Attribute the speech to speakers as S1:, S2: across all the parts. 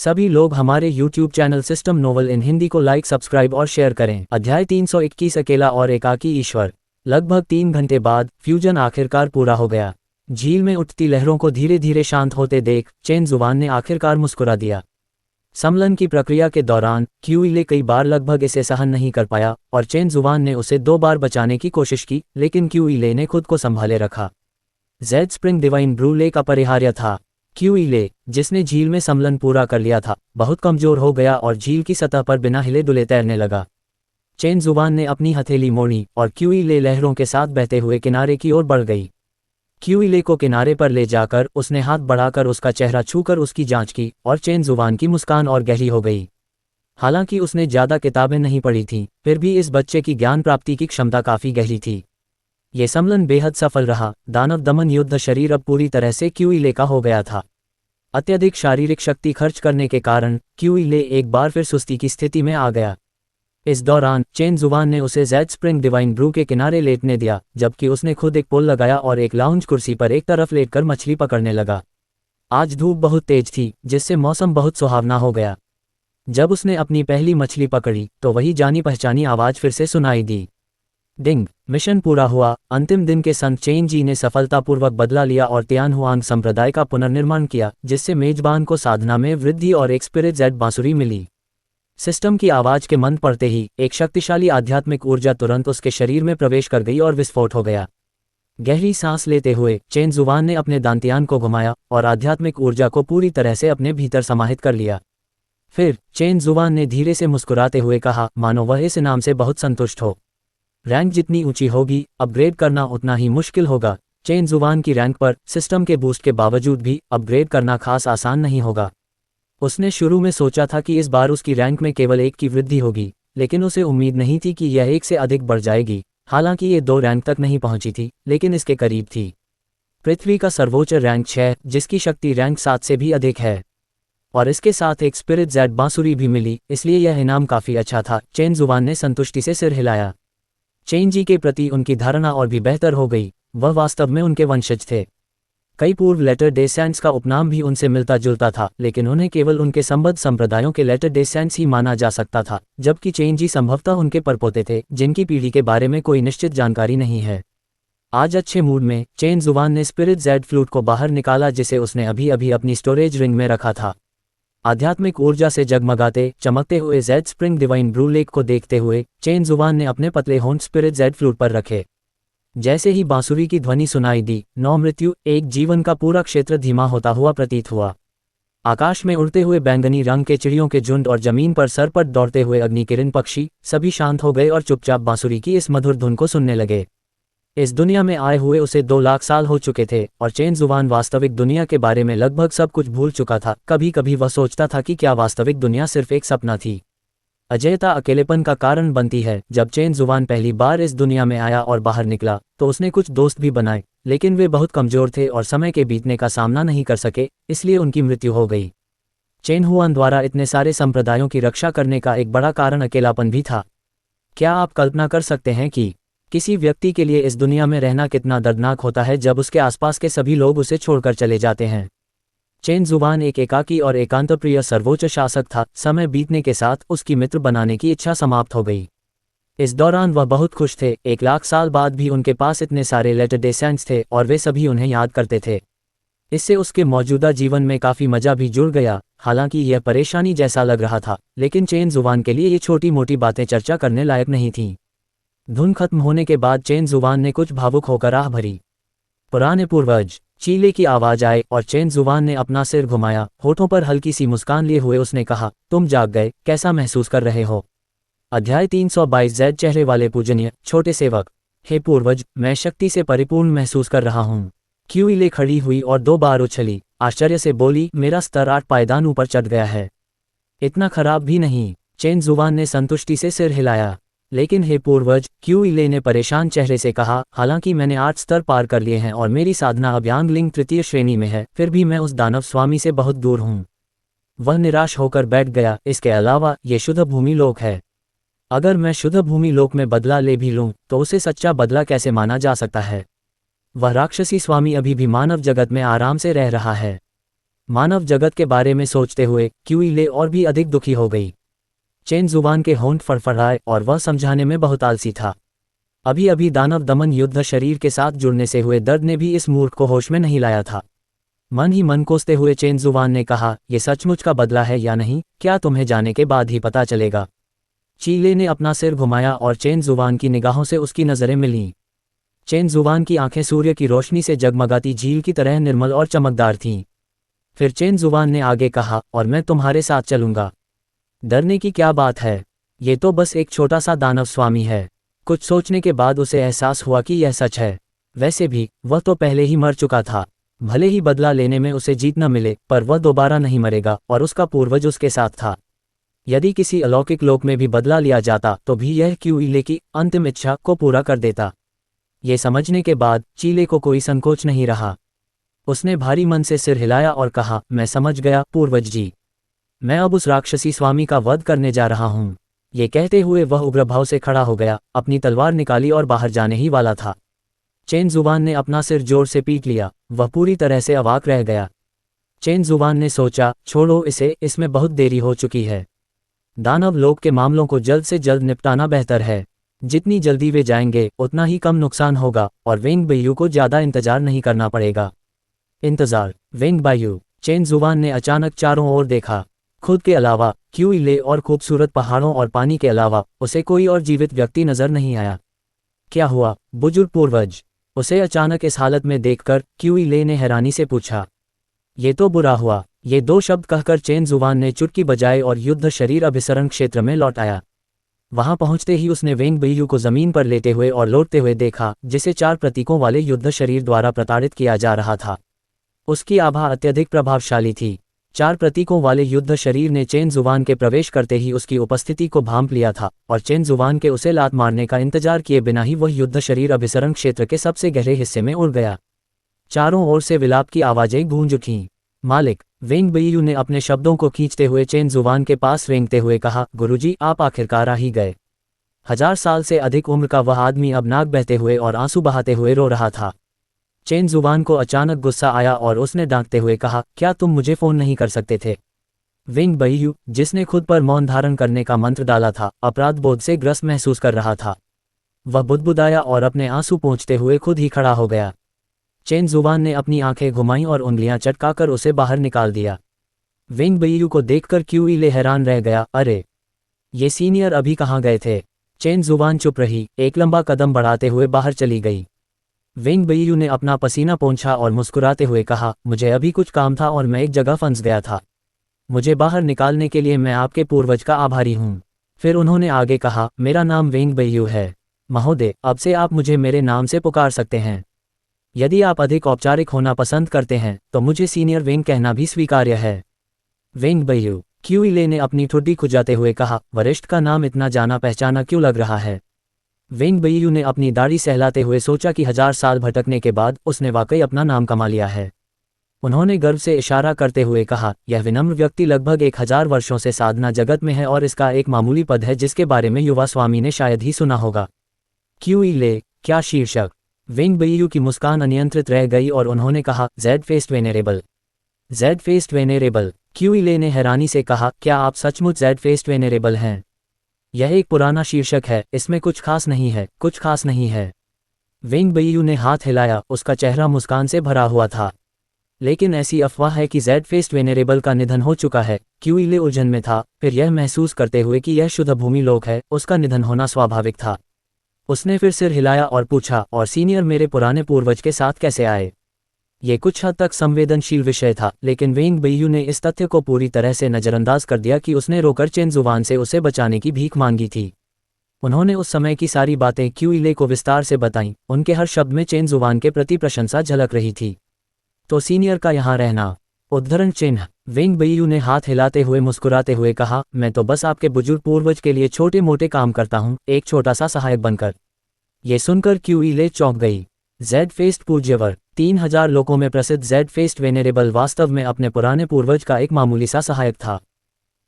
S1: सभी लोग हमारे YouTube चैनल सिस्टम नोवेल इन हिंदी को लाइक, सब्सक्राइब और शेयर करें। अध्याय 321 अकेला और एकाकी ईश्वर। लगभग 3 घंटे बाद फ्यूजन आखिरकार पूरा हो गया। झील में उठती लहरों को धीरे धीरे शांत होते देख चेन जुवान ने आखिरकार मुस्कुरा दिया। समलन की प्रक्रिया के दौरान क्यूइले कई बार लगभग इसे सहन नहीं कर पाया और चेन जुवान ने उसे 2 बार बचाने की कोशिश की, लेकिन क्यूइले ने खुद को संभाले रखा। Jade Spring Divine Brew Lake अपरिहार्य था। क्यूइले, जिसने झील में समलन पूरा कर लिया था, बहुत कमजोर हो गया और झील की सतह पर बिना हिले डुले तैरने लगा। चेन जुबान ने अपनी हथेली मोड़ी और क्यूइले लहरों के साथ बहते हुए किनारे की ओर बढ़ गई। क्यूइले को किनारे पर ले जाकर उसने हाथ बढ़ाकर उसका चेहरा छूकर उसकी जांच की और चेन जुबान की मुस्कान और गहरी हो गई। हालांकि उसने ज्यादा किताबें नहीं पढ़ी थीं, फिर भी इस बच्चे की ज्ञान प्राप्ति की क्षमता काफी गहरी थी। ये सम्मेलन बेहद सफल रहा। दानव दमन युद्ध शरीर अब पूरी तरह से क्यूइले का हो गया था। अत्यधिक शारीरिक शक्ति खर्च करने के कारण क्यूइले एक बार फिर सुस्ती की स्थिति में आ गया। इस दौरान चेन जुबान ने उसे जेड स्प्रिंग डिवाइन ब्रू के किनारे लेटने दिया, जबकि उसने खुद एक पोल लगाया और एक लाउंज कुर्सी पर एक तरफ लेटकर मछली पकड़ने लगा। आज धूप बहुत तेज थी, जिससे मौसम बहुत सुहावना हो गया। जब उसने अपनी पहली मछली पकड़ी तो वही जानी पहचानी आवाज फिर से सुनाई दी। डिंग। मिशन पूरा हुआ। अंतिम दिन के संग चेन जी ने सफलतापूर्वक बदला लिया और तियानहुआंग संप्रदाय का पुनर्निर्माण किया, जिससे मेजबान को साधना में वृद्धि और एक स्पिरिट जेड बांसुरी मिली। सिस्टम की आवाज के मंद पड़ते ही एक शक्तिशाली आध्यात्मिक ऊर्जा तुरंत उसके शरीर में प्रवेश कर गई और विस्फोट हो गया। गहरी सांस लेते हुए चेन जुबान ने अपने दांतियान को घुमाया और आध्यात्मिक ऊर्जा को पूरी तरह से अपने भीतर समाहित कर लिया। फिर चेन जुबान ने धीरे से मुस्कुराते हुए कहा, मानो वह इस इनाम से बहुत संतुष्ट हो। रैंक जितनी ऊंची होगी, अपग्रेड करना उतना ही मुश्किल होगा। चेन जुबान की रैंक पर सिस्टम के बूस्ट के बावजूद भी अपग्रेड करना खास आसान नहीं होगा। उसने शुरू में सोचा था कि इस बार उसकी रैंक में केवल 1 की वृद्धि होगी, लेकिन उसे उम्मीद नहीं थी कि यह 1 से अधिक बढ़ जाएगी। हालांकि ये 2 रैंक तक नहीं पहुंची थी, लेकिन इसके करीब थी। पृथ्वी का सर्वोच्च रैंक 6, जिसकी शक्ति रैंक 7 से भी अधिक है, और इसके साथ एक स्पिरिट जेड बांसुरी भी मिली, इसलिए यह इनाम काफी अच्छा था। चेन जुबान ने संतुष्टि से सिर हिलाया। चेन जी के प्रति उनकी धारणा और भी बेहतर हो गई। वह वास्तव में उनके वंशज थे। कई पूर्व लेटर डे सेंट्स का उपनाम भी उनसे मिलता जुलता था, लेकिन उन्हें केवल उनके संबद्ध संप्रदायों के लेटर डे सेंट्स ही माना जा सकता था, जबकि चेन जी संभवतः उनके परपोते थे, जिनकी पीढ़ी के बारे में कोई निश्चित जानकारी नहीं है। आज अच्छे मूड में चेन जुबान ने स्पिरिट जेड फ्लूट को बाहर निकाला, जिसे उसने अभी अभी अपनी स्टोरेज रिंग में रखा था। आध्यात्मिक ऊर्जा से जगमगाते चमकते हुए Jade Spring Divine Brew Lake को देखते हुए चेन जुबान ने अपने पतले होंठ स्पिरिट जेड फ्लूट पर रखे। जैसे ही बांसुरी की ध्वनि सुनाई दी, 9 मृत्यु, एक जीवन का पूरा क्षेत्र धीमा होता हुआ प्रतीत हुआ। आकाश में उड़ते हुए बैंगनी रंग के चिड़ियों के झुंड और जमीन पर सर पर दौड़ते हुए अग्निकिरण पक्षी सभी शांत हो गए और चुपचाप बांसुरी की इस मधुर धुन को सुनने लगे। इस दुनिया में आए हुए उसे 2 लाख साल हो चुके थे और चेन जुबान वास्तविक दुनिया के बारे में लगभग सब कुछ भूल चुका था। कभी कभी वह सोचता था कि क्या वास्तविक दुनिया सिर्फ एक सपना थी। अजयता अकेलेपन का कारण बनती है। जब चेन जुबान पहली बार इस दुनिया में आया और बाहर निकला तो उसने कुछ दोस्त भी बनाए, लेकिन वे बहुत कमजोर थे और समय के बीतने का सामना नहीं कर सके, इसलिए उनकी मृत्यु हो गई। चेन हुआन द्वारा इतने सारे संप्रदायों की रक्षा करने का एक बड़ा कारण अकेलापन भी था। क्या आप कल्पना कर सकते हैं कि किसी व्यक्ति के लिए इस दुनिया में रहना कितना दर्दनाक होता है जब उसके आसपास के सभी लोग उसे छोड़कर चले जाते हैं। चेन जुबान एक एकाकी और एकांतप्रिय सर्वोच्च शासक था। समय बीतने के साथ उसकी मित्र बनाने की इच्छा समाप्त हो गई। इस दौरान वह बहुत खुश थे। 1 लाख साल बाद भी उनके पास इतने सारे लेटर डे सेंट्स थे और वे सभी उन्हें याद करते थे। इससे उसके मौजूदा जीवन में काफी मजा भी जुड़ गया। हालांकि यह परेशानी जैसा लग रहा था, लेकिन चेन जुबान के लिए ये छोटी मोटी बातें चर्चा करने लायक नहीं थीं। धुन खत्म होने के बाद चेन जुबान ने कुछ भावुक होकर आह भरी। पुराने पूर्वज। चीले की आवाज आए और चेन जुबान ने अपना सिर घुमाया। होठों पर हल्की सी मुस्कान लिए हुए उसने कहा, तुम जाग गए, कैसा महसूस कर रहे हो? अध्याय 322 जेड चेहरे वाले पूजनीय छोटे सेवक। हे पूर्वज, मैं शक्ति से परिपूर्ण महसूस कर रहा हूँ। क्यूइले खड़ी हुई और 2 बार उछली। आश्चर्य से बोली, मेरा स्तर 8 पायदान ऊपर चढ़ गया है। इतना खराब भी नहीं। चेन जुबान ने संतुष्टि से सिर हिलाया। लेकिन हे पूर्वज, क्यूइले ने परेशान चेहरे से कहा, हालांकि मैंने 8 स्तर पार कर लिए हैं और मेरी साधना अभ्यांग लिंग 3य श्रेणी में है, फिर भी मैं उस दानव स्वामी से बहुत दूर हूँ। वह निराश होकर बैठ गया। इसके अलावा ये शुद्ध भूमि लोक है। अगर मैं शुद्ध भूमि लोक में बदला ले भी लूँ तो उसे सच्चा बदला कैसे माना जा सकता है? वह राक्षसी स्वामी अभी भी मानव जगत में आराम से रह रहा है। मानव जगत के बारे में सोचते हुए क्यूई ले और भी अधिक दुखी हो गई। चेन जुबान के होंठ फड़फड़ाए और वह समझाने में बहुत आलसी था। अभी अभी दानव दमन युद्ध शरीर के साथ जुड़ने से हुए दर्द ने भी इस मूर्ख को होश में नहीं लाया था। मन ही मन कोसते हुए चेन जुबान ने कहा, यह सचमुच का बदला है या नहीं, क्या तुम्हें जाने के बाद ही पता चलेगा। चीले ने अपना सिर घुमाया और चेन जुबान की निगाहों से उसकी नज़रें मिलीं। चेन जुबान की आंखें सूर्य की रोशनी से जगमगाती झील की तरह निर्मल और चमकदार थीं। फिर चेन जुबान ने आगे कहा, और मैं तुम्हारे साथ चलूंगा। डरने की क्या बात है, ये तो बस एक छोटा सा दानव स्वामी है। कुछ सोचने के बाद उसे एहसास हुआ कि यह सच है। वैसे भी वह तो पहले ही मर चुका था। भले ही बदला लेने में उसे जीत न मिले, पर वह दोबारा नहीं मरेगा और उसका पूर्वज उसके साथ था। यदि किसी अलौकिक लोक में भी बदला लिया जाता तो भी यह क्यूई ले की अंतिम इच्छा को पूरा कर देता। ये समझने के बाद चीले को कोई संकोच नहीं रहा। उसने भारी मन से सिर हिलाया और कहा, मैं समझ गया पूर्वज जी। मैं अब उस राक्षसी स्वामी का वध करने जा रहा हूँ। ये कहते हुए वह उग्र भाव से खड़ा हो गया, अपनी तलवार निकाली और बाहर जाने ही वाला था। चेन जुबान ने अपना सिर जोर से पीट लिया। वह पूरी तरह से अवाक रह गया। चेन जुबान ने सोचा, छोड़ो इसे, इसमें बहुत देरी हो चुकी है। दानव लोक के मामलों को जल्द से जल्द निपटाना बेहतर है। जितनी जल्दी वे जाएंगे उतना ही कम नुकसान होगा और वेंग बायू को ज़्यादा इंतजार नहीं करना पड़ेगा। इंतजार, वेंग बायू। चेन जुबान ने अचानक चारों ओर देखा। खुद के अलावा, क्यूई ले और खूबसूरत पहाड़ों और पानी के अलावा उसे कोई और जीवित व्यक्ति नजर नहीं आया। क्या हुआ बुजुर्ग पूर्वज? उसे अचानक इस हालत में देखकर क्यूई ले ने हैरानी से पूछा। ये तो बुरा हुआ। ये दो शब्द कहकर चेन जुबान ने चुटकी बजाई और युद्ध शरीर अभिसरण क्षेत्र में लौट आया। वहां पहुंचते ही उसने वेंग बायू को जमीन पर लेटे हुए और लौटते हुए देखा, जिसे 4 प्रतीकों वाले युद्ध शरीर द्वारा प्रताड़ित किया जा रहा था। उसकी आभा अत्यधिक प्रभावशाली थी। 4 प्रतीकों वाले युद्ध शरीर ने चेन जुबान के प्रवेश करते ही उसकी उपस्थिति को भांप लिया था और चेन जुबान के उसे लात मारने का इंतजार किए बिना ही वह युद्ध शरीर अभिसरण क्षेत्र के सबसे गहरे हिस्से में उड़ गया। चारों ओर से विलाप की आवाजें गूंज उठीं। मालिक, वेंग बायू ने अपने शब्दों को खींचते हुए चेन जुबान के पास रेंगते हुए कहा, गुरुजी आप आखिरकार आ ही गए। 1000 साल से अधिक उम्र का वह आदमी अब नाक बहते हुए और आंसू बहाते हुए रो रहा था। चेन जुबान को अचानक गुस्सा आया और उसने डांटते हुए कहा, क्या तुम मुझे फोन नहीं कर सकते थे? वेंग बायू, जिसने खुद पर मौन धारण करने का मंत्र डाला था, अपराध बोध से ग्रस्त महसूस कर रहा था। वह बुदबुदाया और अपने आंसू पोंछते हुए खुद ही खड़ा हो गया। चेन जुबान ने अपनी आंखें घुमाईं और उंगलियां चटकाकर उसे बाहर निकाल दिया। वेंग बायू को देखकर क्यूई ले हैरान रह गया, अरे ये सीनियर अभी कहाँ गए थे? चेन जुबान चुप रही, एक लंबा कदम बढ़ाते हुए बाहर चली गई। वेंग बायू ने अपना पसीना पोंछा और मुस्कुराते हुए कहा, मुझे अभी कुछ काम था और मैं एक जगह फंस गया था। मुझे बाहर निकालने के लिए मैं आपके पूर्वज का आभारी हूँ। फिर उन्होंने आगे कहा, मेरा नाम वेंग बायू है। महोदय, अब से आप मुझे मेरे नाम से पुकार सकते हैं। यदि आप अधिक औपचारिक होना पसंद करते हैं तो मुझे सीनियर वेंग कहना भी स्वीकार्य है। वेंग बायू, क्यूई ले ने अपनी ठुड्डी खुजाते हुए कहा, वरिष्ठ का नाम इतना जाना पहचाना क्यों लग रहा है? वेंग बायू ने अपनी दाढ़ी सहलाते हुए सोचा कि 1000 साल भटकने के बाद उसने वाकई अपना नाम कमा लिया है। उन्होंने गर्व से इशारा करते हुए कहा, यह विनम्र व्यक्ति लगभग 1000 वर्षों से साधना जगत में है और इसका एक मामूली पद है जिसके बारे में युवा स्वामी ने शायद ही सुना होगा। क्यूई ले, क्या शीर्षक? वेंग बायू की मुस्कान अनियंत्रित रह गई और उन्होंने कहा, jade faced venerable. Jade faced venerable? Qi Le ने हैरानी से कहा, क्या आप सचमुच जेड फेस्ड वेनेरेबल हैं? यह एक पुराना शीर्षक है, इसमें कुछ खास नहीं है, कुछ खास नहीं है। वेंग बायू ने हाथ हिलाया, उसका चेहरा मुस्कान से भरा हुआ था। लेकिन ऐसी अफवाह है कि जेड फेस्ड वेनेरेबल का निधन हो चुका है। क्यूई ले उलझन में था, फिर यह महसूस करते हुए कि यह शुद्ध भूमि लोक है, उसका निधन होना स्वाभाविक था। उसने फिर सिर हिलाया और पूछा, और सीनियर मेरे पुराने पूर्वज के साथ कैसे आए? ये कुछ हद तक संवेदनशील विषय था, लेकिन वेंग बायू ने इस तथ्य को पूरी तरह से नज़रअंदाज कर दिया कि उसने रोकर चेन जुबान से उसे बचाने की भीख मांगी थी। उन्होंने उस समय की सारी बातें क्यूई ले को विस्तार से बताईं। उनके हर शब्द में चेन जुबान के प्रति प्रशंसा झलक रही थी। तो सीनियर का यहाँ रहना? उद्धरण चिन्ह। वेंग बायू ने हाथ हिलाते हुए मुस्कुराते हुए कहा, मैं तो बस आपके बुजुर्ग पूर्वज के लिए छोटे मोटे काम करता हूँ, एक छोटा सा सहायक बनकर। ये सुनकर क्यूई ले चौंक गई। जेड फेस्ड पूज्यवर, 3000 लोगों में प्रसिद्ध जेड फेस्ड वेनेरेबल वास्तव में अपने पुराने पूर्वज का एक मामूली सा सहायक था।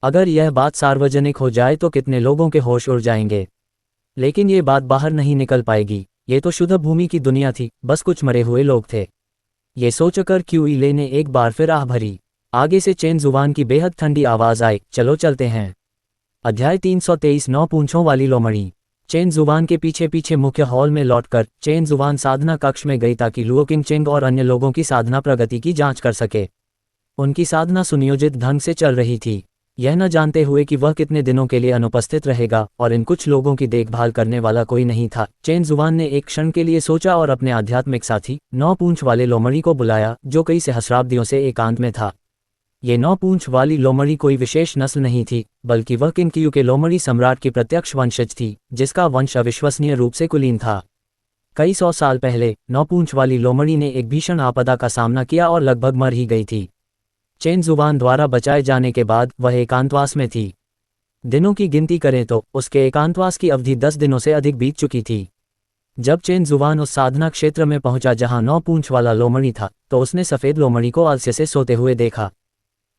S1: अगर यह बात सार्वजनिक हो जाए तो कितने लोगों के होश उड़ जाएंगे। लेकिन ये बात बाहर नहीं निकल पाएगी। ये तो शुद्ध भूमि की दुनिया थी, बस कुछ मरे हुए लोग थे। ये सोचकर क्यूई ले ने एक बार फिर आह भरी। आगे से चेन जुबान की बेहद ठंडी आवाज आई, चलो चलते हैं। अध्याय 323 9 पूंछों वाली लोमड़ी। चेन जुबान के पीछे पीछे मुख्य हॉल में लौटकर चेन जुबान साधना कक्ष में गई ताकि लुओ किंगचेंग और अन्य लोगों की साधना प्रगति की जांच कर सके। उनकी साधना सुनियोजित ढंग से चल रही थी, यह न जानते हुए कि वह कितने दिनों के लिए अनुपस्थित रहेगा और इन कुछ लोगों की देखभाल करने वाला कोई नहीं था। चेन जुबान ने एक क्षण के लिए सोचा और अपने आध्यात्मिक साथी 9 पूंछ वाले लोमड़ी को बुलाया, जो कई सहस्राब्दियों से एकांत में था। ये 9 पूंछ वाली लोमड़ी कोई विशेष नस्ल नहीं थी, बल्कि वह किंगकियू के लोमड़ी सम्राट की प्रत्यक्ष वंशज थी, जिसका वंश अविश्वसनीय रूप से कुलीन था। कई 100 साल पहले 9 पूंछ वाली लोमड़ी ने एक भीषण आपदा का सामना किया और लगभग मर ही गई थी। चेन जुबान द्वारा बचाए जाने के बाद वह एकांतवास में थी। दिनों की गिनती करें तो उसके एकांतवास की अवधि 10 दिनों से अधिक बीत चुकी थी। जब चेन जुबान उस साधना क्षेत्र में पहुंचा जहां 9 पूंछ वाला लोमड़ी था, तो उसने सफ़ेद लोमड़ी को आलस्य से सोते हुए देखा।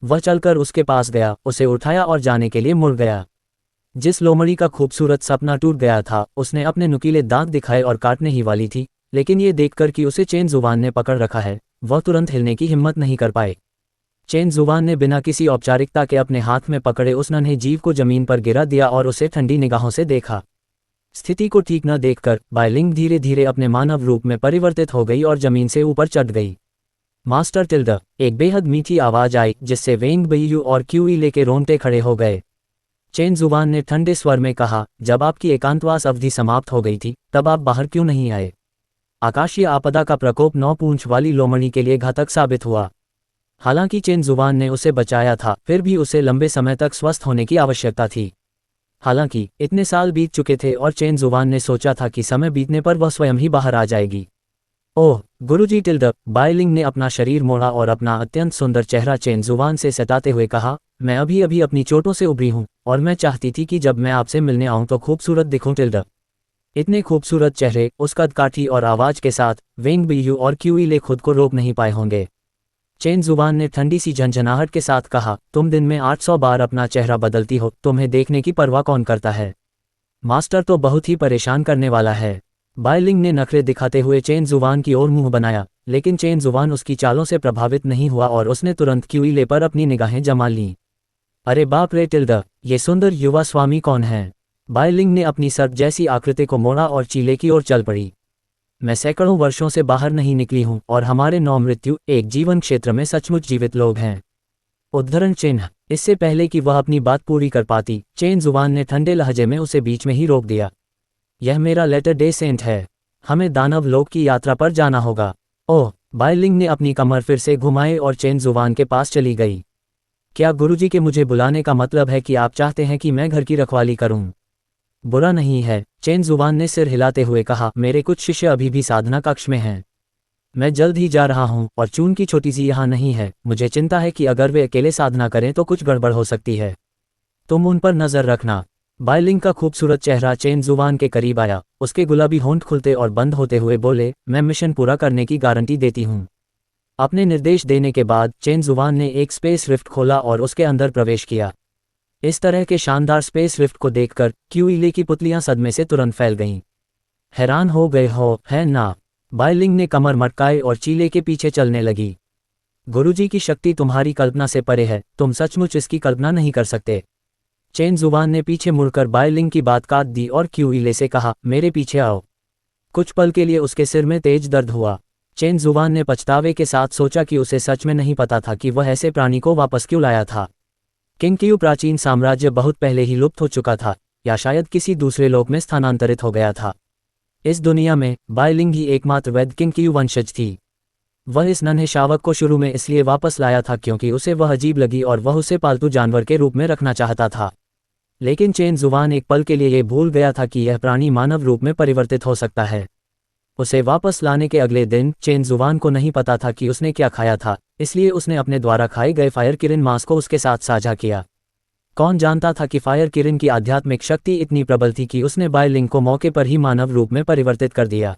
S1: वह चलकर उसके पास गया, उसे उठाया और जाने के लिए मुड़ गया। जिस लोमड़ी का खूबसूरत सपना टूट गया था, उसने अपने नुकीले दांत दिखाए और काटने ही वाली थी, लेकिन ये देखकर कि उसे चेन जुबान ने पकड़ रखा है, वह तुरंत हिलने की हिम्मत नहीं कर पाए। चेन जुबान ने बिना किसी औपचारिकता के अपने हाथ में पकड़े उस नन्हे जीव को जमीन पर गिरा दिया और उसे ठंडी निगाहों से देखा। स्थिति को ठीक न देखकर बाइलिंग धीरे धीरे अपने मानव रूप में परिवर्तित हो गई और जमीन से ऊपर चढ़ गई। मास्टर टिल्डा, एक बेहद मीठी आवाज आई जिससे वेंग बईयू और क्यूई लेके रोंगटे खड़े हो गए। चेन जुबान ने ठंडे स्वर में कहा, जब आपकी एकांतवास अवधि समाप्त हो गई थी, तब आप बाहर क्यों नहीं आए? आकाशीय आपदा का प्रकोप 9 पूंछ वाली लोमड़ी के लिए घातक साबित हुआ। हालांकि चेन जुबान ने उसे बचाया था, फिर भी उसे लंबे समय तक स्वस्थ होने की आवश्यकता थी। हालांकि इतने साल बीत चुके थे और चेन जुबान ने सोचा था कि समय बीतने पर वह स्वयं ही बाहर आ जाएगी। ओह गुरुजी टिल्डा, बाइलिंग ने अपना शरीर मोड़ा और अपना अत्यंत सुंदर चेहरा चेन जुबान से सटाते हुए कहा, मैं अभी अभी अपनी चोटों से उभरी हूँ और मैं चाहती थी कि जब मैं आपसे मिलने आऊँ तो खूबसूरत दिखूं टिल्डा। इतने खूबसूरत चेहरे, उस कदकाठी और आवाज के साथ वेंग बईयू और क्यूई ले खुद को रोक नहीं पाए होंगे। चेन जुबान ने ठंडी सी झंझनाहट के साथ कहा, तुम दिन में 800 बार अपना चेहरा बदलती हो, तुम्हें देखने की परवाह कौन करता है? मास्टर तो बहुत ही परेशान करने वाला है। बाइलिंग ने नखरे दिखाते हुए चेन जुबान की ओर मुंह बनाया, लेकिन चेन जुबान उसकी चालों से प्रभावित नहीं हुआ और उसने तुरंत क्यूई ले पर अपनी निगाहें जमा लीं। अरे बाप रे टिल्डा, ये सुंदर युवा स्वामी कौन है? बाइलिंग ने अपनी सर्प जैसी आकृति को मोड़ा और चीले की ओर चल पड़ी। मैं सैकड़ों वर्षों से बाहर नहीं निकली हूं और हमारे 9 मृत्यु एक जीवन क्षेत्र में सचमुच जीवित लोग हैं। उद्धरण चिन्ह। इससे पहले कि वह अपनी बात पूरी कर पाती, चेन जुबान ने ठंडे लहजे में उसे बीच में ही रोक दिया। यह मेरा लेटर डे सेंट है, हमें दानव लोक की यात्रा पर जाना होगा। ओह, बाइलिंग ने अपनी कमर फिर से घुमाए और चेन जुबान के पास चली गई। क्या गुरुजी के मुझे बुलाने का मतलब है कि आप चाहते हैं कि मैं घर की रखवाली करूं? बुरा नहीं है, चेन जुबान ने सिर हिलाते हुए कहा, मेरे कुछ शिष्य अभी भी साधना कक्ष में हैं। मैं जल्द ही जा रहा हूं और चून की छोटी सी यहाँ नहीं है। मुझे चिंता है कि अगर वे अकेले साधना करें तो कुछ गड़बड़ हो सकती है। तुम उन पर नजर रखना। बाइलिंग का खूबसूरत चेहरा चेन जुबान के करीब आया, उसके गुलाबी होंठ खुलते और बंद होते हुए बोले, मैं मिशन पूरा करने की गारंटी देती हूँ। अपने निर्देश देने के बाद चेन जुबान ने एक स्पेस रिफ्ट खोला और उसके अंदर प्रवेश किया। इस तरह के शानदार स्पेस रिफ्ट को देखकर क्यूई ले की पुतलियां सदमे से तुरंत फैल गईं। हैरान हो गए हो, है ना? बाइलिंग ने कमर मटकाए और चीले के पीछे चलने लगी। गुरुजी की शक्ति तुम्हारी कल्पना से परे है, तुम सचमुच इसकी कल्पना नहीं कर सकते। चेन जुबान ने पीछे मुड़कर बाइलिंग की बात काट दी और क्यूई ले से कहा, मेरे पीछे आओ। कुछ पल के लिए उसके सिर में तेज दर्द हुआ। चेन जुबान ने पछतावे के साथ सोचा कि उसे सच में नहीं पता था कि वह ऐसे प्राणी को वापस क्यों लाया था। किंगकियू प्राचीन साम्राज्य बहुत पहले ही लुप्त हो चुका था, या शायद किसी दूसरे लोक में स्थानांतरित हो गया था। इस दुनिया में बाइलिंग ही एकमात्र वैध किंगकियू वंशज थी। वह इस नन्हे शावक को शुरू में इसलिए वापस लाया था क्योंकि उसे वह अजीब लगी और वह उसे पालतू जानवर के रूप में रखना चाहता था। लेकिन चेन जुबान एक पल के लिए ये भूल गया था कि यह प्राणी मानव रूप में परिवर्तित हो सकता है। उसे वापस लाने के अगले दिन चेन जुबान को नहीं पता था कि उसने क्या खाया था, इसलिए उसने अपने द्वारा खाए गए फायर किरण मांस को उसके साथ साझा किया। कौन जानता था कि फायर किरण की आध्यात्मिक शक्ति इतनी प्रबल थी कि उसने बाइलिंग को मौके पर ही मानव रूप में परिवर्तित कर दिया।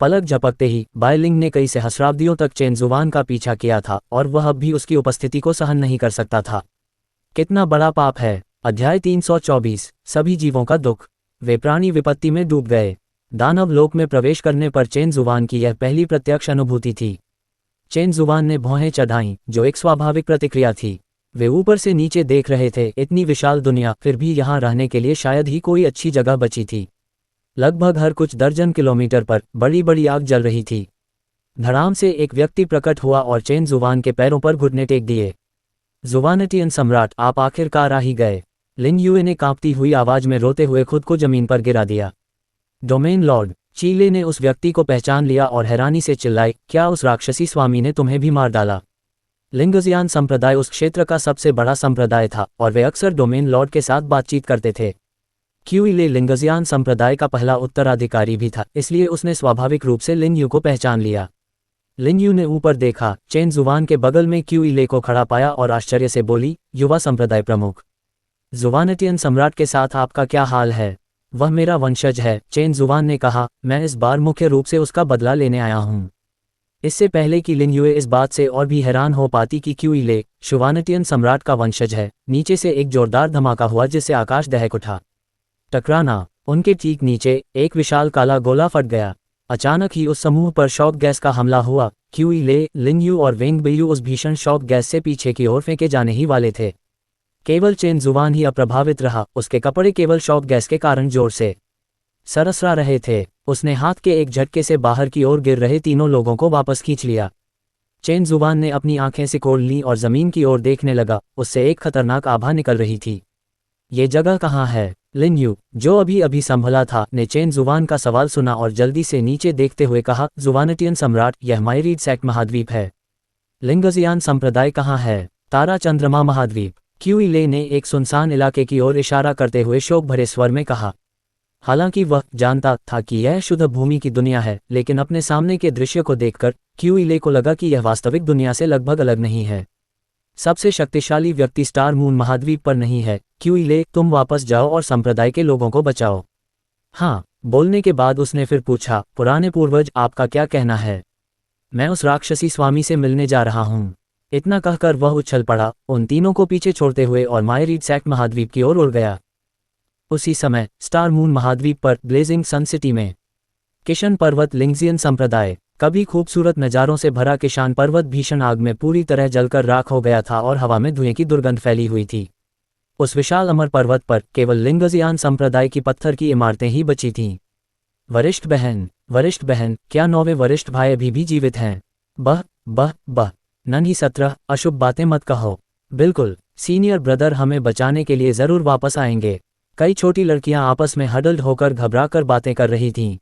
S1: पलक झपकते ही बाइलिंग ने कई सहस्राब्दियों तक चेन जुबान का पीछा किया था और वह अब भी उसकी उपस्थिति को सहन नहीं कर सकता था। कितना बड़ा पाप है। अध्याय 324 सभी जीवों का दुख। वे प्राणी विपत्ति में डूब गए। दानव लोक में प्रवेश करने पर चेन जुबान की यह पहली प्रत्यक्ष अनुभूति थी। चेन जुबान ने भौहें चढ़ाईं, जो एक स्वाभाविक प्रतिक्रिया थी। वे ऊपर से नीचे देख रहे थे, इतनी विशाल दुनिया, फिर भी यहाँ रहने के लिए शायद ही कोई अच्छी जगह बची थी। लगभग हर कुछ दर्जन किलोमीटर पर बड़ी बड़ी आग जल रही थी। धड़ाम से एक व्यक्ति प्रकट हुआ और चेन जुबान के पैरों पर घुटने टेक दिए। जुवानटियन सम्राट, आप आखिरकार आ ही गए। लिन युए ने कांपती हुई आवाज में रोते हुए खुद को जमीन पर गिरा दिया। डोमेन लॉर्ड, चीले ने उस व्यक्ति को पहचान लिया और हैरानी से चिल्लाई, क्या उस राक्षसी स्वामी ने तुम्हें भी मार डाला? लिंगजियान संप्रदाय उस क्षेत्र का सबसे बड़ा संप्रदाय था और वे अक्सर डोमेन लॉर्ड के साथ बातचीत करते थे। क्यूइले लिंगजियान संप्रदाय का पहला उत्तराधिकारी भी था, इसलिए उसने स्वाभाविक रूप से लिन यू को पहचान लिया। लिन यू ने ऊपर देखा, चेन जुवान के बगल में क्यूइले को खड़ा पाया और आश्चर्य से बोली, युवा संप्रदाय प्रमुख, जुवानटियन सम्राट के साथ आपका क्या हाल है? वह मेरा वंशज है, चेन जुवान ने कहा, मैं इस बार मुख्य रूप से उसका बदला लेने आया हूँ। इससे पहले कि लिन युए इस बात से और भी हैरान हो पाती कि क्यूइले शुवानटियन सम्राट का वंशज है, नीचे से एक जोरदार धमाका हुआ जिससे आकाश दहक उठा। टकराना, उनके ठीक नीचे एक विशाल काला गोला फट गया। अचानक ही उस समूह पर शॉक गैस का हमला हुआ। क्यूइले, लिन यू और वेंग बेयू उस भीषण शॉक गैस से पीछे की ओर फेंके जाने ही वाले थे। केवल चेन जुवान ही अप्रभावित रहा, उसके कपड़े केवल शॉक गैस के कारण जोर से सरसरा रहे थे। उसने हाथ के एक झटके से बाहर की ओर गिर रहे तीनों लोगों को वापस खींच लिया। चेन जुबान ने अपनी आंखें सिकोड़ लीं और जमीन की ओर देखने लगा, उससे एक खतरनाक आभा निकल रही थी। ये जगह कहाँ है? लिन यू, जो अभी अभी संभला था, ने चेन जुबान का सवाल सुना और जल्दी से नीचे देखते हुए कहा, जुवानटियन सम्राट, यह माइरीड सैक्ट महाद्वीप है। लिंगजियान संप्रदाय कहाँ है? तारा चंद्रमा महाद्वीप। क्यूइले ने एक सुनसान इलाके की ओर इशारा करते हुए शोक भरे स्वर में कहा। हालांकि वह जानता था कि यह शुद्ध भूमि की दुनिया है, लेकिन अपने सामने के दृश्य को देखकर क्यूइले को लगा कि यह वास्तविक दुनिया से लगभग अलग नहीं है। सबसे शक्तिशाली व्यक्ति स्टार मून महाद्वीप पर नहीं है। क्यूइले, तुम वापस जाओ और संप्रदाय के लोगों को बचाओ। हाँ, बोलने के बाद उसने फिर पूछा, पुराने पूर्वज, आपका क्या कहना है? मैं उस राक्षसी स्वामी से मिलने जा रहा हूँ। इतना कहकर वह उछल पड़ा, उन तीनों को पीछे छोड़ते हुए और माइरीड सैक्ट महाद्वीप की ओर उड़ गया। उसी समय स्टार मून महाद्वीप पर ब्लेजिंग सन सिटी में किशन पर्वत लिंगजियन संप्रदाय, कभी खूबसूरत नज़ारों से भरा किशान पर्वत भीषण आग में पूरी तरह जलकर राख हो गया था और हवा में धुएं की दुर्गंध फैली हुई थी। उस विशाल अमर पर्वत पर केवल लिंगजियान संप्रदाय की पत्थर की इमारतें ही बची थीं। वरिष्ठ बहन, क्या 9वें वरिष्ठ भाई अभी भी जीवित हैं? बह, नन्ही 17, अशुभ बातें मत कहो। बिल्कुल, सीनियर ब्रदर हमें बचाने के लिए जरूर वापस आएंगे। कई छोटी लड़कियां आपस में हडल्ड होकर घबराकर बातें कर रही थीं।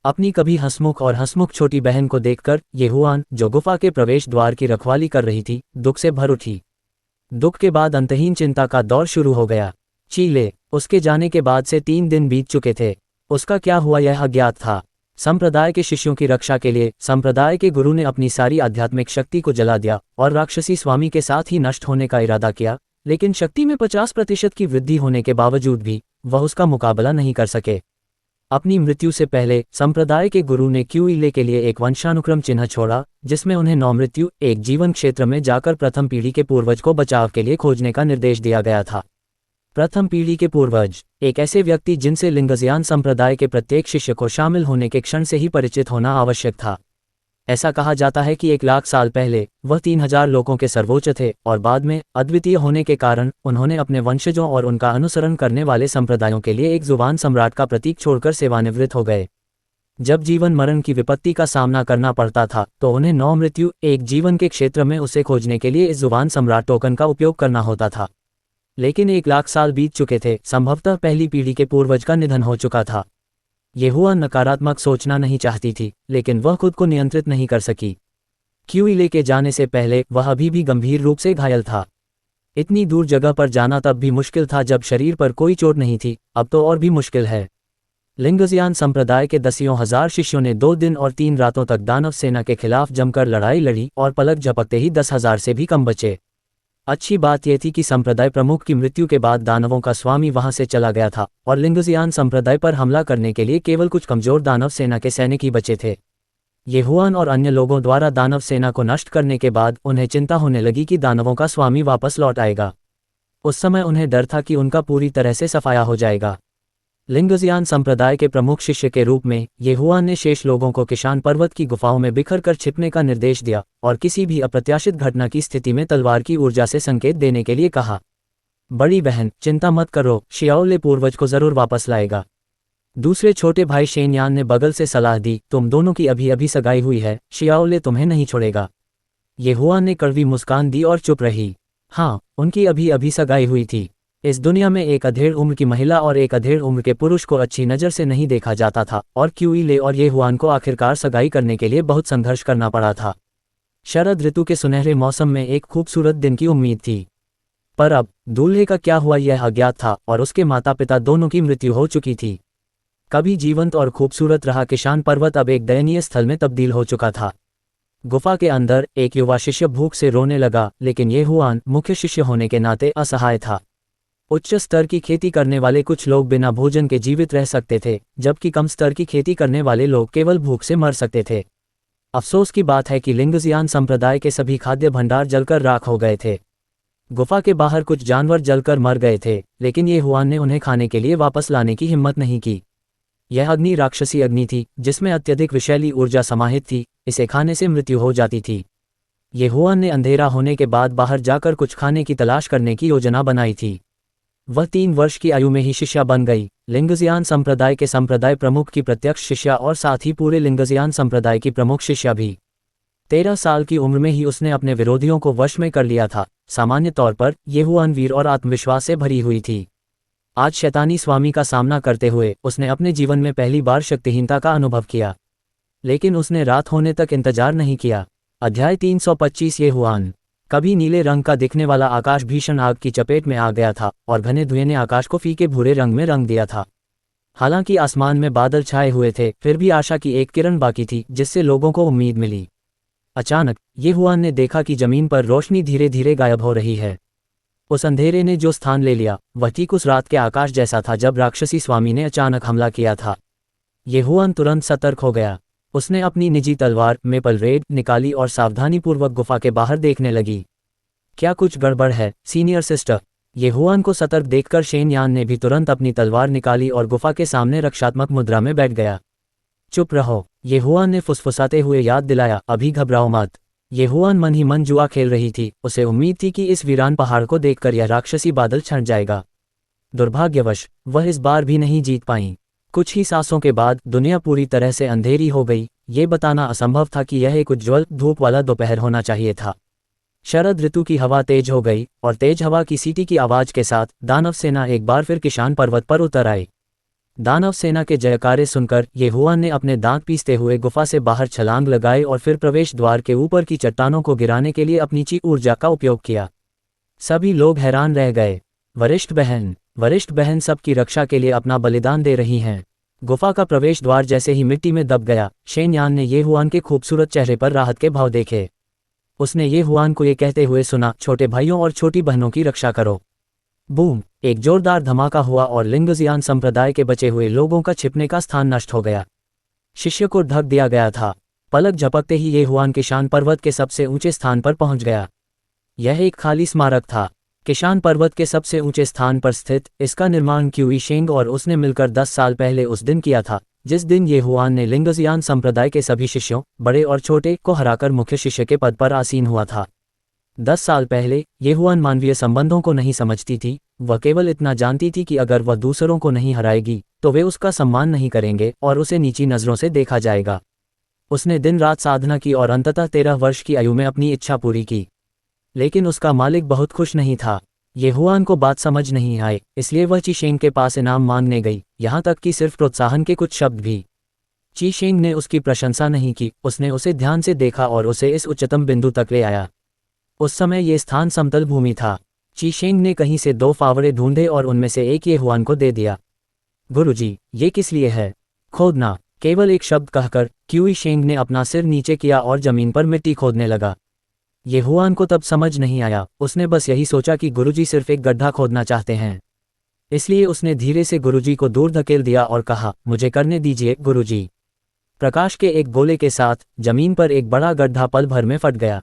S1: अपनी कभी हंसमुख और हंसमुख छोटी बहन को देखकर येहुआन, जो गुफा के प्रवेश द्वार की रखवाली कर रही थी, दुख से भर उठी। दुख के बाद अंतहीन चिंता का दौर शुरू हो गया। चीले, उसके जाने के बाद से 3 दिन बीत चुके थे। उसका क्या हुआ यह अज्ञात था। संप्रदाय के शिष्यों की रक्षा के लिए संप्रदाय के गुरु ने अपनी सारी आध्यात्मिक शक्ति को जला दिया और राक्षसी स्वामी के साथ ही नष्ट होने का इरादा किया, लेकिन शक्ति में 50% की वृद्धि होने के बावजूद भी वह उसका मुकाबला नहीं कर सके। अपनी मृत्यु से पहले संप्रदाय के गुरु ने क्यूइले के लिए एक वंशानुक्रम चिन्ह छोड़ा, जिसमें उन्हें 9 मृत्यु एक जीवन क्षेत्र में जाकर प्रथम पीढ़ी के पूर्वज को बचाव के लिए खोजने का निर्देश दिया गया था। प्रथम पीढ़ी के पूर्वज, एक ऐसे व्यक्ति जिनसे लिंगजियान संप्रदाय के प्रत्येक शिष्य को शामिल होने के क्षण से ही परिचित होना आवश्यक था। ऐसा कहा जाता है कि 1 लाख साल पहले वह 3000 लोगों के सर्वोच्च थे और बाद में अद्वितीय होने के कारण उन्होंने अपने वंशजों और उनका अनुसरण करने वाले संप्रदायों के लिए एक जुबान सम्राट का प्रतीक छोड़कर सेवानिवृत्त हो गए। जब जीवन मरण की विपत्ति का सामना करना पड़ता था तो उन्हें 9 मृत्यु एक जीवन के क्षेत्र में उसे खोजने के लिए इस जुबान सम्राट टोकन का उपयोग करना होता था। लेकिन 1 लाख साल बीत चुके थे, संभवतः पहली पीढ़ी के पूर्वज का निधन हो चुका था। येहुआ नकारात्मक सोचना नहीं चाहती थी, लेकिन वह खुद को नियंत्रित नहीं कर सकी। क्यूइले के जाने से पहले वह अभी भी गंभीर रूप से घायल था। इतनी दूर जगह पर जाना तब भी मुश्किल था जब शरीर पर कोई चोट नहीं थी, अब तो और भी मुश्किल है। लिंगजियान संप्रदाय के दसियों हजार शिष्यों ने 2 दिन और 3 रातों तक दानव सेना के खिलाफ जमकर लड़ाई लड़ी और पलक झपकते ही 10,000 से भी कम बचे। अच्छी बात यह थी कि संप्रदाय प्रमुख की मृत्यु के बाद दानवों का स्वामी वहां से चला गया था और लिंगजियान संप्रदाय पर हमला करने के लिए केवल कुछ कमजोर दानव सेना के सैनिक ही बचे थे। येहुआन और अन्य लोगों द्वारा दानव सेना को नष्ट करने के बाद उन्हें चिंता होने लगी कि दानवों का स्वामी वापस लौट आएगा। उस समय उन्हें डर था कि उनका पूरी तरह से सफाया हो जाएगा। लिंगजियान संप्रदाय के प्रमुख शिष्य के रूप में ये हुआन ने शेष लोगों को किशान पर्वत की गुफाओं में बिखर कर छिपने का निर्देश दिया और किसी भी अप्रत्याशित घटना की स्थिति में तलवार की ऊर्जा से संकेत देने के लिए कहा। बड़ी बहन, चिंता मत करो, शियाओले पूर्वज को जरूर वापस लाएगा। दूसरे छोटे भाई शेनयान ने बगल से सलाह दी, तुम दोनों की अभी अभी सगाई हुई है, शियाओले तुम्हें नहीं छोड़ेगा। ये हुआन ने कड़वी मुस्कान दी और चुप रही। हाँ, उनकी अभी अभी सगाई हुई थी। इस दुनिया में एक अधेड़ उम्र की महिला और एक अधेड़ उम्र के पुरुष को अच्छी नज़र से नहीं देखा जाता था और क्यूईले और ये हुआन को आखिरकार सगाई करने के लिए बहुत संघर्ष करना पड़ा था। शरद ऋतु के सुनहरे मौसम में एक खूबसूरत दिन की उम्मीद थी, पर अब दूल्हे का क्या हुआ यह अज्ञात था और उसके माता पिता दोनों की मृत्यु हो चुकी थी। कभी जीवंत और खूबसूरत रहा किशान पर्वत अब एक दयनीय स्थल में तब्दील हो चुका था। गुफा के अंदर एक युवा शिष्य भूख से रोने लगा, लेकिन ये हुआन मुख्य शिष्य होने के नाते असहाय था। उच्च स्तर की खेती करने वाले कुछ लोग बिना भोजन के जीवित रह सकते थे, जबकि कम स्तर की खेती करने वाले लोग केवल भूख से मर सकते थे। अफसोस की बात है कि लिंगजियान संप्रदाय के सभी खाद्य भंडार जलकर राख हो गए थे। गुफा के बाहर कुछ जानवर जलकर मर गए थे, लेकिन ये हुआन ने उन्हें खाने के लिए वापस लाने की हिम्मत नहीं की। यह अग्नि राक्षसी अग्नि थी, जिसमें अत्यधिक विषैली ऊर्जा समाहित थी, इसे खाने से मृत्यु हो जाती थी। ये हुआन ने अंधेरा होने के बाद बाहर जाकर कुछ खाने की तलाश करने की योजना बनाई थी। वह 3 वर्ष की आयु में ही शिष्या बन गई, लिंगजियान संप्रदाय के संप्रदाय प्रमुख की प्रत्यक्ष शिष्या और साथ ही पूरे लिंगजियान संप्रदाय की प्रमुख शिष्या भी। 13 साल की उम्र में ही उसने अपने विरोधियों को वश में कर लिया था। सामान्य तौर पर ये हुआन वीर और आत्मविश्वास से भरी हुई थी। आज शैतानी स्वामी का सामना करते हुए उसने अपने जीवन में पहली बार शक्तिहीनता का अनुभव किया, लेकिन उसने रात होने तक इंतजार नहीं किया। अध्याय 325 ये हुआन। कभी नीले रंग का दिखने वाला आकाश भीषण आग की चपेट में आ गया था और घने धुएं ने आकाश को फीके भूरे रंग में रंग दिया था। हालांकि आसमान में बादल छाए हुए थे, फिर भी आशा की एक किरण बाकी थी जिससे लोगों को उम्मीद मिली। अचानक ये हुआन ने देखा कि जमीन पर रोशनी धीरे धीरे गायब हो रही है। उस अंधेरे ने जो स्थान ले लिया वह ठीक उस रात के आकाश जैसा था जब राक्षसी स्वामी ने अचानक हमला किया था। ये हुआन तुरंत सतर्क हो गया। उसने अपनी निजी तलवार मेपल रेड निकाली और सावधानीपूर्वक गुफा के बाहर देखने लगी। क्या कुछ गड़बड़ है सीनियर सिस्टर? ये हुआन को सतर्क देखकर शेनयान ने भी तुरंत अपनी तलवार निकाली और गुफा के सामने रक्षात्मक मुद्रा में बैठ गया। चुप रहो, ये हुआन ने फुसफुसाते हुए याद दिलाया, अभी घबराओ मत। ये हुआन मन ही मन जुआ खेल रही थी। उसे उम्मीद थी कि इस वीरान पहाड़ को देखकर यह राक्षसी बादल छंट जाएगा। दुर्भाग्यवश वह इस बार भी नहीं जीत पाई। कुछ ही सांसों के बाद दुनिया पूरी तरह से अंधेरी हो गई। ये बताना असंभव था कि यह एक उज्ज्वल धूप वाला दोपहर होना चाहिए था। शरद ऋतु की हवा तेज हो गई और तेज हवा की सीटी की आवाज के साथ दानव सेना एक बार फिर किशान पर्वत पर उतर आई। दानव सेना के जयकारे सुनकर ये हुआन ने अपने दांत पीसते हुए गुफा से बाहर छलांग लगाई और फिर प्रवेश द्वार के ऊपर की चट्टानों को गिराने के लिए अपनी ची ऊर्जा का उपयोग किया। सभी लोग हैरान रह गए। वरिष्ठ बहन सबकी रक्षा के लिए अपना बलिदान दे रही हैं। गुफा का प्रवेश द्वार जैसे ही मिट्टी में दब गया, शेनयान ने ये हुआन के खूबसूरत चेहरे पर राहत के भाव देखे। उसने ये हुआन को ये कहते हुए सुना, छोटे भाइयों और छोटी बहनों की रक्षा करो। बूम! एक जोरदार धमाका हुआ और लिंगजियान संप्रदाय के बचे हुए लोगों का छिपने का स्थान नष्ट हो गया। शिष्य को ढक दिया गया था। पलक झपकते ही ये हुआन किशान पर्वत के सबसे ऊंचे स्थान पर पहुंच गया। यह एक खाली स्मारक था, किशान पर्वत के सबसे ऊंचे स्थान पर स्थित। इसका निर्माण क्यूई शेंग और उसने मिलकर 10 साल पहले उस दिन किया था, जिस दिन ये हुआन ने लिंगजियान संप्रदाय के सभी शिष्यों, बड़े और छोटे, को हराकर मुख्य शिष्य के पद पर आसीन हुआ था। 10 साल पहले ये हुआन मानवीय संबंधों को नहीं समझती थी। वह केवल इतना जानती थी कि अगर वह दूसरों को नहीं हराएगी तो वे उसका सम्मान नहीं करेंगे और उसे नीची नज़रों से देखा जाएगा। उसने दिन रात साधना की और अंततः 13 वर्ष की आयु में अपनी इच्छा पूरी की। लेकिन उसका मालिक बहुत खुश नहीं था। ये हुआन को बात समझ नहीं आई, इसलिए वह ची शेंग के पास इनाम मांगने गई, यहाँ तक कि सिर्फ प्रोत्साहन के कुछ शब्द भी। ची शेंग ने उसकी प्रशंसा नहीं की। उसने उसे ध्यान से देखा और उसे इस उच्चतम बिंदु तक ले आया। उस समय ये स्थान समतल भूमि था। ची शेंग ने कहीं से 2 फावड़े ढूंढे और उनमें से एक ये हुआन को दे दिया। गुरुजी, ये किस लिए है? खोदना। केवल एक शब्द कहकर क्यूई शेंग ने अपना सिर नीचे किया और जमीन पर मिट्टी खोदने लगा। ये हुआन को तब समझ नहीं आया। उसने बस यही सोचा कि गुरुजी सिर्फ एक गड्ढा खोदना चाहते हैं, इसलिए उसने धीरे से गुरुजी को दूर धकेल दिया और कहा, मुझे करने दीजिए गुरुजी। प्रकाश के एक गोले के साथ जमीन पर एक बड़ा गड्ढा पल भर में फट गया।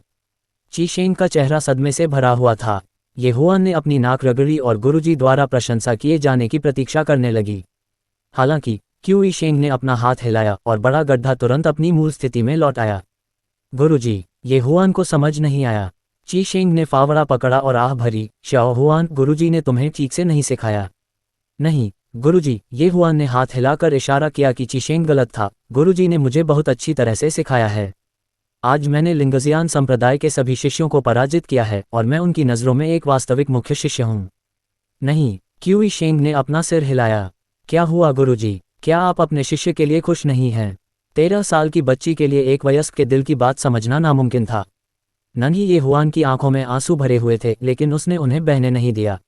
S1: ची शेंग का चेहरा सदमे से भरा हुआ था। ये हुआन ने अपनी नाक रगड़ी और गुरुजी द्वारा प्रशंसा किए जाने की प्रतीक्षा करने लगी। हालांकि क्यू ई शेंग ने अपना हाथ हिलाया और बड़ा गड्ढा तुरंत अपनी मूल स्थिति में लौट आया। गुरुजी, ये हुआन को समझ नहीं आया। ची शेंग ने फावड़ा पकड़ा और आह भरी, शाओ हुआन, गुरुजी ने तुम्हें ठीक से नहीं सिखाया। नहीं गुरुजी, ये हुआन ने हाथ हिलाकर इशारा किया कि ची शेंग गलत था। गुरुजी ने मुझे बहुत अच्छी तरह से सिखाया है। आज मैंने लिंगजियान संप्रदाय के सभी शिष्यों को पराजित किया है और मैं उनकी नज़रों में एक वास्तविक मुख्य शिष्य हूँ। नहीं, क्यू ई शेंग ने अपना सिर हिलाया। क्या हुआ गुरुजी, क्या आप अपने शिष्य के लिए खुश नहीं हैं? 13 साल की बच्ची के लिए एक वयस्क के दिल की बात समझना नामुमकिन था। नन्ही ये हुआन की आंखों में आंसू भरे हुए थे, लेकिन उसने उन्हें बहने नहीं दिया।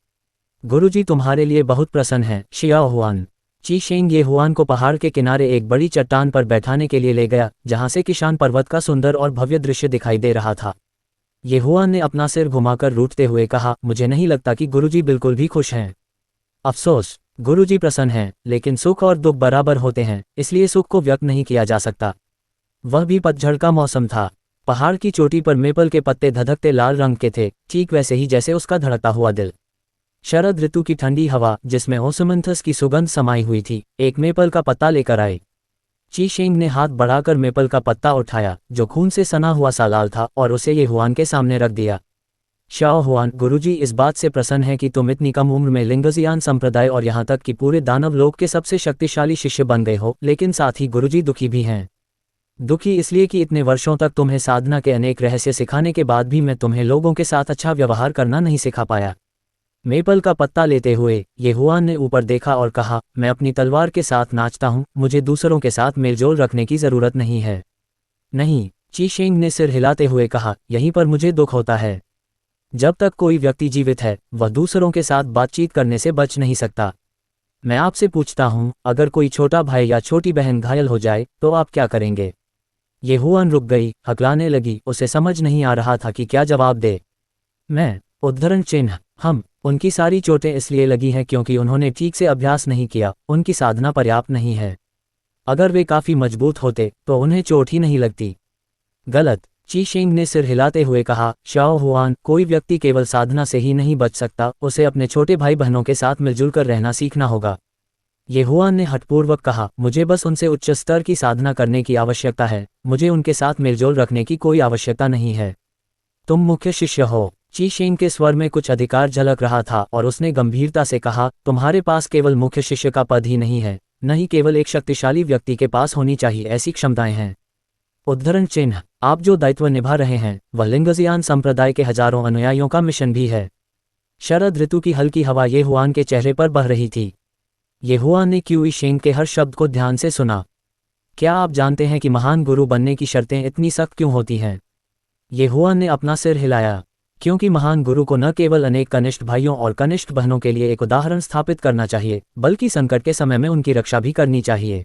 S1: गुरुजी तुम्हारे लिए बहुत प्रसन्न है शियाओ हुआन। ची शेंग ये हुआन को पहाड़ के किनारे एक बड़ी चट्टान पर बैठाने के लिए ले गया, जहां से किशान पर्वत का सुंदर और भव्य दृश्य दिखाई दे रहा था। ये हुआन ने अपना सिर घुमाकर रूठते हुए कहा, मुझे नहीं लगता कि गुरुजी बिल्कुल भी खुश हैं। अफसोस, गुरुजी प्रसन्न हैं, लेकिन सुख और दुख बराबर होते हैं, इसलिए सुख को व्यक्त नहीं किया जा सकता। वह भी पतझड़ का मौसम था। पहाड़ की चोटी पर मेपल के पत्ते धधकते लाल रंग के थे, ठीक वैसे ही जैसे उसका धड़कता हुआ दिल। शरद ऋतु की ठंडी हवा, जिसमें ओसमंथस की सुगंध समाई हुई थी, एक मेपल का पत्ता लेकर आई। ची शेंग ने हाथ बढ़ाकर मेपल का पत्ता उठाया, जो खून से सना हुआ सा लाल था, और उसे ये हुआन के सामने रख दिया। शाओ हुआन, गुरुजी इस बात से प्रसन्न है कि तुम इतनी कम उम्र में लिंगजियान संप्रदाय और यहाँ तक कि पूरे दानव लोक के सबसे शक्तिशाली शिष्य बन गए हो, लेकिन साथ ही गुरुजी दुखी भी हैं। दुखी इसलिए कि इतने वर्षों तक तुम्हें साधना के अनेक रहस्य सिखाने के बाद भी मैं तुम्हें लोगों के साथ अच्छा व्यवहार करना नहीं सिखा पाया। मेपल का पत्ता लेते हुए ये हुआन ने ऊपर देखा और कहा, मैं अपनी तलवार के साथ नाचता हूँ, मुझे दूसरों के साथ मेलजोल रखने की ज़रूरत नहीं है। नहीं, ची शेंग ने सिर हिलाते हुए कहा, यहीं पर मुझे दुख होता है। जब तक कोई व्यक्ति जीवित है, वह दूसरों के साथ बातचीत करने से बच नहीं सकता। मैं आपसे पूछता हूँ, अगर कोई छोटा भाई या छोटी बहन घायल हो जाए तो आप क्या करेंगे? ये हुआन रुक गई, हकलाने लगी, उसे समझ नहीं आ रहा था कि क्या जवाब दे। मैं, उद्धरण चिन्ह, हम, उनकी सारी चोटें इसलिए लगी हैं क्योंकि उन्होंने ठीक से अभ्यास नहीं किया, उनकी साधना पर्याप्त नहीं है। अगर वे काफ़ी मजबूत होते तो उन्हें चोट ही नहीं लगती। गलत, ची शेंग ने सिर हिलाते हुए कहा, शाओ हुआन, कोई व्यक्ति केवल साधना से ही नहीं बच सकता, उसे अपने छोटे भाई बहनों के साथ मिलजुल कर रहना सीखना होगा। ये हुआन ने हठपूर्वक कहा, मुझे बस उनसे उच्च स्तर की साधना करने की आवश्यकता है, मुझे उनके साथ मिलजोल रखने की कोई आवश्यकता नहीं है। तुम मुख्य शिष्य हो। ची शेंग के स्वर में कुछ अधिकार झलक रहा था और उसने गंभीरता से कहा, तुम्हारे पास केवल मुख्य शिष्य का पद ही नहीं है, न ही केवल एक शक्तिशाली व्यक्ति के पास होनी चाहिए ऐसी क्षमताएं हैं। उद्धरण चिन्ह, आप जो दायित्व निभा रहे हैं वह लिंगजियान संप्रदाय के हजारों अनुयायियों का मिशन भी है। शरद ऋतु की हल्की हवा ये हुआन के चेहरे पर बह रही थी। ये हुआन ने क्यू ई शेंग के हर शब्द को ध्यान से सुना। क्या आप जानते हैं कि महान गुरु बनने की शर्तें इतनी सख्त क्यों होती हैं? ये हुआन ने अपना सिर हिलाया। क्योंकि महान गुरु को न केवल अनेक कनिष्ठ भाइयों और कनिष्ठ बहनों के लिए एक उदाहरण स्थापित करना चाहिए, बल्कि संकट के समय में उनकी रक्षा भी करनी चाहिए।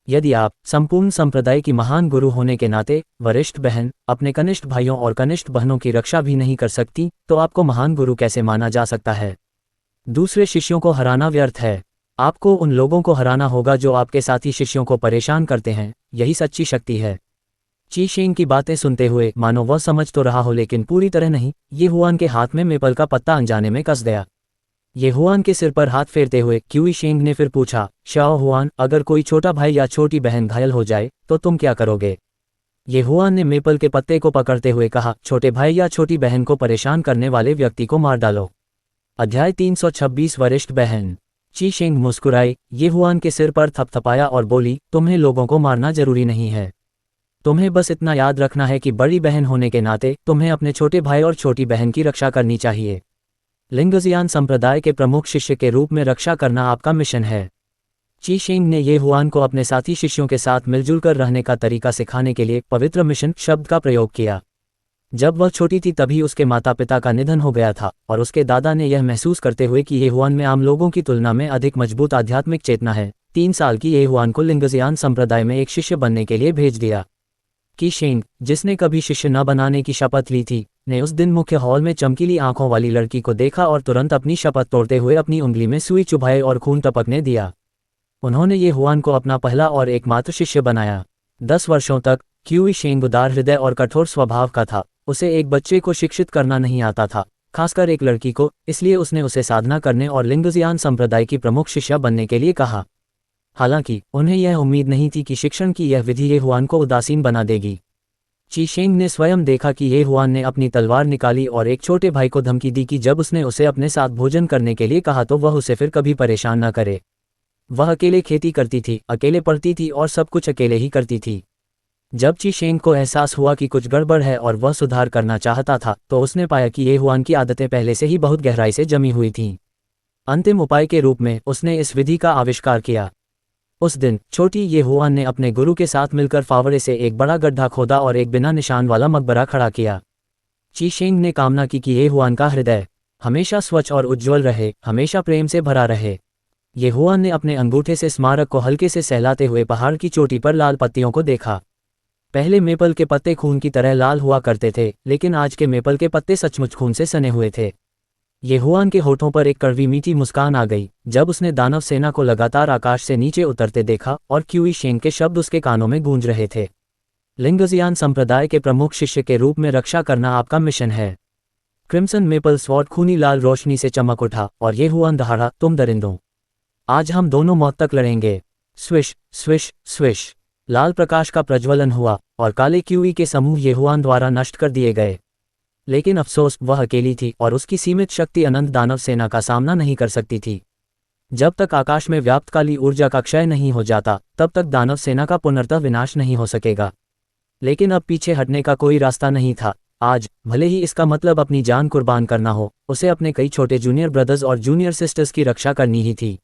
S1: यदि आप संपूर्ण संप्रदाय की महान गुरु होने के नाते वरिष्ठ बहन अपने कनिष्ठ भाइयों और कनिष्ठ बहनों की रक्षा भी नहीं कर सकती, तो आपको महान गुरु कैसे माना जा सकता है? दूसरे शिष्यों को हराना व्यर्थ है। आपको उन लोगों को हराना होगा जो आपके साथी शिष्यों को परेशान करते हैं, यही सच्ची शक्ति है। ची शेंग की बातें सुनते हुए मानो वह समझ तो रहा हो लेकिन पूरी तरह नहीं, ये हुआन के हाथ में मेपल का पत्ता अनजाने में कस गया। ये हुआन के सिर पर हाथ फेरते हुए क्यू ई शेंग ने फिर पूछा, शाओ हुआन, अगर कोई छोटा भाई या छोटी बहन घायल हो जाए तो तुम क्या करोगे? ये हुआन ने मेपल के पत्ते को पकड़ते हुए कहा, छोटे भाई या छोटी बहन को परेशान करने वाले व्यक्ति को मार डालो। अध्याय 326 वरिष्ठ बहन। ची शेंग मुस्कुराई, ये हुआन के सिर पर थपथपाया और बोली, तुम्हें लोगों को मारना जरूरी नहीं है। तुम्हें बस इतना याद रखना है कि बड़ी बहन होने के नाते तुम्हें अपने छोटे भाई और छोटी बहन की रक्षा करनी चाहिए। लिंगजियान संप्रदाय के प्रमुख शिष्य के रूप में रक्षा करना आपका मिशन है। ची शेंग ने ये हुआन को अपने साथी शिष्यों के साथ मिलजुल कर रहने का तरीका सिखाने के लिए पवित्र मिशन शब्द का प्रयोग किया। जब वह छोटी थी तभी उसके माता पिता का निधन हो गया था और उसके दादा ने यह महसूस करते हुए कि ये हुआन में आम लोगों की तुलना में अधिक मजबूत आध्यात्मिक चेतना है, 3 साल की ये हुआन को लिंगजियान संप्रदाय में एक शिष्य बनने के लिए भेज दिया। की शेंग, जिसने कभी शिष्य न बनाने की शपथ ली थी, ने उस दिन मुख्य हॉल में चमकीली आंखों वाली लड़की को देखा और तुरंत अपनी शपथ तोड़ते हुए अपनी उंगली में सुई चुभाए और खून टपकने दिया। उन्होंने ये हुआन को अपना पहला और एकमात्र शिष्य बनाया। 10 वर्षों तक क्यू ई शेंग उदार हृदय और कठोर स्वभाव का था। उसे एक बच्चे को शिक्षित करना नहीं आता था, खासकर एक लड़की को, इसलिए उसने उसे साधना करने और लिंगजियान संप्रदाय की प्रमुख शिष्या बनने के लिए कहा। हालांकि उन्हें यह उम्मीद नहीं थी कि शिक्षण की यह विधि ये हुआन को उदासीन बना देगी। ची शेंग ने स्वयं देखा कि ये हुआन ने अपनी तलवार निकाली और एक छोटे भाई को धमकी दी कि जब उसने उसे अपने साथ भोजन करने के लिए कहा तो वह उसे फिर कभी परेशान न करे। वह अकेले खेती करती थी, अकेले पढ़ती थी और सब कुछ अकेले ही करती थी। जब ची शेंग को एहसास हुआ कि कुछ गड़बड़ है और वह सुधार करना चाहता था, तो उसने पाया कि ये हुआन की आदतें पहले से ही बहुत गहराई से जमी हुई थीं। अंतिम उपाय के रूप में उसने इस विधि का आविष्कार किया। उस दिन छोटी ये हुआन ने अपने गुरु के साथ मिलकर फावड़े से एक बड़ा गड्ढा खोदा और एक बिना निशान वाला मकबरा खड़ा किया। ची शेंग ने कामना की कि ये हुआन का हृदय हमेशा स्वच्छ और उज्ज्वल रहे, हमेशा प्रेम से भरा रहे। ये हुआन ने अपने अंगूठे से स्मारक को हल्के से सहलाते हुए पहाड़ की चोटी पर लाल पत्तियों को देखा। पहले मेपल के पत्ते खून की तरह लाल हुआ करते थे, लेकिन आज के मेपल के पत्ते सचमुच खून से सने हुए थे। ये हुआन के होठों पर एक कड़वी मीठी मुस्कान आ गई जब उसने दानव सेना को लगातार आकाश से नीचे उतरते देखा और क्यूई शेंग के शब्द उसके कानों में गूंज रहे थे। लिंगजियान संप्रदाय के प्रमुख शिष्य के रूप में रक्षा करना आपका मिशन है। क्रिम्सन मेपल स्वॉर्ड खूनी लाल रोशनी से चमक उठा और ये हुआन दहाड़ा, तुम दरिंदों, आज हम दोनों मौत तक लड़ेंगे। स्विश स्विश स्विश लाल प्रकाश का प्रज्वलन हुआ और काले क्यूई के समूह ये हुआन द्वारा नष्ट कर दिए गए। लेकिन अफसोस, वह अकेली थी और उसकी सीमित शक्ति अनंत दानव सेना का सामना नहीं कर सकती थी। जब तक आकाश में व्याप्त काली ऊर्जा का क्षय नहीं हो जाता, तब तक दानव सेना का पुनर्तः विनाश नहीं हो सकेगा। लेकिन अब पीछे हटने का कोई रास्ता नहीं था। आज, भले ही इसका मतलब अपनी जान कुर्बान करना हो, उसे अपने कई छोटे जूनियर ब्रदर्स और जूनियर सिस्टर्स की रक्षा करनी ही थी।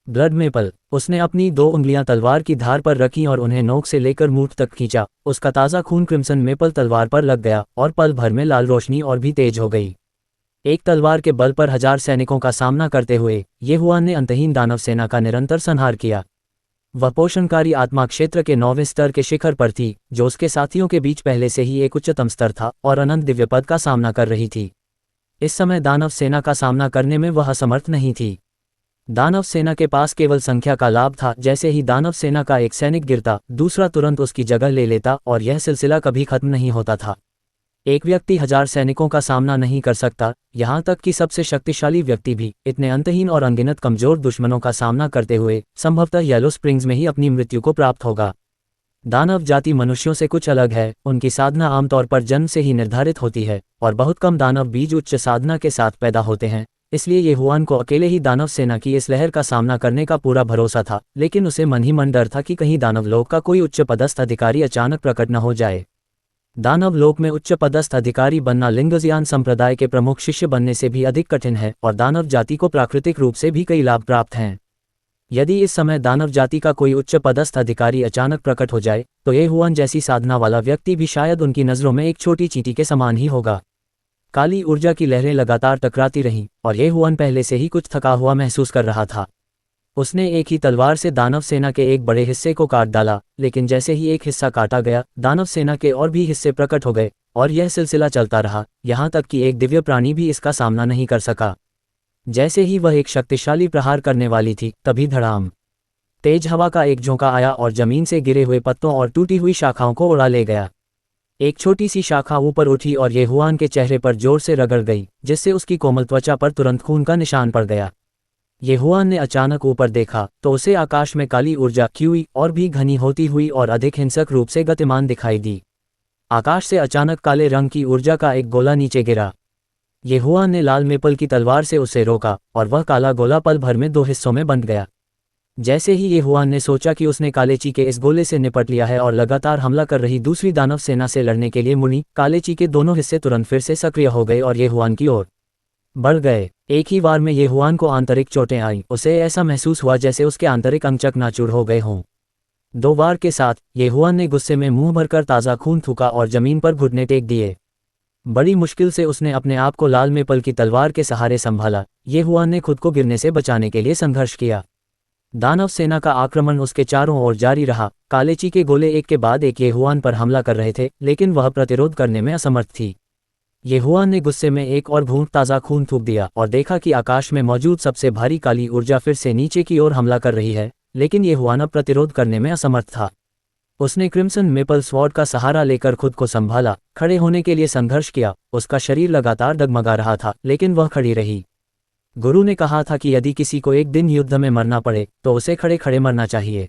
S1: ब्लड मेपल, उसने अपनी 2 उंगलियां तलवार की धार पर रखीं और उन्हें नोक से लेकर मूठ तक खींचा। उसका ताज़ा खून क्रिम्सन मेपल तलवार पर लग गया और पल भर में लाल रोशनी और भी तेज हो गई। एक तलवार के बल पर 1000 सैनिकों का सामना करते हुए ये हुआन ने अंतहीन दानव सेना का निरंतर संहार किया। वह पोषणकारी आत्मा क्षेत्र के 9वें स्तर के शिखर पर थी, जो उसके साथियों के बीच पहले से ही एक उच्चतम स्तर था और अनंत दिव्य पद का सामना कर रही थी। इस समय दानव सेना का सामना करने में वह असमर्थ नहीं थी। दानव सेना के पास केवल संख्या का लाभ था। जैसे ही दानव सेना का एक सैनिक गिरता, दूसरा तुरंत उसकी जगह ले लेता और यह सिलसिला कभी खत्म नहीं होता था। एक व्यक्ति 1000 सैनिकों का सामना नहीं कर सकता, यहाँ तक कि सबसे शक्तिशाली व्यक्ति भी इतने अंतहीन और अनगिनत कमजोर दुश्मनों का सामना करते हुए संभवतः येलो स्प्रिंग्स में ही अपनी मृत्यु को प्राप्त होगा। दानव जाति मनुष्यों से कुछ अलग है। उनकी साधना आमतौर पर जन्म से ही निर्धारित होती है और बहुत कम दानव बीज उच्च साधना के साथ पैदा होते हैं। इसलिए ये हुआन को अकेले ही दानव सेना की इस लहर का सामना करने का पूरा भरोसा था, लेकिन उसे मन ही मन डर था कि कहीं दानव लोक का कोई उच्च पदस्थ अधिकारी अचानक प्रकट न हो जाए। दानव लोक में उच्च पदस्थ अधिकारी बनना लिंगजियान संप्रदाय के प्रमुख शिष्य बनने से भी अधिक कठिन है और दानव जाति को प्राकृतिक रूप से भी कई लाभ प्राप्त हैं। यदि इस समय दानव जाति का कोई उच्च पदस्थ अधिकारी अचानक प्रकट हो जाए, तो ये हुआन जैसी साधना वाला व्यक्ति भी शायद उनकी नज़रों में एक छोटी चींटी के समान ही होगा। काली ऊर्जा की लहरें लगातार टकराती रहीं और ये हुआन पहले से ही कुछ थका हुआ महसूस कर रहा था। उसने एक ही तलवार से दानव सेना के एक बड़े हिस्से को काट डाला, लेकिन जैसे ही एक हिस्सा काटा गया, दानव सेना के और भी हिस्से प्रकट हो गए और यह सिलसिला चलता रहा, यहाँ तक कि एक दिव्य प्राणी भी इसका सामना नहीं कर सका। जैसे ही वह एक शक्तिशाली प्रहार करने वाली थी, तभी धड़ाम तेज हवा का एक झोंका आया और जमीन से गिरे हुए पत्तों और टूटी हुई शाखाओं को उड़ा ले गया। एक छोटी सी शाखा ऊपर उठी और ये हुआन के चेहरे पर जोर से रगड़ गई, जिससे उसकी कोमल त्वचा पर तुरंत खून का निशान पड़ गया। ये हुआन ने अचानक ऊपर देखा तो उसे आकाश में काली ऊर्जा क्यूई और भी घनी होती हुई और अधिक हिंसक रूप से गतिमान दिखाई दी। आकाश से अचानक काले रंग की ऊर्जा का एक गोला नीचे गिरा। ये हुआन ने लाल मेपल की तलवार से उसे रोका और वह काला गोला पल भर में 2 हिस्सों में बंट गया। जैसे ही ये हुआन ने सोचा कि उसने कालेची के इस गोले से निपट लिया है और लगातार हमला कर रही दूसरी दानव सेना से लड़ने के लिए मुड़ी, कालेची के दोनों हिस्से तुरंत फिर से सक्रिय हो गए और ये हुआन की ओर बढ़ गए। एक ही बार में ये हुआन को आंतरिक चोटें आईं। उसे ऐसा महसूस हुआ जैसे उसके आंतरिक अंग चकनाचूर हो गए हों। 2 बार के साथ ये हुआन ने गुस्से में मुंह भरकर ताज़ा खून थूका और जमीन पर घुटने टेक दिए। बड़ी मुश्किल से उसने अपने आप को लाल मेपल की तलवार के सहारे संभाला। ये हुआन ने खुद को गिरने से बचाने के लिए संघर्ष किया। दानव सेना का आक्रमण उसके चारों ओर जारी रहा। कालेची के गोले एक के बाद एक ये हुआन पर हमला कर रहे थे, लेकिन वह प्रतिरोध करने में असमर्थ थी। ये हुआन ने गुस्से में एक और बूंद ताज़ा खून थूक दिया और देखा कि आकाश में मौजूद सबसे भारी काली ऊर्जा फिर से नीचे की ओर हमला कर रही है, लेकिन ये हुआन अब प्रतिरोध करने में असमर्थ था। उसने क्रिम्सन मेपल स्वॉर्ड का सहारा लेकर खुद को संभाला, खड़े होने के लिए संघर्ष किया। उसका शरीर लगातार डगमगा रहा था, लेकिन वह खड़ी रही। गुरु ने कहा था कि यदि किसी को एक दिन युद्ध में मरना पड़े तो उसे खड़े खड़े मरना चाहिए।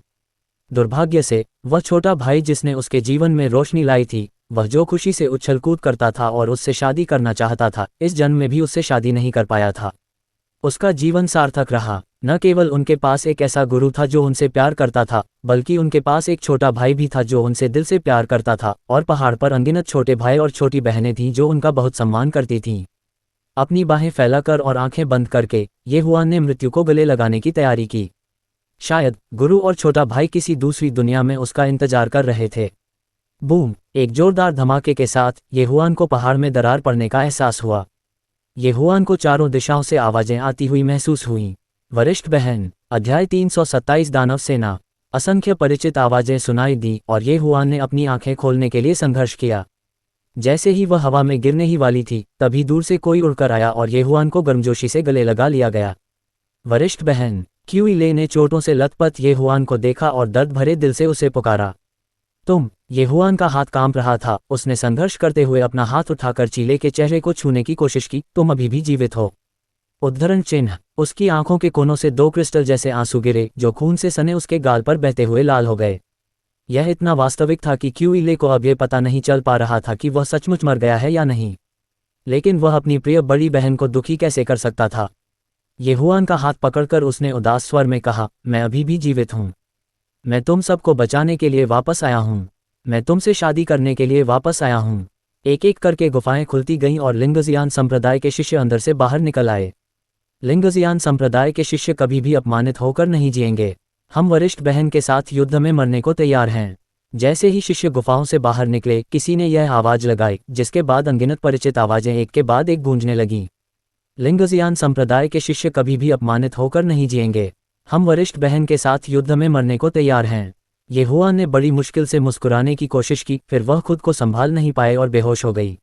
S1: दुर्भाग्य से वह छोटा भाई जिसने उसके जीवन में रोशनी लाई थी, वह जो खुशी से उछल कूद करता था और उससे शादी करना चाहता था, इस जन्म में भी उससे शादी नहीं कर पाया था। उसका जीवन सार्थक रहा। न केवल उनके पास एक ऐसा गुरु था जो उनसे प्यार करता था, बल्कि उनके पास एक छोटा भाई भी था जो उनसे दिल से प्यार करता था, और पहाड़ पर अनगिनत छोटे भाई और छोटी बहनें थीं जो उनका बहुत सम्मान करती थीं। अपनी बाहें फैलाकर और आंखें बंद करके ये हुआन ने मृत्यु को गले लगाने की तैयारी की। शायद गुरु और छोटा भाई किसी दूसरी दुनिया में उसका इंतजार कर रहे थे। बूम! एक जोरदार धमाके के साथ ये हुआन को पहाड़ में दरार पड़ने का एहसास हुआ। ये हुआन को चारों दिशाओं से आवाजें आती हुई महसूस हुईं। वरिष्ठ बहन। अध्याय 327 दानव सेना। असंख्य परिचित आवाजें सुनाई दी और ये हुआन ने अपनी आंखें खोलने के लिए संघर्ष किया। जैसे ही वह हवा में गिरने ही वाली थी, तभी दूर से कोई उड़कर आया और ये हुआन को गर्मजोशी से गले लगा लिया गया। वरिष्ठ बहन। क्यूई ले ने चोटों से लथपथ ये हुआन को देखा और दर्द भरे दिल से उसे पुकारा। तुम! ये हुआन का हाथ कांप रहा था। उसने संघर्ष करते हुए अपना हाथ उठाकर चीले के चेहरे को छूने की कोशिश की। तुम अभी भी जीवित हो। उद्धरण चिन्ह। उसकी आंखों के कोनों से 2 क्रिस्टल जैसे आंसू गिरे जो खून से सने उसके गाल पर बहते हुए लाल हो गए। यह इतना वास्तविक था कि क्यूई ले को अब यह पता नहीं चल पा रहा था कि वह सचमुच मर गया है या नहीं। लेकिन वह अपनी प्रिय बड़ी बहन को दुखी कैसे कर सकता था। ये हुआन का हाथ पकड़कर उसने उदास स्वर में कहा, मैं अभी भी जीवित हूँ। मैं तुम सबको बचाने के लिए वापस आया हूँ। मैं तुमसे शादी करने के लिए वापस आया हूँ। एक एक करके गुफाएं खुलती गईं और लिंगजियान संप्रदाय के शिष्य अंदर से बाहर निकल आए। लिंगजियान संप्रदाय के शिष्य कभी भी अपमानित होकर नहीं जिएंगे। हम वरिष्ठ बहन के साथ युद्ध में मरने को तैयार हैं। जैसे ही शिष्य गुफाओं से बाहर निकले, किसी ने यह आवाज लगाई, जिसके बाद अनगिनत परिचित आवाजें एक के बाद एक गूंजने लगीं। लिंगजियान संप्रदाय के शिष्य कभी भी अपमानित होकर नहीं जिएंगे। हम वरिष्ठ बहन के साथ युद्ध में मरने को तैयार हैं। ये हुआन ने बड़ी मुश्किल से मुस्कुराने की कोशिश की, फिर वह खुद को संभाल नहीं पाए और बेहोश हो गई।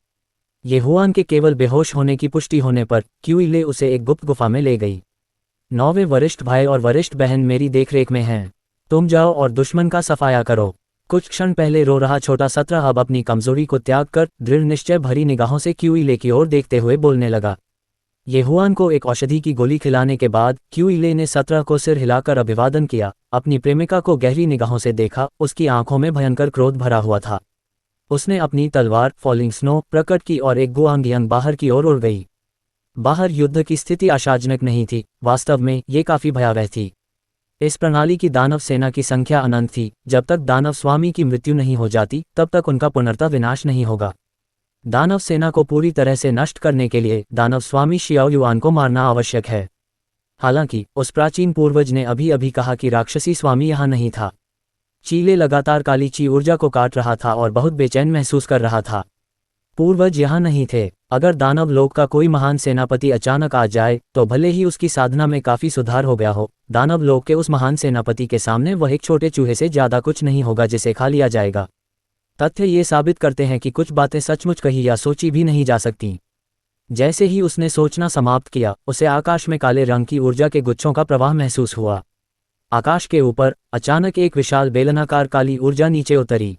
S1: ये हुआन के केवल बेहोश होने की पुष्टि होने पर क्यूई ले उसे एक गुप्त गुफा में ले गई। 9वें वरिष्ठ भाई और वरिष्ठ बहन मेरी देखरेख में हैं। तुम जाओ और दुश्मन का सफाया करो। कुछ क्षण पहले रो रहा छोटा 17 अब अपनी कमजोरी को त्याग कर दृढ़ निश्चय भरी निगाहों से क्यूई ले की ओर देखते हुए बोलने लगा। ये हुआन को एक औषधि की गोली खिलाने के बाद क्यूई ले ने 17 को सिर हिलाकर अभिवादन किया, अपनी प्रेमिका को गहरी निगाहों से देखा। उसकी आंखों में भयंकर क्रोध भरा हुआ था। उसने अपनी तलवार फॉलिंग स्नो प्रकट की और एक गुआंगियांग बाहर की ओर उड़ गई। बाहर युद्ध की स्थिति आशाजनक नहीं थी, वास्तव में ये काफी भयावह थी। इस प्रणाली की दानव सेना की संख्या अनंत थी। जब तक दानव स्वामी की मृत्यु नहीं हो जाती, तब तक उनका पुनर्तः विनाश नहीं होगा। दानव सेना को पूरी तरह से नष्ट करने के लिए दानव स्वामी शियाओ युआन को मारना आवश्यक है। हालांकि उस प्राचीन पूर्वज ने अभी अभी कहा कि राक्षसी स्वामी यहाँ नहीं था। चीले लगातार काली ची ऊर्जा को काट रहा था और बहुत बेचैन महसूस कर रहा था। पूर्वज यहाँ नहीं थे। अगर दानव लोक का कोई महान सेनापति अचानक आ जाए तो भले ही उसकी साधना में काफी सुधार हो गया हो, दानव लोक के उस महान सेनापति के सामने वह एक छोटे चूहे से ज्यादा कुछ नहीं होगा जिसे खा लिया जाएगा। तथ्य ये साबित करते हैं कि कुछ बातें सचमुच कही या सोची भी नहीं जा सकती। जैसे ही उसने सोचना समाप्त किया, उसे आकाश में काले रंग की ऊर्जा के गुच्छों का प्रवाह महसूस हुआ। आकाश के ऊपर अचानक एक विशाल बेलनाकार काली ऊर्जा नीचे उतरी।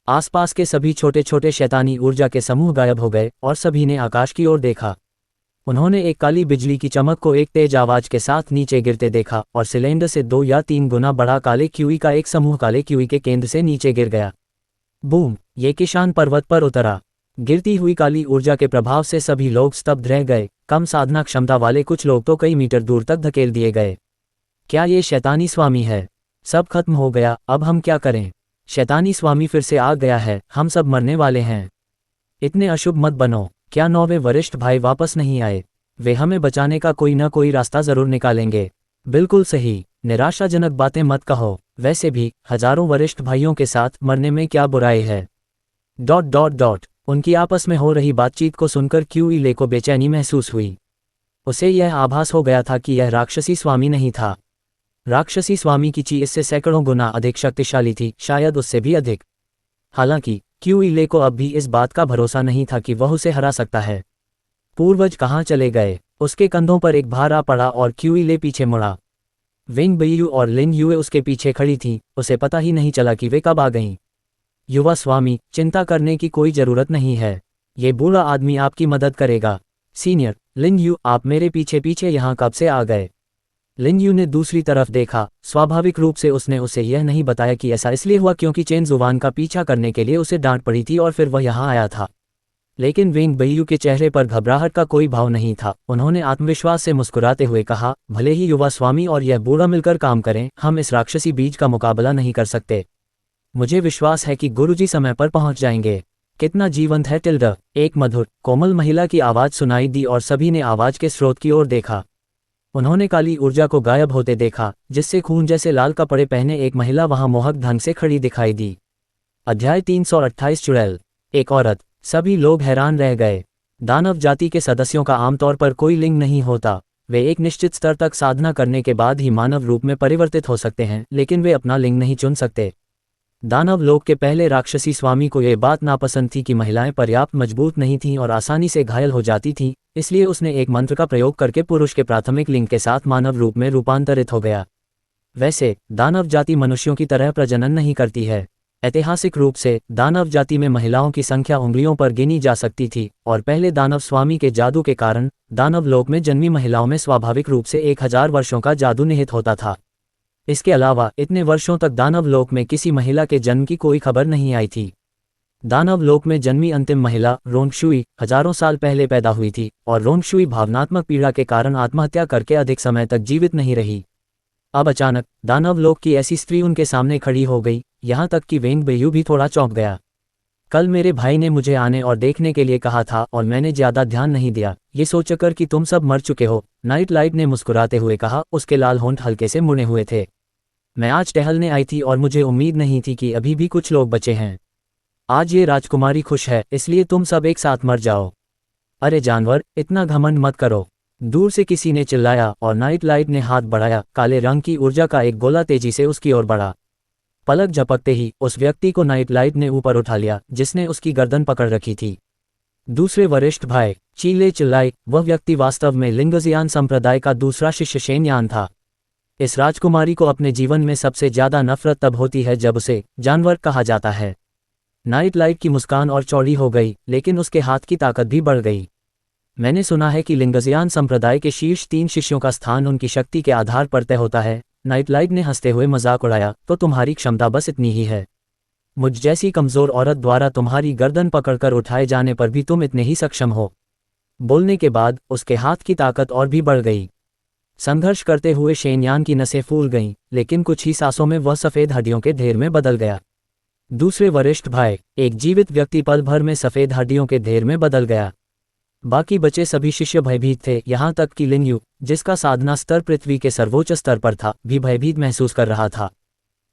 S1: आसपास के सभी छोटे छोटे शैतानी ऊर्जा के समूह गायब हो गए और सभी ने आकाश की ओर देखा। उन्होंने एक काली बिजली की चमक को एक तेज आवाज के साथ नीचे गिरते देखा और सिलेंडर से 2 या 3 गुना बड़ा काले क्यूई का एक समूह काले क्यूई के केंद्र से नीचे गिर गया। बूम! ये किशान पर्वत पर उतरा। गिरती हुई काली ऊर्जा के प्रभाव से सभी लोग स्तब्ध रह गए। कम साधना क्षमता वाले कुछ लोग तो कई मीटर दूर तक धकेल दिए गए। क्या ये शैतानी स्वामी है? सब खत्म हो गया, अब हम क्या करें? शैतानी स्वामी फिर से आ गया है, हम सब मरने वाले हैं। इतने अशुभ मत बनो। क्या 9वें वरिष्ठ भाई वापस नहीं आए? वे हमें बचाने का कोई न कोई रास्ता जरूर निकालेंगे। बिल्कुल सही, निराशाजनक बातें मत कहो। वैसे भी हजारों वरिष्ठ भाइयों के साथ मरने में क्या बुराई है? ... उनकी आपस में हो रही बातचीत को सुनकर क्यूई ले को बेचैनी महसूस हुई। उसे यह आभास हो गया था कि यह राक्षसी स्वामी नहीं था। राक्षसी स्वामी की ची इससे सैकड़ों गुना अधिक शक्तिशाली थी, शायद उससे भी अधिक। हालांकि क्यूई ले को अब भी इस बात का भरोसा नहीं था कि वह उसे हरा सकता है। पूर्वज कहाँ चले गए? उसके कंधों पर एक भार आ पड़ा और क्यूई ले पीछे मुड़ा। विंग बेयू और लिन युए उसके पीछे खड़ी थीं, उसे पता ही नहीं चला कि वे कब आ गईं। युवा स्वामी, चिंता करने की कोई जरूरत नहीं है। ये बूढ़ा आदमी आपकी मदद करेगा। सीनियर, लिन यू, आप मेरे पीछे पीछे यहाँ कब से आ गए? लिन यू ने दूसरी तरफ देखा। स्वाभाविक रूप से उसने उसे यह नहीं बताया कि ऐसा इसलिए हुआ क्योंकि चेन जुवान का पीछा करने के लिए उसे डांट पड़ी थी और फिर वह यहाँ आया था। लेकिन वेंग बइयू के चेहरे पर घबराहट का कोई भाव नहीं था। उन्होंने आत्मविश्वास से मुस्कुराते हुए कहा, भले ही युवा स्वामी और यह बूढ़ा मिलकर काम करें, हम इस राक्षसी बीज का मुकाबला नहीं कर सकते। मुझे विश्वास है कि गुरुजी समय पर पहुंच जाएंगे। कितना जीवंत है टिल्डा। एक मधुर कोमल महिला की आवाज़ सुनाई दी और सभी ने आवाज़ के स्रोत की ओर देखा। उन्होंने काली ऊर्जा को गायब होते देखा, जिससे खून जैसे लाल कपड़े पहने एक महिला वहां मोहक ढंग से खड़ी दिखाई दी। अध्याय 328 चुड़ैल। एक औरत। सभी लोग हैरान रह गए। दानव जाति के सदस्यों का आमतौर पर कोई लिंग नहीं होता। वे एक निश्चित स्तर तक साधना करने के बाद ही मानव रूप में परिवर्तित हो सकते हैं, लेकिन वे अपना लिंग नहीं चुन सकते। दानव लोक के पहले राक्षसी स्वामी को यह बात नापसंद थी कि महिलाएं पर्याप्त मजबूत नहीं थीं और आसानी से घायल हो जाती थीं, इसलिए उसने एक मंत्र का प्रयोग करके पुरुष के प्राथमिक लिंग के साथ मानव रूप में रूपांतरित हो गया। वैसे दानव जाति मनुष्यों की तरह प्रजनन नहीं करती है। ऐतिहासिक रूप से दानव जाति में महिलाओं की संख्या उंगलियों पर गिनी जा सकती थी, और पहले दानव स्वामी के जादू के कारण दानव लोक में जन्मी महिलाओं में स्वाभाविक रूप से 1000 वर्षों का जादू निहित होता था। इसके अलावा इतने वर्षों तक दानव लोक में किसी महिला के जन्म की कोई खबर नहीं आई थी। दानव लोक में जन्मी अंतिम महिला रोंगशुई हजारों साल पहले पैदा हुई थी, और रोंगशुई भावनात्मक पीड़ा के कारण आत्महत्या करके अधिक समय तक जीवित नहीं रही। अब अचानक दानव लोक की ऐसी स्त्री उनके सामने खड़ी हो गई, यहाँ तक कि वेंग बेयू भी थोड़ा चौंक गया। कल मेरे भाई ने मुझे आने और देखने के लिए कहा था और मैंने ज्यादा ध्यान नहीं दिया, ये सोचकर कि तुम सब मर चुके हो, नाइट लाइट ने मुस्कुराते हुए कहा। उसके लाल होंठ हल्के से मुड़े हुए थे। मैं आज टहलने आई थी और मुझे उम्मीद नहीं थी कि अभी भी कुछ लोग बचे हैं। आज ये राजकुमारी खुश है, इसलिए तुम सब एक साथ मर जाओ। अरे जानवर, इतना घमंड मत करो, दूर से किसी ने चिल्लाया और नाइट लाइट ने हाथ बढ़ाया। काले रंग की ऊर्जा का एक गोला तेजी से उसकी ओर बढ़ा। पलक झपकते ही उस व्यक्ति को नाइट लाइट ने ऊपर उठा लिया जिसने उसकी गर्दन पकड़ रखी थी। दूसरे वरिष्ठ भाई चीले चिल्लाए। वह व्यक्ति वास्तव में लिंगजियान संप्रदाय का दूसरा शिष्य शेनयान था। इस राजकुमारी को अपने जीवन में सबसे ज्यादा नफरत तब होती है जब उसे जानवर कहा जाता है। नाइट लाइट की मुस्कान और चौड़ी हो गई, लेकिन उसके हाथ की ताकत भी बढ़ गई। मैंने सुना है कि लिंगजियान संप्रदाय के शीर्ष 3 शिष्यों का स्थान उनकी शक्ति के आधार पर तय होता है। नाइट लाइट ने हंसते हुए मजाक उड़ाया। तो तुम्हारी क्षमता बस इतनी ही है। मुझ जैसी कमजोर औरत द्वारा तुम्हारी गर्दन पकड़कर उठाए जाने पर भी तुम इतने ही सक्षम हो। बोलने के बाद उसके हाथ की ताकत और भी बढ़ गई। संघर्ष करते हुए शेनयान की नसें फूल गईं, लेकिन कुछ ही सांसों में वह सफेद हड्डियों के ढेर में बदल गया। दूसरे वरिष्ठ भाई एक जीवित व्यक्ति पल भर में सफेद हड्डियों के ढेर में बदल गया। बाकी बचे सभी शिष्य भयभीत थे, यहाँ तक कि लिन यू, जिसका साधना स्तर पृथ्वी के सर्वोच्च स्तर पर था, भी भयभीत महसूस कर रहा था।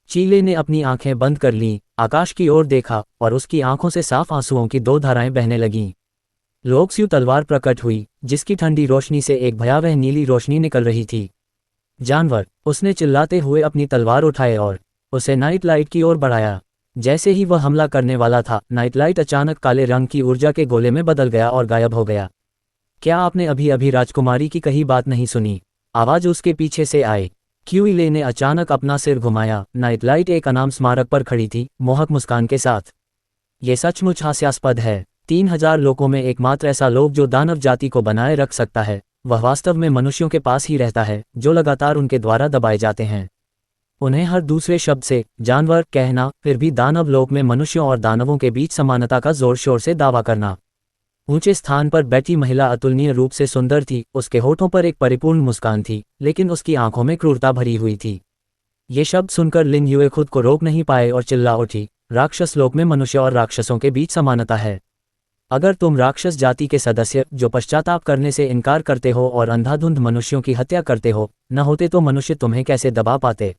S1: चीले ने अपनी आंखें बंद कर लीं, आकाश की ओर देखा और उसकी आंखों से साफ आंसुओं की 2 धाराएं बहने लगीं। लोक्स्यू तलवार प्रकट हुई, जिसकी ठंडी रोशनी से एक भयावह नीली रोशनी निकल रही थी। जानवर, उसने चिल्लाते हुए अपनी तलवार उठाए और उसे नाइट लाइट की ओर बढ़ाया। जैसे ही वह हमला करने वाला था, नाइट लाइट अचानक काले रंग की ऊर्जा के गोले में बदल गया और गायब हो गया। क्या आपने अभी अभी राजकुमारी की कही बात नहीं सुनी? आवाज उसके पीछे से आई। क्यूइले ने अचानक अपना सिर घुमाया। नाइट लाइट एक अनाम स्मारक पर खड़ी थी, मोहक मुस्कान के साथ। ये सचमुच हास्यास्पद है। 3000 लोगों में एकमात्र ऐसा लोग जो दानव जाति को बनाए रख सकता है, वह वास्तव में मनुष्यों के पास ही रहता है, जो लगातार उनके द्वारा दबाए जाते हैं। उन्हें हर दूसरे शब्द से जानवर कहना, फिर भी दानव लोक में मनुष्यों और दानवों के बीच समानता का जोर शोर से दावा करना। ऊंचे स्थान पर बैठी महिला अतुलनीय रूप से सुंदर थी। उसके होठों पर एक परिपूर्ण मुस्कान थी, लेकिन उसकी आंखों में क्रूरता भरी हुई थी। ये शब्द सुनकर लिन युए खुद को रोक नहीं पाए और चिल्ला उठी, राक्षस लोक में मनुष्य और राक्षसों के बीच समानता है। अगर तुम राक्षस जाति के सदस्य जो पश्चाताप करने से इनकार करते हो और अंधाधुंध मनुष्यों की हत्या करते हो, न होते तो मनुष्य तुम्हें कैसे दबा पाते?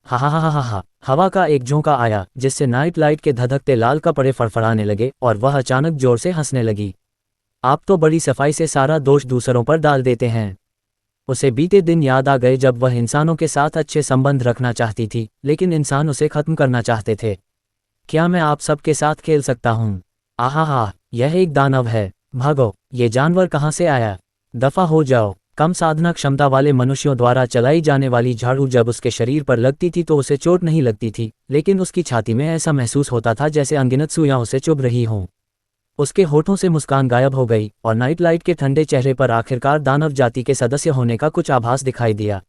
S1: हा हा हा हा हा। हवा का एक झोंका आया, जिससे नाइट लाइट के धधकते लाल कपड़े फड़फड़ाने लगे और वह अचानक जोर से हंसने लगी। आप तो बड़ी सफाई से सारा दोष दूसरों पर डाल देते हैं। उसे बीते दिन याद आ गए जब वह इंसानों के साथ अच्छे संबंध रखना चाहती थी, लेकिन इंसान उसे खत्म करना चाहते थे। क्या मैं आप सबके साथ खेल सकता हूँ? आहा हा, यह एक दानव है, भागो। ये जानवर कहाँ से आया? दफा हो जाओ। कम साधना क्षमता वाले मनुष्यों द्वारा चलाई जाने वाली झाड़ू जब उसके शरीर पर लगती थी तो उसे चोट नहीं लगती थी, लेकिन उसकी छाती में ऐसा महसूस होता था जैसे अनगिनत सुइयां उसे चुभ रही हों। उसके होठों से मुस्कान गायब हो गई और नाइट लाइट के ठंडे चेहरे पर आखिरकार दानव जाति के सदस्य होने का कुछ आभास दिखाई दिया।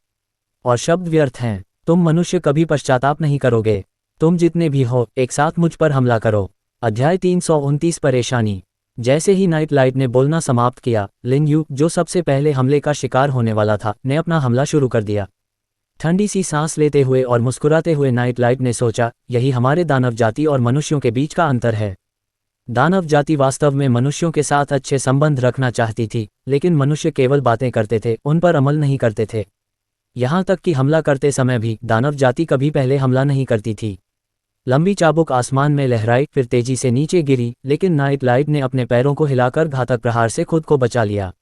S1: और शब्द व्यर्थ हैं, तुम मनुष्य कभी पश्चाताप नहीं करोगे। तुम जितने भी हो एक साथ मुझ पर हमला करो। अध्याय 329 परेशानी। जैसे ही नाइट लाइट ने बोलना समाप्त किया, लिन यू, जो सबसे पहले हमले का शिकार होने वाला था, ने अपना हमला शुरू कर दिया। ठंडी सी सांस लेते हुए और मुस्कुराते हुए नाइट लाइट ने सोचा, यही हमारे दानव जाति और मनुष्यों के बीच का अंतर है। दानव जाति वास्तव में मनुष्यों के साथ अच्छे संबंध रखना चाहती थी, लेकिन मनुष्य केवल बातें करते थे, उन पर अमल नहीं करते थे। यहाँ तक कि हमला करते समय भी दानव जाति कभी पहले हमला नहीं करती थी। लंबी चाबुक आसमान में लहराई, फिर तेजी से नीचे गिरी, लेकिन नाइट लाइट ने अपने पैरों को हिलाकर घातक प्रहार से खुद को बचा लिया।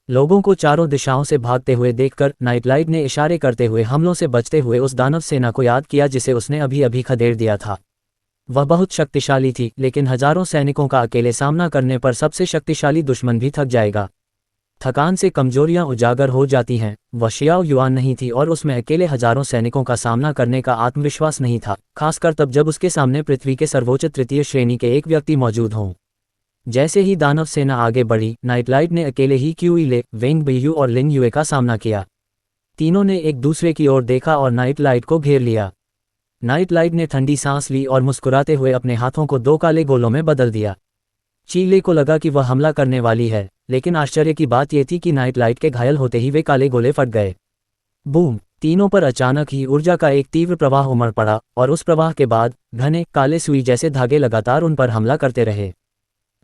S1: लोगों को चारों दिशाओं से भागते हुए देखकर नाइट लाइट ने इशारे करते हुए हमलों से बचते हुए उस दानव सेना को याद किया जिसे उसने अभी अभी खदेड़ दिया था। वह बहुत शक्तिशाली थी, लेकिन हजारों सैनिकों का अकेले सामना करने पर सबसे शक्तिशाली दुश्मन भी थक जाएगा। थकान से कमजोरियां उजागर हो जाती हैं। वह शियाओ युआन नहीं थी और उसमें अकेले हजारों सैनिकों का सामना करने का आत्मविश्वास नहीं था, खासकर तब जब उसके सामने पृथ्वी के सर्वोच्च तृतीय श्रेणी के एक व्यक्ति मौजूद हों। जैसे ही दानव सेना आगे बढ़ी, नाइट लाइट ने अकेले ही क्यूई ले, वेंग बेयू और लिन युए का सामना किया। तीनों ने एक दूसरे की ओर देखा और नाइट लाइट को घेर लिया। नाइट लाइट ने ठंडी सांस ली और मुस्कुराते हुए अपने हाथों को दो काले गोलों में बदल दिया। चीले को लगा कि वह हमला करने वाली है, लेकिन आश्चर्य की बात यह थी कि नाइट लाइट के घायल होते ही वे काले गोले फट गए। बूम! तीनों पर अचानक ही ऊर्जा का एक तीव्र प्रवाह उमड़ पड़ा और उस प्रवाह के बाद घने काले सुई जैसे धागे लगातार उन पर हमला करते रहे।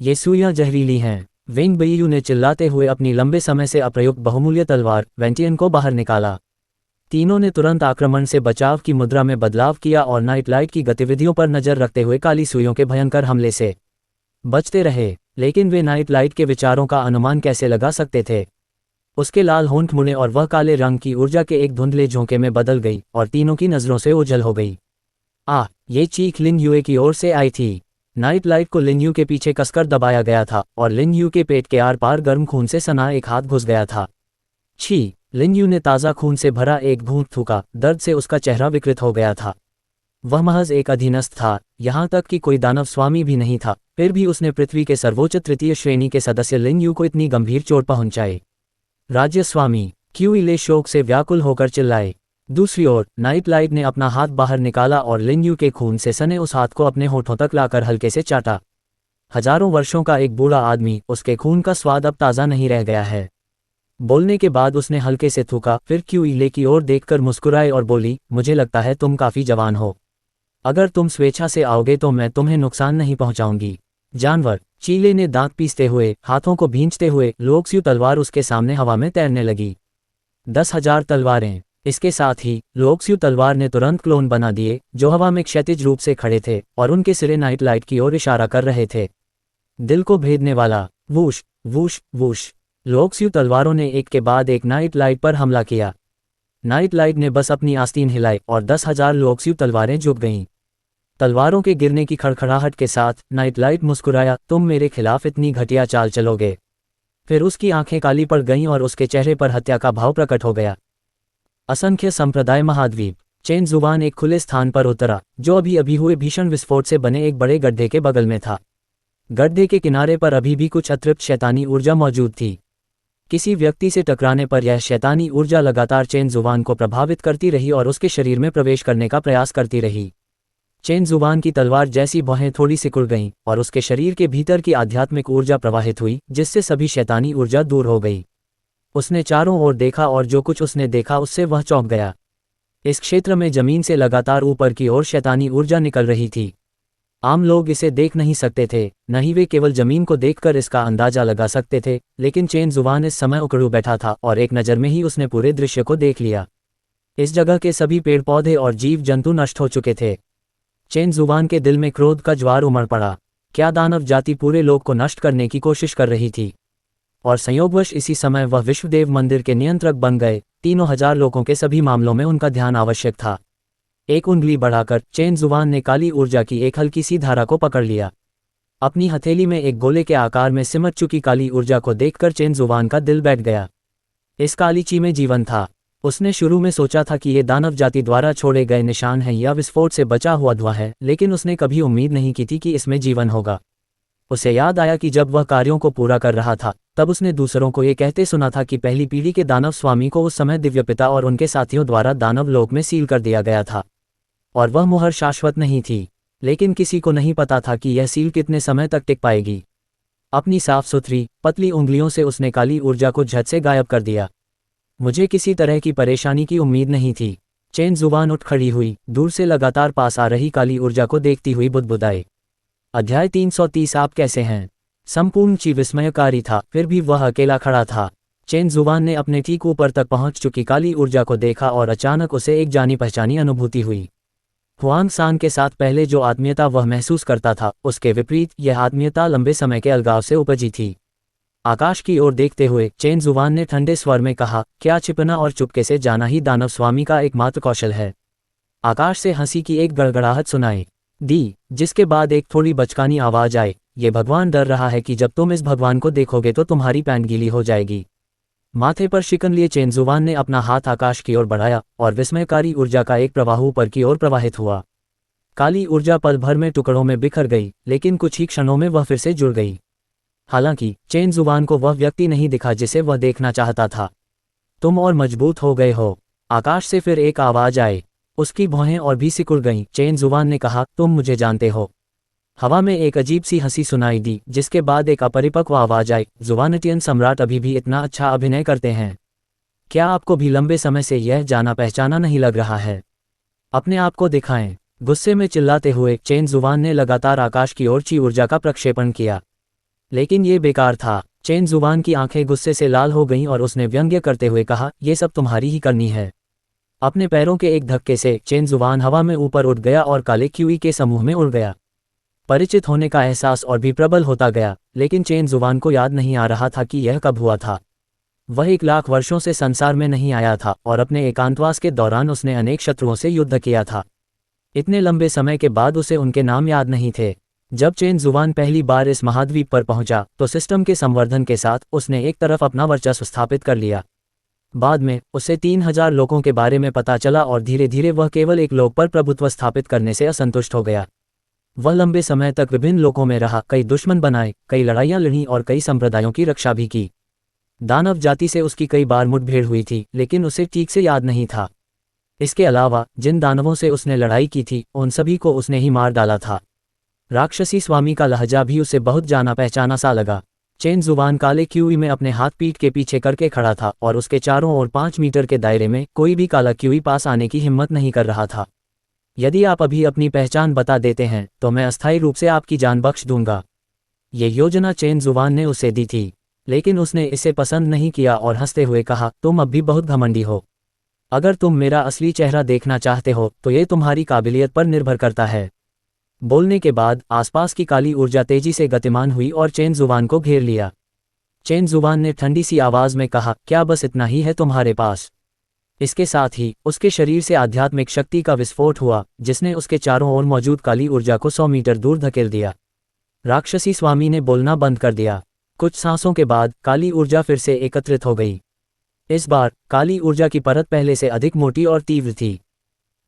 S1: ये सुइयां जहरीली हैं। वेंग बेयू ने चिल्लाते हुए अपनी लंबे समय से अप्रयुक्त बहुमूल्य तलवार वेंटियन को बाहर निकाला। तीनों ने तुरंत आक्रमण से बचाव की मुद्रा में बदलाव किया और नाइट लाइट की गतिविधियों पर नजर रखते हुए काली सुइयों के भयंकर हमले से बचते रहे। लेकिन वे नाइट लाइट के विचारों का अनुमान कैसे लगा सकते थे? उसके लाल होंठ मुड़े और वह काले रंग की ऊर्जा के एक धुंधले झोंके में बदल गई और तीनों की नजरों से ओझल हो गई। ये चीख लिन युए की ओर से आई थी। नाइट लाइट को लिन यू के पीछे कसकर दबाया गया था और लिन यू के पेट के आर पार गर्म खून से सना एक हाथ घुस गया था। छी! लिन यू ने ताज़ा खून से भरा एक घूंट थूका। दर्द से उसका चेहरा विकृत हो गया था। वह महज एक अधीनस्थ था, यहाँ तक कि कोई दानव स्वामी भी नहीं था, फिर भी उसने पृथ्वी के सर्वोच्च तृतीय श्रेणी के सदस्य लिन यू को इतनी गंभीर चोट पहुंचाई। राज्य स्वामी! क्यूई ले शोक से व्याकुल होकर चिल्लाए। दूसरी ओर नाइट लाइट ने अपना हाथ बाहर निकाला और लिन यू के खून से सने उस हाथ को अपने होठों तक लाकर हल्के से चाटा। हजारों वर्षों का एक बूढ़ा आदमी, उसके खून का स्वाद अब ताज़ा नहीं रह गया है। बोलने के बाद उसने हल्के से थूका, फिर क्यूई ले की ओर देखकर मुस्कुराए और बोली, मुझे लगता है तुम काफ़ी जवान हो। अगर तुम स्वेच्छा से आओगे तो मैं तुम्हें नुकसान नहीं पहुंचाऊंगी। जानवर! चीले ने दांत पीसते हुए, हाथों को भींचते हुए, लोक्स्यू तलवार उसके सामने हवा में तैरने लगी। 10,000 तलवारें! इसके साथ ही लोक्स्यू तलवार ने तुरंत क्लोन बना दिए, जो हवा में क्षैतिज रूप से खड़े थे और उनके सिरे नाइट लाइट की ओर इशारा कर रहे थे। दिल को भेदने वाला! Whoosh whoosh whoosh! लोक्स्यू तलवारों ने एक के बाद एक नाइट लाइट पर हमला किया। नाइट लाइट ने बस अपनी आस्तीन हिलाई और 10,000 लोक्स्यू तलवारें झुक गईं। तलवारों के गिरने की खड़खड़ाहट के साथ नाइट लाइट मुस्कुराया, तुम मेरे खिलाफ इतनी घटिया चाल चलोगे? फिर उसकी आंखें काली पड़ गईं और उसके चेहरे पर हत्या का भाव प्रकट हो गया। असंख्य संप्रदाय महाद्वीप। चेन जुबान एक खुले स्थान पर उतरा, जो अभी अभी हुए भीषण विस्फोट से बने एक बड़े गड्ढे के बगल में था। गड्ढे के किनारे पर अभी भी कुछ अतृप्त शैतानी ऊर्जा मौजूद थी। किसी व्यक्ति से टकराने पर यह शैतानी ऊर्जा लगातार चेन जुबान को प्रभावित करती रही और उसके शरीर में प्रवेश करने का प्रयास करती रही। चेन जुबान की तलवार जैसी भौहें थोड़ी सिकुड़ गईं और उसके शरीर के भीतर की आध्यात्मिक ऊर्जा प्रवाहित हुई, जिससे सभी शैतानी ऊर्जा दूर हो गई। उसने चारों ओर देखा और जो कुछ उसने देखा उससे वह चौंक गया। इस क्षेत्र में जमीन से लगातार ऊपर की ओर शैतानी ऊर्जा निकल रही थी। आम लोग इसे देख नहीं सकते थे, न ही वे केवल जमीन को देखकर इसका अंदाजा लगा सकते थे, लेकिन चेन जुबान इस समय उकड़ू बैठा था और एक नज़र में ही उसने पूरे दृश्य को देख लिया। इस जगह के सभी पेड़ पौधे और जीव जंतु नष्ट हो चुके थे। चेन जुबान के दिल में क्रोध का ज्वार उमड़ पड़ा। क्या दानव जाति पूरे लोक को नष्ट करने की कोशिश कर रही थी? और संयोगवश इसी समय वह विश्वदेव मंदिर के नियंत्रक बन गए। 3,000 लोगों के सभी मामलों में उनका ध्यान आवश्यक था। एक उंगली बढ़ाकर चेन जुबान ने काली ऊर्जा की एक हल्की सी धारा को पकड़ लिया। अपनी हथेली में एक गोले के आकार में सिमट चुकी काली ऊर्जा को देखकर चेन जुबान का दिल बैठ गया। इस कालीची में जीवन था। उसने शुरू में सोचा था कि ये दानव जाति द्वारा छोड़े गए निशान हैं या विस्फोट से बचा हुआ धुआं है, लेकिन उसने कभी उम्मीद नहीं की थी कि इसमें जीवन होगा। उसे याद आया कि जब वह कार्यों को पूरा कर रहा था तब उसने दूसरों को ये कहते सुना था कि पहली पीढ़ी के दानव स्वामी को उस समय दिव्यपिता और उनके साथियों द्वारा दानव लोक में सील कर दिया गया था और वह मुहर शाश्वत नहीं थी। लेकिन किसी को नहीं पता था कि यह सील कितने समय तक टिक पाएगी। अपनी साफ सुथरी पतली उंगलियों से उसने काली ऊर्जा को झट से गायब कर दिया। मुझे किसी तरह की परेशानी की उम्मीद नहीं थी। चेन जुबान उठ खड़ी हुई, दूर से लगातार पास आ रही काली ऊर्जा को देखती हुई बुदबुदाई। अध्याय 330। आप कैसे हैं? संपूर्ण चीज विस्मयकारी था, फिर भी वह अकेला खड़ा था। चेन जुबान ने अपने ठीक ऊपर तक पहुंच चुकी काली ऊर्जा को देखा और अचानक उसे एक जानी पहचानी अनुभूति हुई। हुआंग सांग के साथ पहले जो आत्मीयता वह महसूस करता था, उसके विपरीत यह आत्मीयता लंबे समय के अलगाव से उपजी थी। आकाश की ओर देखते हुए चेन जुबान ने ठंडे स्वर में कहा, क्या छिपना और चुपके से जाना ही दानव स्वामी का एकमात्र कौशल है? आकाश से हंसी की एक गड़गड़ाहट सुनाई दी, जिसके बाद एक थोड़ी बचकानी आवाज आई, ये भगवान डर रहा है कि जब तुम इस भगवान को देखोगे तो तुम्हारी पैंट गीली हो जाएगी। माथे पर शिकन लिए चेन जुबान ने अपना हाथ आकाश की ओर बढ़ाया और विस्मयकारी ऊर्जा का एक प्रवाह ऊपर की ओर प्रवाहित हुआ। काली ऊर्जा पल भर में टुकड़ों में बिखर गई, लेकिन कुछ ही क्षणों में वह फिर से जुड़ गई। हालांकि चेन जुबान को वह व्यक्ति नहीं दिखा जिसे वह देखना चाहता था। तुम और मजबूत हो गए हो, आकाश से फिर एक आवाज आई। उसकी भौहें और भी सिकुड़ गईं। चेन जुबान ने कहा, तुम मुझे जानते हो? हवा में एक अजीब सी हंसी सुनाई दी, जिसके बाद एक अपरिपक्व आवाज आई, जुबानटियन सम्राट अभी भी इतना अच्छा अभिनय करते हैं। क्या आपको भी लंबे समय से यह जाना पहचाना नहीं लग रहा है? अपने आप को दिखाएं। गुस्से में चिल्लाते हुए चेन जुबान ने लगातार आकाश की ओर ची ऊर्जा का प्रक्षेपण किया, लेकिन ये बेकार था। चेन जुबान की आंखें गुस्से से लाल हो गईं और उसने व्यंग्य करते हुए कहा, ये सब तुम्हारी ही करनी है। अपने पैरों के एक धक्के से चेन जुबान हवा में ऊपर उठ गया और काले क्यूई के समूह में उड़ गया। परिचित होने का एहसास और भी प्रबल होता गया, लेकिन चेन जुबान को याद नहीं आ रहा था कि यह कब हुआ था। वह 1,00,000 वर्षों से संसार में नहीं आया था और अपने एकांतवास के दौरान उसने अनेक शत्रुओं से युद्ध किया था। इतने लंबे समय के बाद उसे उनके नाम याद नहीं थे। जब चेन जुबान पहली बार इस महाद्वीप पर पहुंचा तो सिस्टम के संवर्धन के साथ उसने एक तरफ अपना वर्चस्व स्थापित कर लिया। बाद में उसे 3,000 लोगों के बारे में पता चला और धीरे धीरे वह केवल एक लोक पर प्रभुत्व स्थापित करने से असंतुष्ट हो गया। वह लंबे समय तक विभिन्न लोकों में रहा, कई दुश्मन बनाए, कई लड़ाइयां लड़ी और कई संप्रदायों की रक्षा भी की। दानव जाति से उसकी कई बार मुठभेड़ हुई थी, लेकिन उसे ठीक से याद नहीं था। इसके अलावा जिन दानवों से उसने लड़ाई की थी उन सभी को उसने ही मार डाला था। राक्षसी स्वामी का लहजा भी उसे बहुत जाना पहचाना सा लगा। चेन जुबान काले क्यूई में अपने हाथ पीठ के पीछे करके खड़ा था और उसके चारों ओर 5 मीटर के दायरे में कोई भी काला क्यूई पास आने की हिम्मत नहीं कर रहा था। यदि आप अभी अपनी पहचान बता देते हैं तो मैं अस्थायी रूप से आपकी जान बख्श दूंगा। ये योजना चेन जुबान ने उसे दी थी, लेकिन उसने इसे पसंद नहीं किया और हंसते हुए कहा, तुम अब भी बहुत घमंडी हो। अगर तुम मेरा असली चेहरा देखना चाहते हो तो ये तुम्हारी काबिलियत पर निर्भर करता है। बोलने के बाद आसपास की काली ऊर्जा तेजी से गतिमान हुई और चेन जुबान को घेर लिया। चेन जुबान ने ठंडी सी आवाज में कहा, क्या बस इतना ही है तुम्हारे पास? इसके साथ ही उसके शरीर से आध्यात्मिक शक्ति का विस्फोट हुआ, जिसने उसके चारों ओर मौजूद काली ऊर्जा को 100 मीटर दूर धकेल दिया। राक्षसी स्वामी ने बोलना बंद कर दिया। कुछ सांसों के बाद काली ऊर्जा फिर से एकत्रित हो गई। इस बार काली ऊर्जा की परत पहले से अधिक मोटी और तीव्र थी।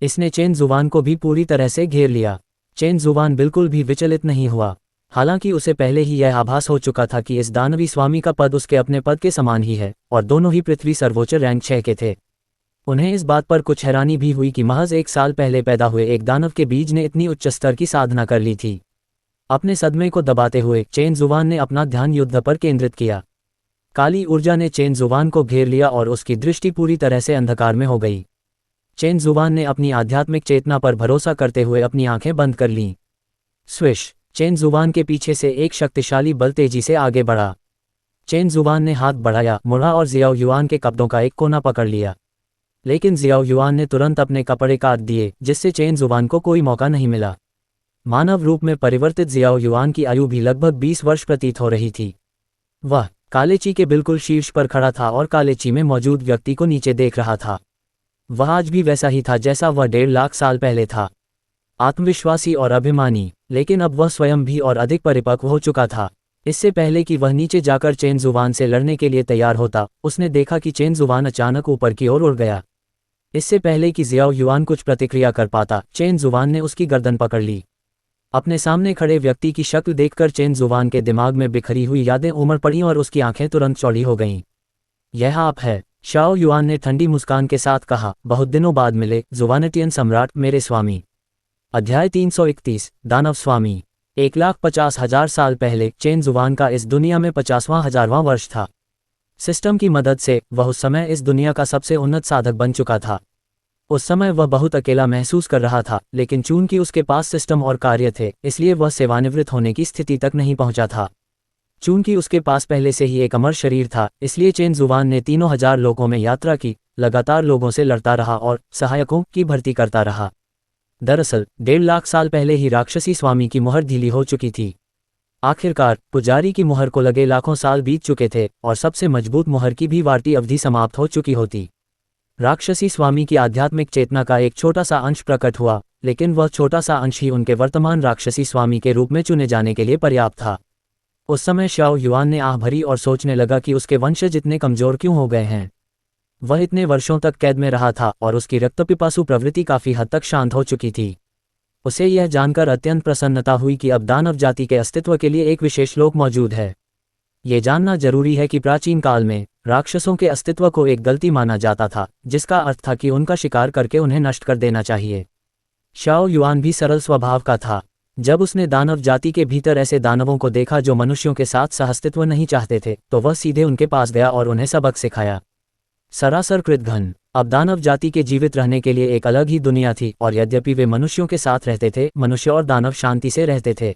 S1: इसने चेन जुबान को भी पूरी तरह से घेर लिया। चेन जुबान बिल्कुल भी विचलित नहीं हुआ। हालांकि उसे पहले ही यह आभास हो चुका था कि इस दानवी स्वामी का पद उसके अपने पद के समान ही है और दोनों ही पृथ्वी सर्वोच्च रैंक 6 के थे। उन्हें इस बात पर कुछ हैरानी भी हुई कि महज 1 साल पहले पैदा हुए एक दानव के बीज ने इतनी उच्च स्तर की साधना कर ली थी। अपने सदमे को दबाते हुए चेन जुबान ने अपना ध्यान युद्ध पर केंद्रित किया। काली ऊर्जा ने चेन जुबान को घेर लिया और उसकी दृष्टि पूरी तरह से अंधकार में हो गई। चेन जुबान ने अपनी आध्यात्मिक चेतना पर भरोसा करते हुए अपनी आंखें बंद कर लीं। स्विश! चेन जुबान के पीछे से एक शक्तिशाली बल तेजी से आगे बढ़ा। चेन जुबान ने हाथ बढ़ाया, मुड़ा और जियाओ युआन के कपड़ों का एक कोना पकड़ लिया। लेकिन जियाओ युआन ने तुरंत अपने कपड़े काट दिए, जिससे चेन जुबान को कोई मौका नहीं मिला। मानव रूप में परिवर्तित जियाओ युआन की आयु भी लगभग 20 वर्ष प्रतीत हो रही थी। वह कालेची के बिल्कुल शीर्ष पर खड़ा था और कालेची में मौजूद व्यक्ति को नीचे देख रहा था। वह आज भी वैसा ही था जैसा वह 1.5 लाख साल पहले था, आत्मविश्वासी और अभिमानी, लेकिन अब वह स्वयं भी और अधिक परिपक्व हो चुका था। इससे पहले कि वह नीचे जाकर चेन जुबान से लड़ने के लिए तैयार होता, उसने देखा कि चेन जुबान अचानक ऊपर की ओर उड़ गया। इससे पहले कि जियाओ युआन कुछ प्रतिक्रिया कर पाता, चेन जुबान ने उसकी गर्दन पकड़ ली। अपने सामने खड़े व्यक्ति की शक्ल देखकर चेन जुवान के दिमाग में बिखरी हुई यादें उमड़ पड़ीं और उसकी आंखें तुरंत चौड़ी हो गईं। यह आप है, शाओ युआन ने ठंडी मुस्कान के साथ कहा, बहुत दिनों बाद मिले जुवानटियन सम्राट, मेरे स्वामी। अध्याय 331, दानव स्वामी। 1,50,000 साल पहले चेन जुवान का इस दुनिया में 50वां वर्ष था। सिस्टम की मदद से वह उस समय इस दुनिया का सबसे उन्नत साधक बन चुका था। उस समय वह बहुत अकेला महसूस कर रहा था, लेकिन चूंकि उसके पास सिस्टम और कार्य थे, इसलिए वह सेवानिवृत्त होने की स्थिति तक नहीं पहुंचा था। चूंकि उसके पास पहले से ही एक अमर शरीर था, इसलिए चेन जुवान ने 3,000 लोकों में यात्रा की, लगातार लोगों से लड़ता रहा और सहायकों की भर्ती करता रहा। दरअसल 1.5 लाख साल पहले ही राक्षसी स्वामी की मुहर ढीली हो चुकी थी। आखिरकार पुजारी की मुहर को लगे लाखों साल बीत चुके थे और सबसे मजबूत मुहर की भी वार्ती अवधि समाप्त हो चुकी होती। राक्षसी स्वामी की आध्यात्मिक चेतना का एक छोटा सा अंश प्रकट हुआ, लेकिन वह छोटा सा अंश ही उनके वर्तमान राक्षसी स्वामी के रूप में चुने जाने के लिए पर्याप्त था। उस समय शाओ युआन ने आह भरी और सोचने लगा कि उसके वंशज इतने कमजोर क्यों हो गए हैं। वह इतने वर्षों तक कैद में रहा था और उसकी रक्तपिपासु प्रवृत्ति काफी हद तक शांत हो चुकी थी। उसे यह जानकर अत्यंत प्रसन्नता हुई कि अब दानव जाति के अस्तित्व के लिए एक विशेष लोक मौजूद है। ये जानना जरूरी है कि प्राचीन काल में राक्षसों के अस्तित्व को एक गलती माना जाता था, जिसका अर्थ था कि उनका शिकार करके उन्हें नष्ट कर देना चाहिए। शाओ युआन भी सरल स्वभाव का था। जब उसने दानव जाति के भीतर ऐसे दानवों को देखा जो मनुष्यों के साथ सहअस्तित्व नहीं चाहते थे, तो वह सीधे उनके पास गया और उन्हें सबक सिखाया। सरासर कृतघ्न। अब दानव जाति के जीवित रहने के लिए एक अलग ही दुनिया थी, और यद्यपि वे मनुष्यों के साथ रहते थे, मनुष्य और दानव शांति से रहते थे।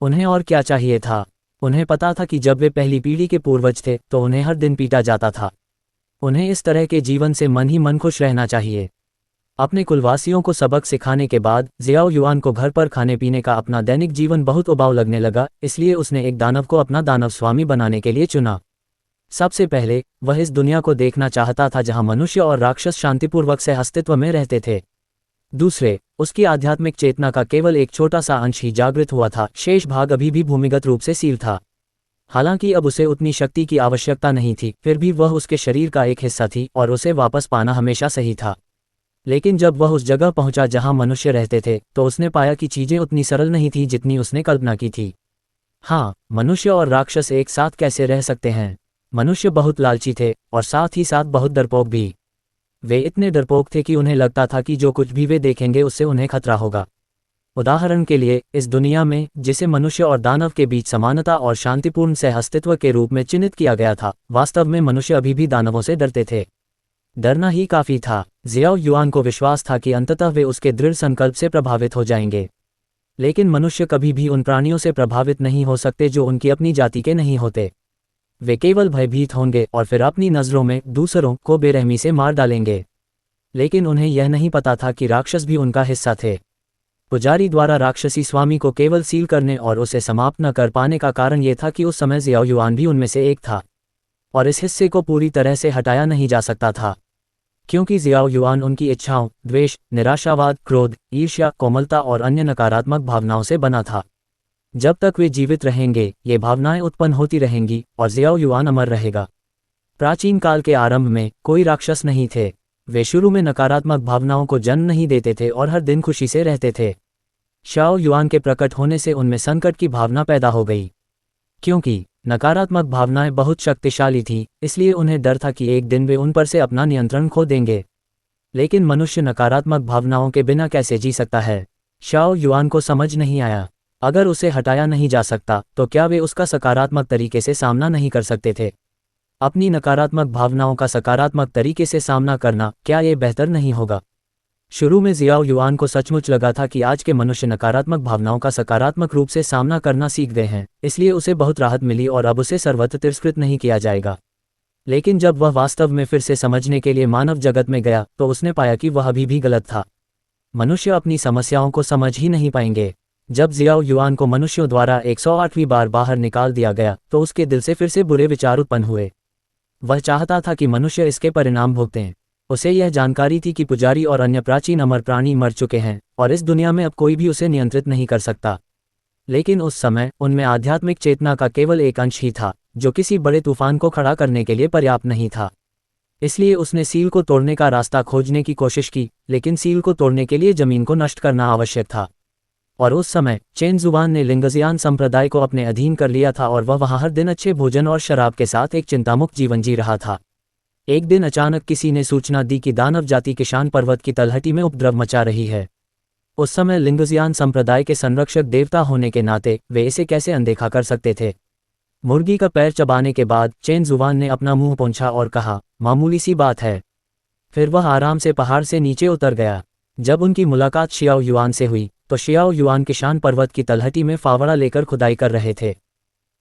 S1: उन्हें और क्या चाहिए था? उन्हें पता था कि जब वे पहली पीढ़ी के पूर्वज थे तो उन्हें हर दिन पीटा जाता था। उन्हें इस तरह के जीवन से मन ही मन खुश रहना चाहिए। अपने कुलवासियों को सबक सिखाने के बाद जियाओ युआन को घर पर खाने पीने का अपना दैनिक जीवन बहुत उबाऊ लगने लगा, इसलिए उसने एक दानव को अपना दानव स्वामी बनाने के लिए चुना। सबसे पहले वह इस दुनिया को देखना चाहता था जहां मनुष्य और राक्षस शांतिपूर्वक से अस्तित्व में रहते थे। दूसरे, उसकी आध्यात्मिक चेतना का केवल एक छोटा सा अंश ही जागृत हुआ था, शेष भाग अभी भी भूमिगत रूप से सील था। हालांकि अब उसे उतनी शक्ति की आवश्यकता नहीं थी, फिर भी वह उसके शरीर का एक हिस्सा थी और उसे वापस पाना हमेशा सही था। लेकिन जब वह उस जगह पहुंचा जहां मनुष्य रहते थे, तो उसने पाया कि चीजें उतनी सरल नहीं थी जितनी उसने कल्पना की थी। हाँ, मनुष्य और राक्षस एक साथ कैसे रह सकते हैं? मनुष्य बहुत लालची थे और साथ ही साथ बहुत डरपोक भी। वे इतने डरपोक थे कि उन्हें लगता था कि जो कुछ भी वे देखेंगे उससे उन्हें खतरा होगा। उदाहरण के लिए, इस दुनिया में जिसे मनुष्य और दानव के बीच समानता और शांतिपूर्ण सहअस्तित्व के रूप में चिन्हित किया गया था, वास्तव में मनुष्य अभी भी दानवों से डरते थे। डरना ही काफी था। जियाओ युआन को विश्वास था कि अंततः वे उसके दृढ़ संकल्प से प्रभावित हो जाएंगे। लेकिन मनुष्य कभी भी उन प्राणियों से प्रभावित नहीं हो सकते जो उनकी अपनी जाति के नहीं होते। वे केवल भयभीत होंगे और फिर अपनी नज़रों में दूसरों को बेरहमी से मार डालेंगे। लेकिन उन्हें यह नहीं पता था कि राक्षस भी उनका हिस्सा थे। पुजारी द्वारा राक्षसी स्वामी को केवल सील करने और उसे समाप्त न कर पाने का कारण यह था कि उस समय जियाओ युआन भी उनमें से एक था, और इस हिस्से को पूरी तरह से हटाया नहीं जा सकता था, क्योंकि जियाओ युआन उनकी इच्छाओं, द्वेष, निराशावाद, क्रोध, ईर्ष्या, कोमलता और अन्य नकारात्मक भावनाओं से बना था। जब तक वे जीवित रहेंगे, ये भावनाएं उत्पन्न होती रहेंगी और जियाओ युआन अमर रहेगा। प्राचीन काल के आरंभ में कोई राक्षस नहीं थे। वे शुरू में नकारात्मक भावनाओं को जन्म नहीं देते थे और हर दिन खुशी से रहते थे। शाओ युआन के प्रकट होने से उनमें संकट की भावना पैदा हो गई। क्योंकि नकारात्मक भावनाएं बहुत शक्तिशाली थीं, इसलिए उन्हें डर था कि एक दिन वे उन पर से अपना नियंत्रण खो देंगे। लेकिन मनुष्य नकारात्मक भावनाओं के बिना कैसे जी सकता है? शाओ युआन को समझ नहीं आया। अगर उसे हटाया नहीं जा सकता, तो क्या वे उसका सकारात्मक तरीके से सामना नहीं कर सकते थे? अपनी नकारात्मक भावनाओं का सकारात्मक तरीके से सामना करना, क्या ये बेहतर नहीं होगा? शुरू में जियाओ युआन को सचमुच लगा था कि आज के मनुष्य नकारात्मक भावनाओं का सकारात्मक रूप से सामना करना सीख गए हैं, इसलिए उसे बहुत राहत मिली और अब उसे सर्वत्र तिरस्कृत नहीं किया जाएगा। लेकिन जब वह वास्तव में फिर से समझने के लिए मानव जगत में गया, तो उसने पाया कि वह अभी भी गलत था। मनुष्य अपनी समस्याओं को समझ ही नहीं पाएंगे। जब जियाओ युआन को मनुष्यों द्वारा 108वीं बार बाहर निकाल दिया गया, तो उसके दिल से फिर से बुरे विचार उत्पन्न हुए। वह चाहता था कि मनुष्य इसके परिणाम भुगतें। उसे यह जानकारी थी कि पुजारी और अन्य प्राचीन अमर प्राणी मर चुके हैं और इस दुनिया में अब कोई भी उसे नियंत्रित नहीं कर सकता। लेकिन उस समय उनमें आध्यात्मिक चेतना का केवल एक अंश ही था, जो किसी बड़े तूफान को खड़ा करने के लिए पर्याप्त नहीं था। इसलिए उसने सील को तोड़ने का रास्ता खोजने की कोशिश की, लेकिन सील को तोड़ने के लिए जमीन को नष्ट करना आवश्यक था। और उस समय चेन जुवान ने लिंगजियान संप्रदाय को अपने अधीन कर लिया था और वह वहां हर दिन अच्छे भोजन और शराब के साथ एक चिंतामुक्त जीवन जी रहा था। एक दिन अचानक किसी ने सूचना दी कि दानव जाति किशान पर्वत की तलहटी में उपद्रव मचा रही है। उस समय लिंगजियान संप्रदाय के संरक्षक देवता होने के नाते वे इसे कैसे अनदेखा कर सकते थे। मुर्गी का पैर चबाने के बाद चेन जुवान ने अपना मुंह पोंछा और कहा, मामूली सी बात है। फिर वह आराम से पहाड़ से नीचे उतर गया। जब उनकी मुलाकात शियाओ युआन से हुई तो शियाओ युआन किशान पर्वत की तलहटी में फावड़ा लेकर खुदाई कर रहे थे।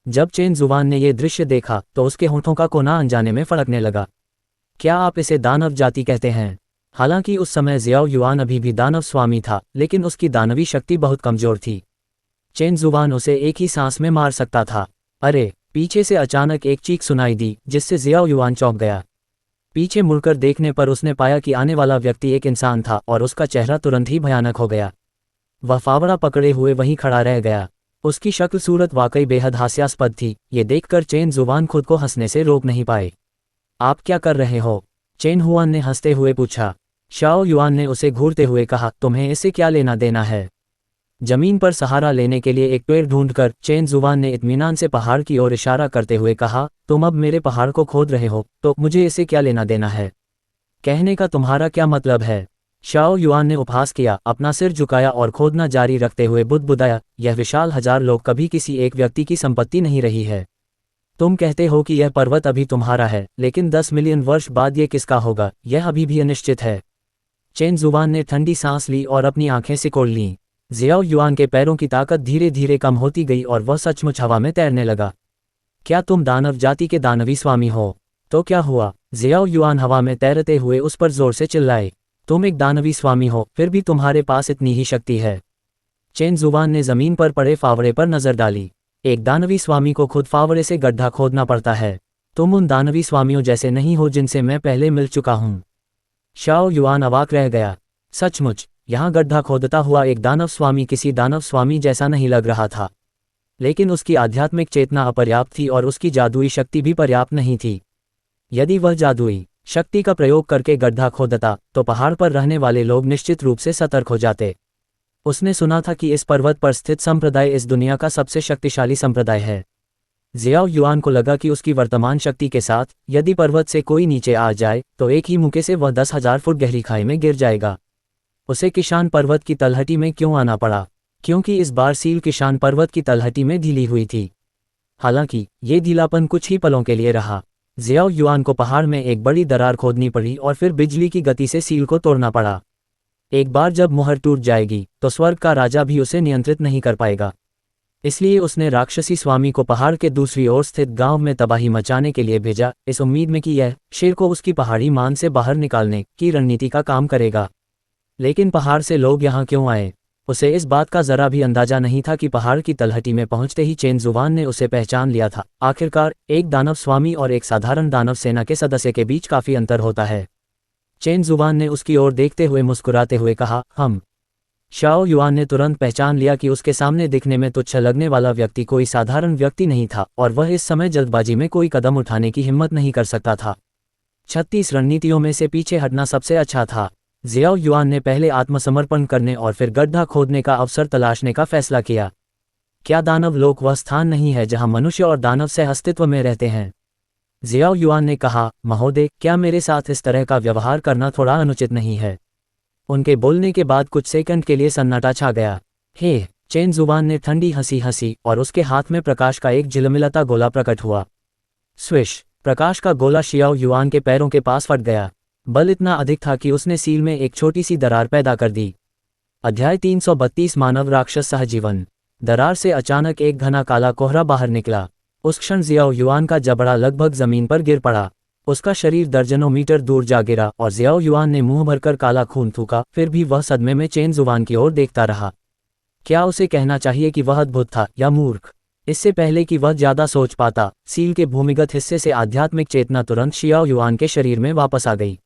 S1: जब चेन जुवान ने यह दृश्य देखा तो उसके होठों का कोना अनजाने में फड़कने लगा। क्या आप इसे दानव जाति कहते हैं? हालांकि उस समय ज़ियाओ युआन अभी भी दानव स्वामी था, लेकिन उसकी दानवी शक्ति बहुत कमजोर थी। चेन जुवान उसे एक ही सांस में मार सकता था। अरे! पीछे से अचानक एक चीख सुनाई दी, जिससे ज़ियाओ युआन चौंक गया। पीछे मुड़कर देखने पर उसने पाया कि आने वाला व्यक्ति एक इंसान था और उसका चेहरा तुरंत ही भयानक हो गया। वह फावड़ा पकड़े हुए वहीं खड़ा रह गया। उसकी शक्ल सूरत वाकई बेहद हास्यास्पद थी। ये देखकर चेन जुवान खुद को हंसने से रोक नहीं पाए। आप क्या कर रहे हो? चेन हुआन ने हंसते हुए पूछा। शाओ युआन ने उसे घूरते हुए कहा, तुम्हें इससे क्या लेना देना है? जमीन पर सहारा लेने के लिए एक पेड़ ढूंढकर चेन जुवान ने इत्मीनान से पहाड़ की ओर इशारा करते हुए कहा, तुम अब मेरे पहाड़ को खोद रहे हो तो मुझे इससे क्या लेना देना है? कहने का तुम्हारा क्या मतलब है? शाओ युआन ने उपहास किया, अपना सिर झुकाया और खोदना जारी रखते हुए बुदबुदाया, यह विशाल 1000 लोग कभी किसी एक व्यक्ति की संपत्ति नहीं रही है। तुम कहते हो कि यह पर्वत अभी तुम्हारा है, लेकिन 10 मिलियन वर्ष बाद ये किसका होगा, यह अभी भी अनिश्चित है। चेन जुवान ने ठंडी सांस ली और अपनी आंखें सिकोड़ लीं। ज़ियाओ युआन के पैरों की ताकत धीरे धीरे कम होती गई और वह सचमुच हवा में तैरने लगा। क्या तुम दानव जाति के दानवी स्वामी हो? तो क्या हुआ? ज़ियाओ युआन हवा में तैरते हुए उस पर जोर से चिल्लाए। तुम एक दानवी स्वामी हो, फिर भी तुम्हारे पास इतनी ही शक्ति है। चेन जुवान ने जमीन पर पड़े फावड़े पर नजर डाली। एक दानवी स्वामी को खुद फावड़े से गड्ढा खोदना पड़ता है। तुम उन दानवी स्वामियों जैसे नहीं हो जिनसे मैं पहले मिल चुका हूं। शाओ युआन अवाक रह गया। सचमुच, यहाँ गड्ढा खोदता हुआ एक दानव स्वामी किसी दानव स्वामी जैसा नहीं लग रहा था। लेकिन उसकी आध्यात्मिक चेतना अपर्याप्त थी और उसकी जादुई शक्ति भी पर्याप्त नहीं थी। यदि वह जादुई शक्ति का प्रयोग करके गड्ढा खोदता तो पहाड़ पर रहने वाले लोग निश्चित रूप से सतर्क हो जाते। उसने सुना था कि इस पर्वत पर स्थित संप्रदाय इस दुनिया का सबसे शक्तिशाली संप्रदाय है। ज़ियाओ युआन को लगा कि उसकी वर्तमान शक्ति के साथ यदि पर्वत से कोई नीचे आ जाए तो एक ही मुक्के से वह 10,000 फुट गहरी खाई में गिर जाएगा। उसे किशान पर्वत की तलहटी में क्यों आना पड़ा? क्योंकि इस बार सील किशान पर्वत की तलहटी में ढीली हुई थी। हालांकि ये ढीलापन कुछ ही पलों के लिए रहा। ज़ियाओ युआन को पहाड़ में एक बड़ी दरार खोदनी पड़ी और फिर बिजली की गति से सील को तोड़ना पड़ा। एक बार जब मुहर टूट जाएगी तो स्वर्ग का राजा भी उसे नियंत्रित नहीं कर पाएगा। इसलिए उसने राक्षसी स्वामी को पहाड़ के दूसरी ओर स्थित गांव में तबाही मचाने के लिए भेजा, इस उम्मीद में कि यह शेर को उसकी पहाड़ी मान से बाहर निकालने की रणनीति का काम करेगा। लेकिन पहाड़ से लोग यहाँ क्यों आए? उसे इस बात का जरा भी अंदाजा नहीं था कि पहाड़ की तलहटी में पहुंचते ही चेन जुवान ने उसे पहचान लिया था। आखिरकार एक दानव स्वामी और एक साधारण दानव सेना के सदस्य के बीच काफी अंतर होता है। चेन जुवान ने उसकी ओर देखते हुए मुस्कुराते हुए कहा, हम। शाओ युआन ने तुरंत पहचान लिया कि उसके सामने दिखने में तुच्छ लगने वाला व्यक्ति कोई साधारण व्यक्ति नहीं था और वह इस समय जल्दबाजी में कोई कदम उठाने की हिम्मत नहीं कर सकता था। 36 रणनीतियों में से पीछे हटना सबसे अच्छा था। ज़ियाओ युआन ने पहले आत्मसमर्पण करने और फिर गड्ढा खोदने का अवसर तलाशने का फैसला किया। क्या दानव लोक वह स्थान नहीं है जहां मनुष्य और दानव सह अस्तित्व में रहते हैं? ज़ियाओ युआन ने कहा, महोदय, क्या मेरे साथ इस तरह का व्यवहार करना थोड़ा अनुचित नहीं है? उनके बोलने के बाद कुछ सेकंड के लिए सन्नाटा छा गया। हे! चेन जुवान ने ठंडी हंसी हंसी और उसके हाथ में प्रकाश का एक झिलमिलाता गोला प्रकट हुआ। स्विश! प्रकाश का गोला शियाओ युआन के पैरों के पास फट गया। बल इतना अधिक था कि उसने सील में एक छोटी सी दरार पैदा कर दी। अध्याय 332 मानव राक्षस सहजीवन। दरार से अचानक एक घना काला कोहरा बाहर निकला। उस क्षण ज़ियाओ युआन का जबड़ा लगभग जमीन पर गिर पड़ा। उसका शरीर दर्जनों मीटर दूर जा गिरा और ज़ियाओ युआन ने मुंह भरकर काला खून थूका। फिर भी वह सदमे में चेन जुवान की ओर देखता रहा। क्या उसे कहना चाहिए कि वह अद्भुत था या मूर्ख? इससे पहले कि वह ज्यादा सोच पाता, सील के भूमिगत हिस्से से आध्यात्मिक चेतना तुरंत शियाओ युआन के शरीर में वापस आ गई।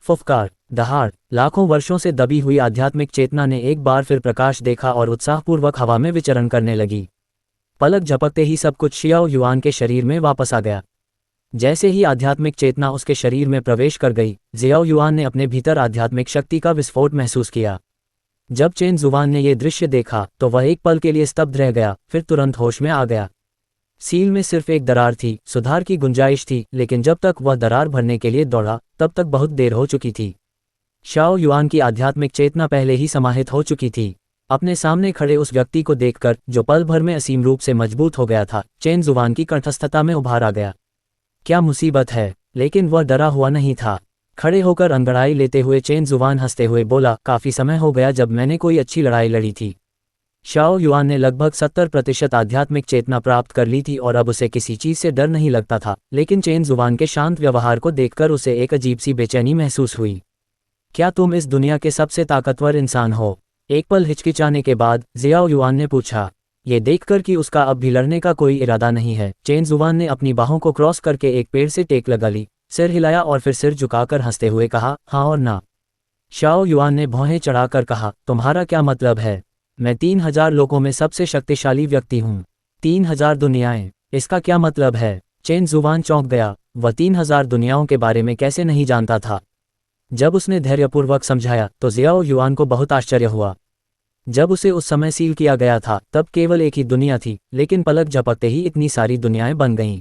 S1: फुफकार, दहाड़, लाखों वर्षों से दबी हुई आध्यात्मिक चेतना ने एक बार फिर प्रकाश देखा और उत्साहपूर्वक हवा में विचरण करने लगी। पलक झपकते ही सब कुछ शियाओ युआन के शरीर में वापस आ गया। जैसे ही आध्यात्मिक चेतना उसके शरीर में प्रवेश कर गई, ज़ियाओ युआन ने अपने भीतर आध्यात्मिक शक्ति का विस्फोट महसूस किया। जब चेन जुवान ने ये दृश्य देखा तो वह एक पल के लिए स्तब्ध रह गया, फिर तुरंत होश में आ गया। सील में सिर्फ एक दरार थी, सुधार की गुंजाइश थी, लेकिन जब तक वह दरार भरने के लिए दौड़ा तब तक बहुत देर हो चुकी थी। शाओ युआन की आध्यात्मिक चेतना पहले ही समाहित हो चुकी थी। अपने सामने खड़े उस व्यक्ति को देखकर, जो पल भर में असीम रूप से मजबूत हो गया था, चेन जुवान की कंठस्थता में उभार आ गया। क्या मुसीबत है? लेकिन वह डरा हुआ नहीं था। खड़े होकर अंगड़ाई लेते हुए चेन जुवान हंसते हुए बोला, काफी समय हो गया जब मैंने कोई अच्छी लड़ाई लड़ी थी। शाओ युआन ने लगभग 70% आध्यात्मिक चेतना प्राप्त कर ली थी और अब उसे किसी चीज से डर नहीं लगता था, लेकिन चेन जुवान के शांत व्यवहार को देखकर उसे एक अजीब सी बेचैनी महसूस हुई। क्या तुम इस दुनिया के सबसे ताकतवर इंसान हो? एक पल हिचकिचाने के बाद जियाओ युआन ने पूछा, ये देखकर कि उसका अब भी लड़ने का कोई इरादा नहीं है। चेन जुवान ने अपनी बाहों को क्रॉस करके एक पेड़ से टेक लगा ली, सिर हिलाया और फिर सिर झुकाकर हंसते हुए कहा, हाँ और ना। शाओ युआन ने भौहें चढ़ाकर कहा, तुम्हारा क्या मतलब है? मैं 3000 लोगों में सबसे शक्तिशाली व्यक्ति हूँ। 3000 दुनियाएं, इसका क्या मतलब है? चेन जुवान चौंक गया। वह 3000 दुनियाओं के बारे में कैसे नहीं जानता था। जब उसने धैर्यपूर्वक समझाया तो जियाओ युआन को बहुत आश्चर्य हुआ। जब उसे उस समय सील किया गया था तब केवल एक ही दुनिया थी, लेकिन पलक झपकते ही इतनी सारी दुनियाएं बन गईं।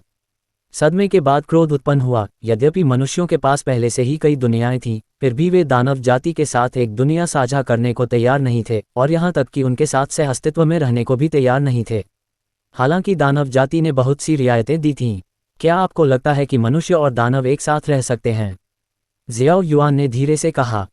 S1: सदमे के बाद क्रोध उत्पन्न हुआ। यद्यपि मनुष्यों के पास पहले से ही कई दुनियाएं थीं, फिर भी वे दानव जाति के साथ एक दुनिया साझा करने को तैयार नहीं थे, और यहाँ तक कि उनके साथ सह अस्तित्व में रहने को भी तैयार नहीं थे। हालांकि दानव जाति ने बहुत सी रियायतें दी थीं। क्या आपको लगता है कि मनुष्य और दानव एक साथ रह सकते हैं? जियाओ युआन ने धीरे से कहा।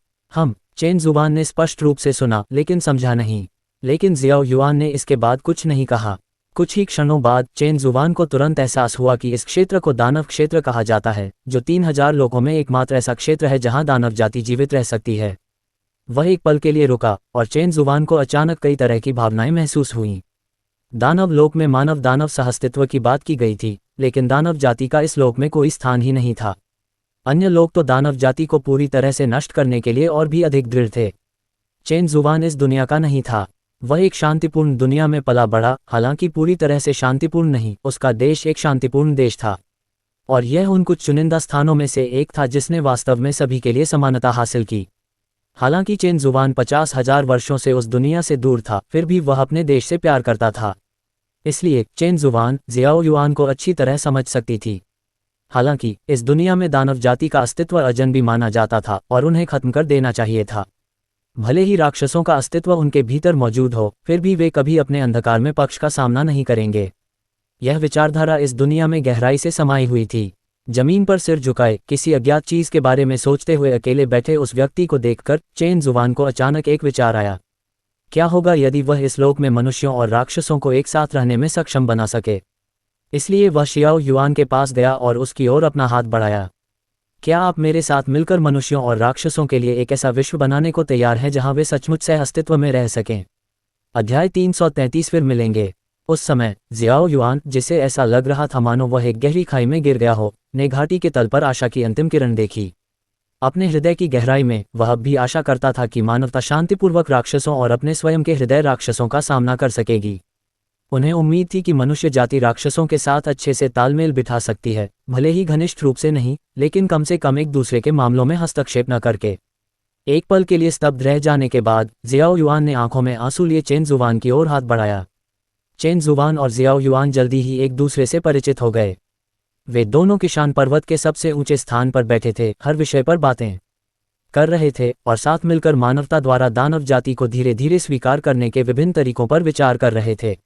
S1: चेन जुवान ने स्पष्ट रूप से सुना लेकिन समझा नहीं। लेकिन जियाओ युआन ने इसके बाद कुछ नहीं कहा। कुछ ही क्षणों बाद चेन जुवान को तुरंत एहसास हुआ कि इस क्षेत्र को दानव क्षेत्र कहा जाता है, जो 3000 लोगों में एकमात्र ऐसा क्षेत्र है जहां दानव जाति जीवित रह सकती है। वह एक पल के लिए रुका और चेन जुवान को अचानक कई तरह की भावनाएं महसूस हुईं। दानव लोक में मानव दानव सहअस्तित्व की बात की गई थी, लेकिन दानव जाति का इस लोक में कोई स्थान ही नहीं था। अन्य लोग तो दानव जाति को पूरी तरह से नष्ट करने के लिए और भी अधिक दृढ़ थे। चेन जुवान इस दुनिया का नहीं था। वह एक शांतिपूर्ण दुनिया में पला बढ़ा, हालांकि पूरी तरह से शांतिपूर्ण नहीं। उसका देश एक शांतिपूर्ण देश था, और यह उन कुछ चुनिंदा स्थानों में से एक था जिसने वास्तव में सभी के लिए समानता हासिल की। हालांकि चेन जुवान 50,000 वर्षों से उस दुनिया से दूर था, फिर भी वह अपने देश से प्यार करता था। इसलिए चेन जुवान जियाओ युआन को अच्छी तरह समझ सकती थी। हालांकि इस दुनिया में दानव जाति का अस्तित्व अजनबी माना जाता था और उन्हें खत्म कर देना चाहिए था। भले ही राक्षसों का अस्तित्व उनके भीतर मौजूद हो, फिर भी वे कभी अपने अंधकार में पक्ष का सामना नहीं करेंगे। यह विचारधारा इस दुनिया में गहराई से समाई हुई थी। जमीन पर सिर झुकाए किसी अज्ञात चीज के बारे में सोचते हुए अकेले बैठे उस व्यक्ति को देखकर चेन जुवान को अचानक एक विचार आया। क्या होगा यदि वह इस लोक में मनुष्यों और राक्षसों को एक साथ रहने में सक्षम बना सके? इसलिए वह शियाओ युआन के पास गया और उसकी ओर अपना हाथ बढ़ाया। क्या आप मेरे साथ मिलकर मनुष्यों और राक्षसों के लिए एक ऐसा विश्व बनाने को तैयार हैं जहां वे सचमुच सह अस्तित्व में रह सकें? अध्याय 333 फिर मिलेंगे। उस समय जियाओ युआन, जिसे ऐसा लग रहा था मानो वह एक गहरी खाई में गिर गया हो, ने घाटी के तल पर आशा की अंतिम किरण देखी। अपने हृदय की गहराई में वह अब भी आशा करता था कि मानवता शांतिपूर्वक राक्षसों और अपने स्वयं के हृदय राक्षसों का सामना कर सकेगी। उन्हें उम्मीद थी कि मनुष्य जाति राक्षसों के साथ अच्छे से तालमेल बिठा सकती है, भले ही घनिष्ठ रूप से नहीं, लेकिन कम से कम एक दूसरे के मामलों में हस्तक्षेप न करके। एक पल के लिए स्तब्ध रह जाने के बाद जियाओ युआन ने आंखों में आंसू लिए चेन जुवान की ओर हाथ बढ़ाया। चेन जुवान और जियाओ युआन जल्दी ही एक दूसरे से परिचित हो गए। वे दोनों किशान पर्वत के सबसे ऊंचे स्थान पर बैठे थे, हर विषय पर बातें कर रहे थे और साथ मिलकर मानवता द्वारा दानव जाति को धीरे धीरे स्वीकार करने के विभिन्न तरीकों पर विचार कर रहे थे।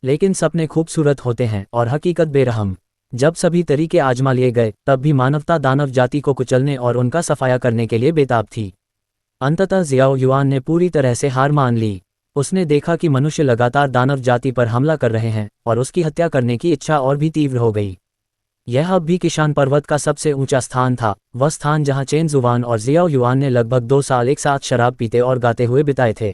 S1: लेकिन सपने खूबसूरत होते हैं और हकीकत बेरहम। जब सभी तरीके आजमा लिए गए तब भी मानवता दानव जाति को कुचलने और उनका सफाया करने के लिए बेताब थी। अंततः जियाओ युआन ने पूरी तरह से हार मान ली। उसने देखा कि मनुष्य लगातार दानव जाति पर हमला कर रहे हैं और उसकी हत्या करने की इच्छा और भी तीव्र हो गई। यह अब भी किशान पर्वत का सबसे ऊंचा स्थान था, वह स्थान जहां चेन जुवान और जियाओ युआन ने लगभग 2 साल एक साथ शराब पीते और गाते हुए बिताए थे।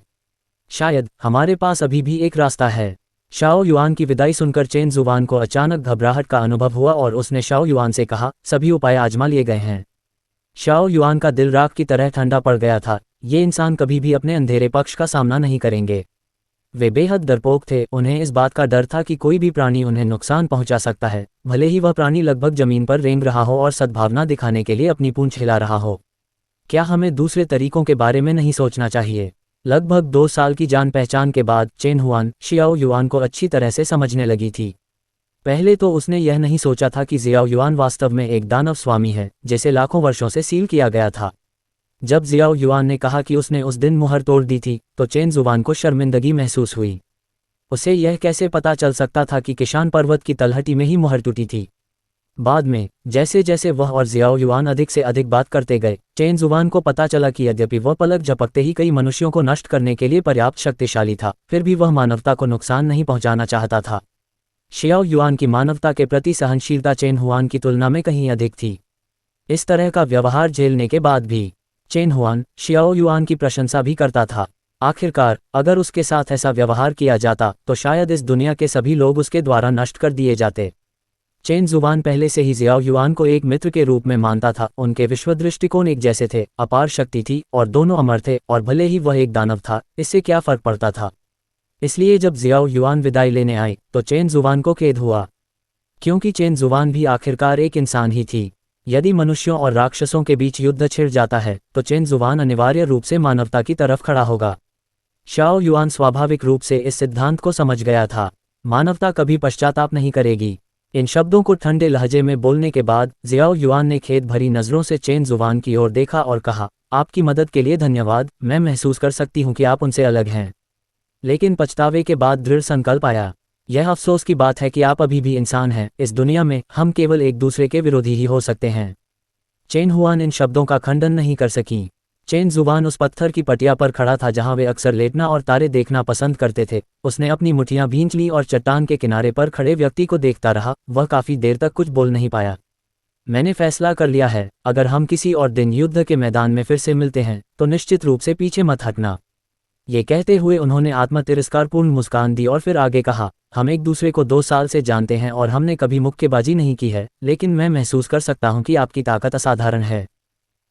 S1: शायद हमारे पास अभी भी एक रास्ता है। शाओ युआन की विदाई सुनकर चेन जुवान को अचानक घबराहट का अनुभव हुआ और उसने शाओ युआन से कहा, सभी उपाय आजमा लिए गए हैं। शाओ युआन का दिल राख की तरह ठंडा पड़ गया था। ये इंसान कभी भी अपने अंधेरे पक्ष का सामना नहीं करेंगे। वे बेहद डरपोक थे। उन्हें इस बात का डर था कि कोई भी प्राणी उन्हें नुकसान पहुंचा सकता है, भले ही वह प्राणी लगभग जमीन पर रेंग रहा हो और सद्भावना दिखाने के लिए अपनी पूंछ हिला रहा हो। क्या हमें दूसरे तरीकों के बारे में नहीं सोचना चाहिए? लगभग 2 साल की जान पहचान के बाद चेन हुआन शियाओ युआन को अच्छी तरह से समझने लगी थी। पहले तो उसने यह नहीं सोचा था कि जियाओ युआन वास्तव में एक दानव स्वामी है, जिसे लाखों वर्षों से सील किया गया था। जब जियाओ युआन ने कहा कि उसने उस दिन मुहर तोड़ दी थी, तो चेन जुबान को शर्मिंदगी महसूस हुई। उसे यह कैसे पता चल सकता था कि किशान पर्वत की तलहटी में ही मुहर टूटी थी। बाद में जैसे जैसे वह और जियाओ युआन अधिक से अधिक बात करते गए, चेन जुबान को पता चला कि यद्यपि वह पलक झपकते ही कई मनुष्यों को नष्ट करने के लिए पर्याप्त शक्तिशाली था, फिर भी वह मानवता को नुकसान नहीं पहुंचाना चाहता था। शियाओ युआन की मानवता के प्रति सहनशीलता चेन हुआन की तुलना में कहीं अधिक थी। इस तरह का व्यवहार झेलने के बाद भी चेन हुआन शियाओ युआन की प्रशंसा भी करता था। आखिरकार अगर उसके साथ ऐसा व्यवहार किया जाता तो शायद इस दुनिया के सभी लोग उसके द्वारा नष्ट कर दिए जाते। चेन जुबान पहले से ही जियाओ युआन को एक मित्र के रूप में मानता था। उनके विश्व दृष्टिकोण एक जैसे थे, अपार शक्ति थी और दोनों अमर थे, और भले ही वह एक दानव था, इससे क्या फर्क पड़ता था। इसलिए जब जियाओ युआन विदाई लेने आई तो चेन जुबान को खेद हुआ, क्योंकि चेन जुबान भी आखिरकार एक इंसान ही थी। यदि मनुष्यों और राक्षसों के बीच युद्ध छिड़ जाता है तो चेन जुबान अनिवार्य रूप से मानवता की तरफ खड़ा होगा। शियाओ युआन स्वाभाविक रूप से इस सिद्धांत को समझ गया था, मानवता कभी पश्चाताप नहीं करेगी। इन शब्दों को ठंडे लहजे में बोलने के बाद जियाओ युआन ने खेद भरी नज़रों से चेन जुबान की ओर देखा और कहा, आपकी मदद के लिए धन्यवाद। मैं महसूस कर सकती हूँ कि आप उनसे अलग हैं, लेकिन पछतावे के बाद दृढ़ संकल्प आया। यह अफसोस की बात है कि आप अभी भी इंसान हैं। इस दुनिया में हम केवल एक दूसरे के विरोधी ही हो सकते हैं। चेन हुआन इन शब्दों का खंडन नहीं कर सकी। चेन जुबान उस पत्थर की पटिया पर खड़ा था जहां वे अक्सर लेटना और तारे देखना पसंद करते थे। उसने अपनी मुठियां भींच ली और चट्टान के किनारे पर खड़े व्यक्ति को देखता रहा। वह काफी देर तक कुछ बोल नहीं पाया। मैंने फैसला कर लिया है, अगर हम किसी और दिन युद्ध के मैदान में फिर से मिलते हैं तो निश्चित रूप से पीछे मत हटना। ये कहते हुए उन्होंने आत्मतिरस्कारपूर्ण मुस्कान दी और फिर आगे कहा, हम एक दूसरे को 2 साल से जानते हैं और हमने कभी मुक्केबाजी नहीं की है, लेकिन मैं महसूस कर सकता हूं कि आपकी ताकत असाधारण है।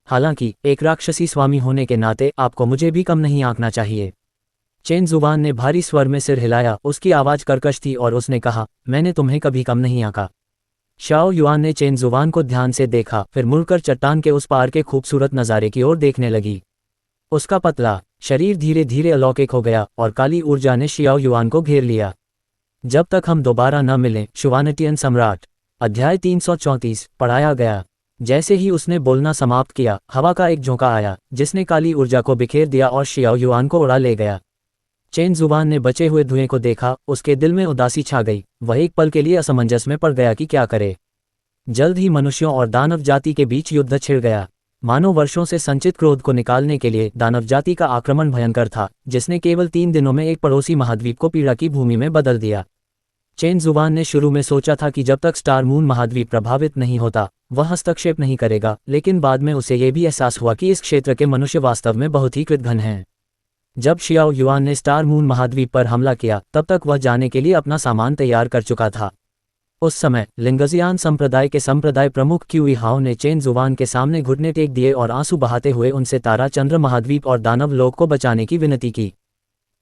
S1: हालांकि एक राक्षसी स्वामी होने के नाते आपको मुझे भी कम नहीं आंकना चाहिए। चेन जुबान ने भारी स्वर में सिर हिलाया। उसकी आवाज कर्कश थी और उसने कहा, मैंने तुम्हें कभी कम नहीं आंका। शियाओ युआन ने चेन जुबान को ध्यान से देखा, फिर मुड़कर चट्टान के उस पार के खूबसूरत नज़ारे की ओर देखने लगी। उसका पतला शरीर धीरे धीरे अलौकिक हो गया और काली ऊर्जा ने शियाओ युआन को घेर लिया। जब तक हम दोबारा न मिलें, शुवानटियन सम्राट। अध्याय 334 पढ़ाया गया। जैसे ही उसने बोलना समाप्त किया, हवा का एक झोंका आया जिसने काली ऊर्जा को बिखेर दिया और शियाओ युआन को उड़ा ले गया। चेन जुबान ने बचे हुए धुएं को देखा। उसके दिल में उदासी छा गई। वह एक पल के लिए असमंजस में पड़ गया कि क्या करे। जल्द ही मनुष्यों और दानव जाति के बीच युद्ध छिड़ गया। मानो वर्षों से संचित क्रोध को निकालने के लिए दानव जाति का आक्रमण भयंकर था, जिसने केवल 3 दिनों में एक पड़ोसी महाद्वीप को पीड़ा की भूमि में बदल दिया। चेन जुबान ने शुरू में सोचा था कि जब तक स्टार मून महाद्वीप प्रभावित नहीं होता वह हस्तक्षेप नहीं करेगा, लेकिन बाद में उसे यह भी एहसास हुआ कि इस क्षेत्र के मनुष्य वास्तव में बहुत ही कृतघ्न हैं। जब शियाओ युआन ने स्टार मून महाद्वीप पर हमला किया तब तक वह जाने के लिए अपना सामान तैयार कर चुका था। उस समय लिंगजियान संप्रदाय के संप्रदाय प्रमुख क्यूई हाओ ने चेन जुबान के सामने घुटने टेक दिए और आंसू बहाते हुए उनसे तारा चंद्र महाद्वीप और दानव लोक को बचाने की विनती की।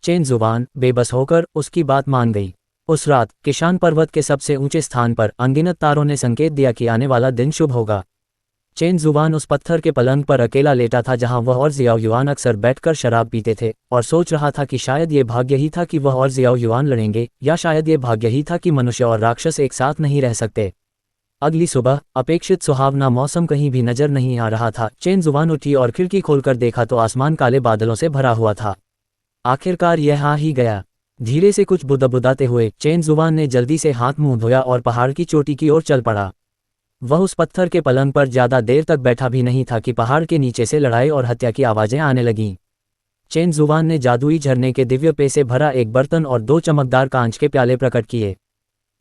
S1: चेन जुबान बेबस होकर उसकी बात मान गई। उस रात किशान पर्वत के सबसे ऊंचे स्थान पर अनगिनत तारों ने संकेत दिया कि आने वाला दिन शुभ होगा। चेन जुबान उस पत्थर के पलंग पर अकेला लेटा था जहां वह और जियाओ युआन अक्सर बैठकर शराब पीते थे, और सोच रहा था कि शायद ये भाग्य ही था कि वह और जियाओ युआन लड़ेंगे, या शायद ये भाग्य ही था कि मनुष्य और राक्षस एक साथ नहीं रह सकते। अगली सुबह अपेक्षित सुहावना मौसम कहीं भी नजर नहीं आ रहा था। चेन जुबान उठी और खिड़की खोलकर देखा तो आसमान काले बादलों से भरा हुआ था। आखिरकार यह आ ही गया। धीरे से कुछ बुदबुदाते हुए चेन जुबान ने जल्दी से हाथ मुंह धोया और पहाड़ की चोटी की ओर चल पड़ा। वह उस पत्थर के पलंग पर ज्यादा देर तक बैठा भी नहीं था कि पहाड़ के नीचे से लड़ाई और हत्या की आवाजें आने लगीं। चेन जुबान ने जादुई झरने के दिव्य पेय से भरा एक बर्तन और 2 चमकदार कांच के प्याले प्रकट किए।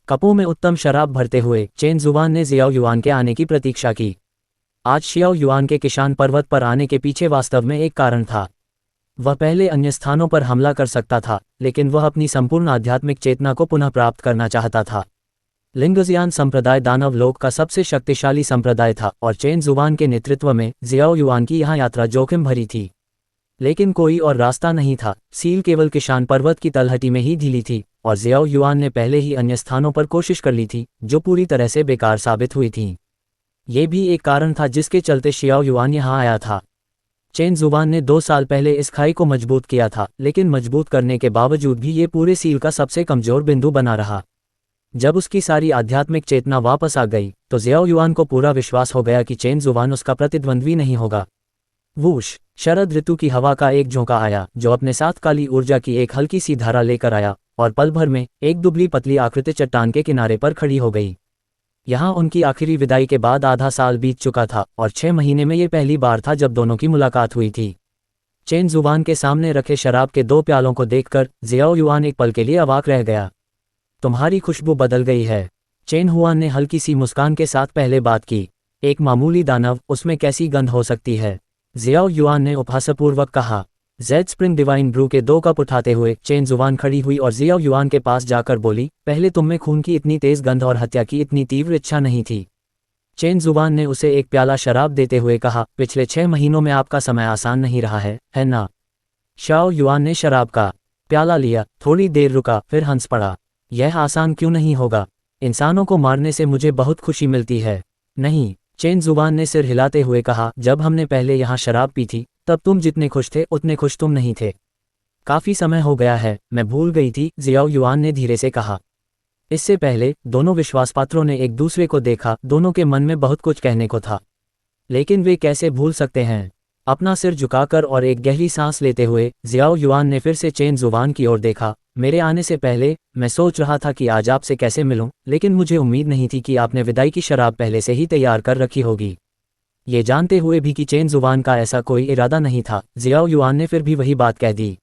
S1: कपों में उत्तम शराब भरते हुए चेन जुबान ने जियाओ युआन के आने की प्रतीक्षा की। आज शियाओ युआन के किशान पर्वत पर आने के पीछे वास्तव में एक कारण था। वह पहले अन्य स्थानों पर हमला कर सकता था, लेकिन वह अपनी संपूर्ण आध्यात्मिक चेतना को पुनः प्राप्त करना चाहता था। लिंगजियान संप्रदाय दानव लोक का सबसे शक्तिशाली संप्रदाय था और चेन जुबान के नेतृत्व में जियाओ युआन की यह यात्रा जोखिम भरी थी। लेकिन कोई और रास्ता नहीं था। सील केवल किशान पर्वत की तलहटी में ही ढीली थी और जियाओ युआन ने पहले ही अन्य स्थानों पर कोशिश कर ली थी जो पूरी तरह से बेकार साबित हुई थीं। ये भी एक कारण था जिसके चलते शियाओ युआन यहाँ आया था। चेन जुबान ने 2 साल पहले इस खाई को मजबूत किया था, लेकिन मजबूत करने के बावजूद भी ये पूरे सील का सबसे कमजोर बिंदु बना रहा। जब उसकी सारी आध्यात्मिक चेतना वापस आ गई तो ज़ियाओ युआन को पूरा विश्वास हो गया कि चेन जुबान उसका प्रतिद्वंद्वी नहीं होगा। वूश, शरद ऋतु की हवा का एक झोंका आया जो अपने साथ काली ऊर्जा की एक हल्की सी धारा लेकर आया, और पल भर में एक दुबली पतली आकृति चट्टान के किनारे पर खड़ी हो गई। यहाँ उनकी आखिरी विदाई के बाद आधा साल बीत चुका था और 6 महीने में ये पहली बार था जब दोनों की मुलाकात हुई थी। चेन जुबान के सामने रखे शराब के 2 प्यालों को देखकर ज़ियाओ युआन एक पल के लिए अवाक रह गया। तुम्हारी खुशबू बदल गई है। चेन हुआन ने हल्की सी मुस्कान के साथ पहले बात की। एक मामूली दानव, उसमें कैसी गंध हो सकती है? ज़ियाओ युआन ने उपहासपूर्वक कहा। जेड स्प्रिंग डिवाइन ब्रू के 2 कप उठाते हुए चेन जुबान खड़ी हुई और ज़ियाओ युआन के पास जाकर बोली, पहले तुम में खून की इतनी तेज गंध और हत्या की इतनी तीव्र इच्छा नहीं थी। चेन जुबान ने उसे एक प्याला शराब देते हुए कहा, पिछले 6 महीनों में आपका समय आसान नहीं रहा है ना? शाओ युआन ने शराब का प्याला लिया, थोड़ी देर रुका, फिर हंस पड़ा। यह आसान क्यों नहीं होगा? इंसानों को मारने से मुझे बहुत खुशी मिलती है। नहीं, चेन जुबान ने सिर हिलाते हुए कहा, जब हमने पहले यहाँ शराब पी थी तब तुम जितने खुश थे उतने खुश तुम नहीं थे। काफी समय हो गया है, मैं भूल गई थी, ज़ियाओ युआन ने धीरे से कहा। इससे पहले दोनों विश्वासपात्रों ने एक दूसरे को देखा, दोनों के मन में बहुत कुछ कहने को था, लेकिन वे कैसे भूल सकते हैं? अपना सिर झुकाकर और एक गहरी सांस लेते हुए ज़ियाओ युआन ने फिर से चेन जुबान की ओर देखा। मेरे आने से पहले मैं सोच रहा था कि आज आपसे कैसे मिलूं, लेकिन मुझे उम्मीद नहीं थी कि आपने विदाई की शराब पहले से ही तैयार कर रखी होगी। ये जानते हुए भी कि चेन जुबान का ऐसा कोई इरादा नहीं था, ज़ियाओ युआन ने फिर भी वही बात कह दी।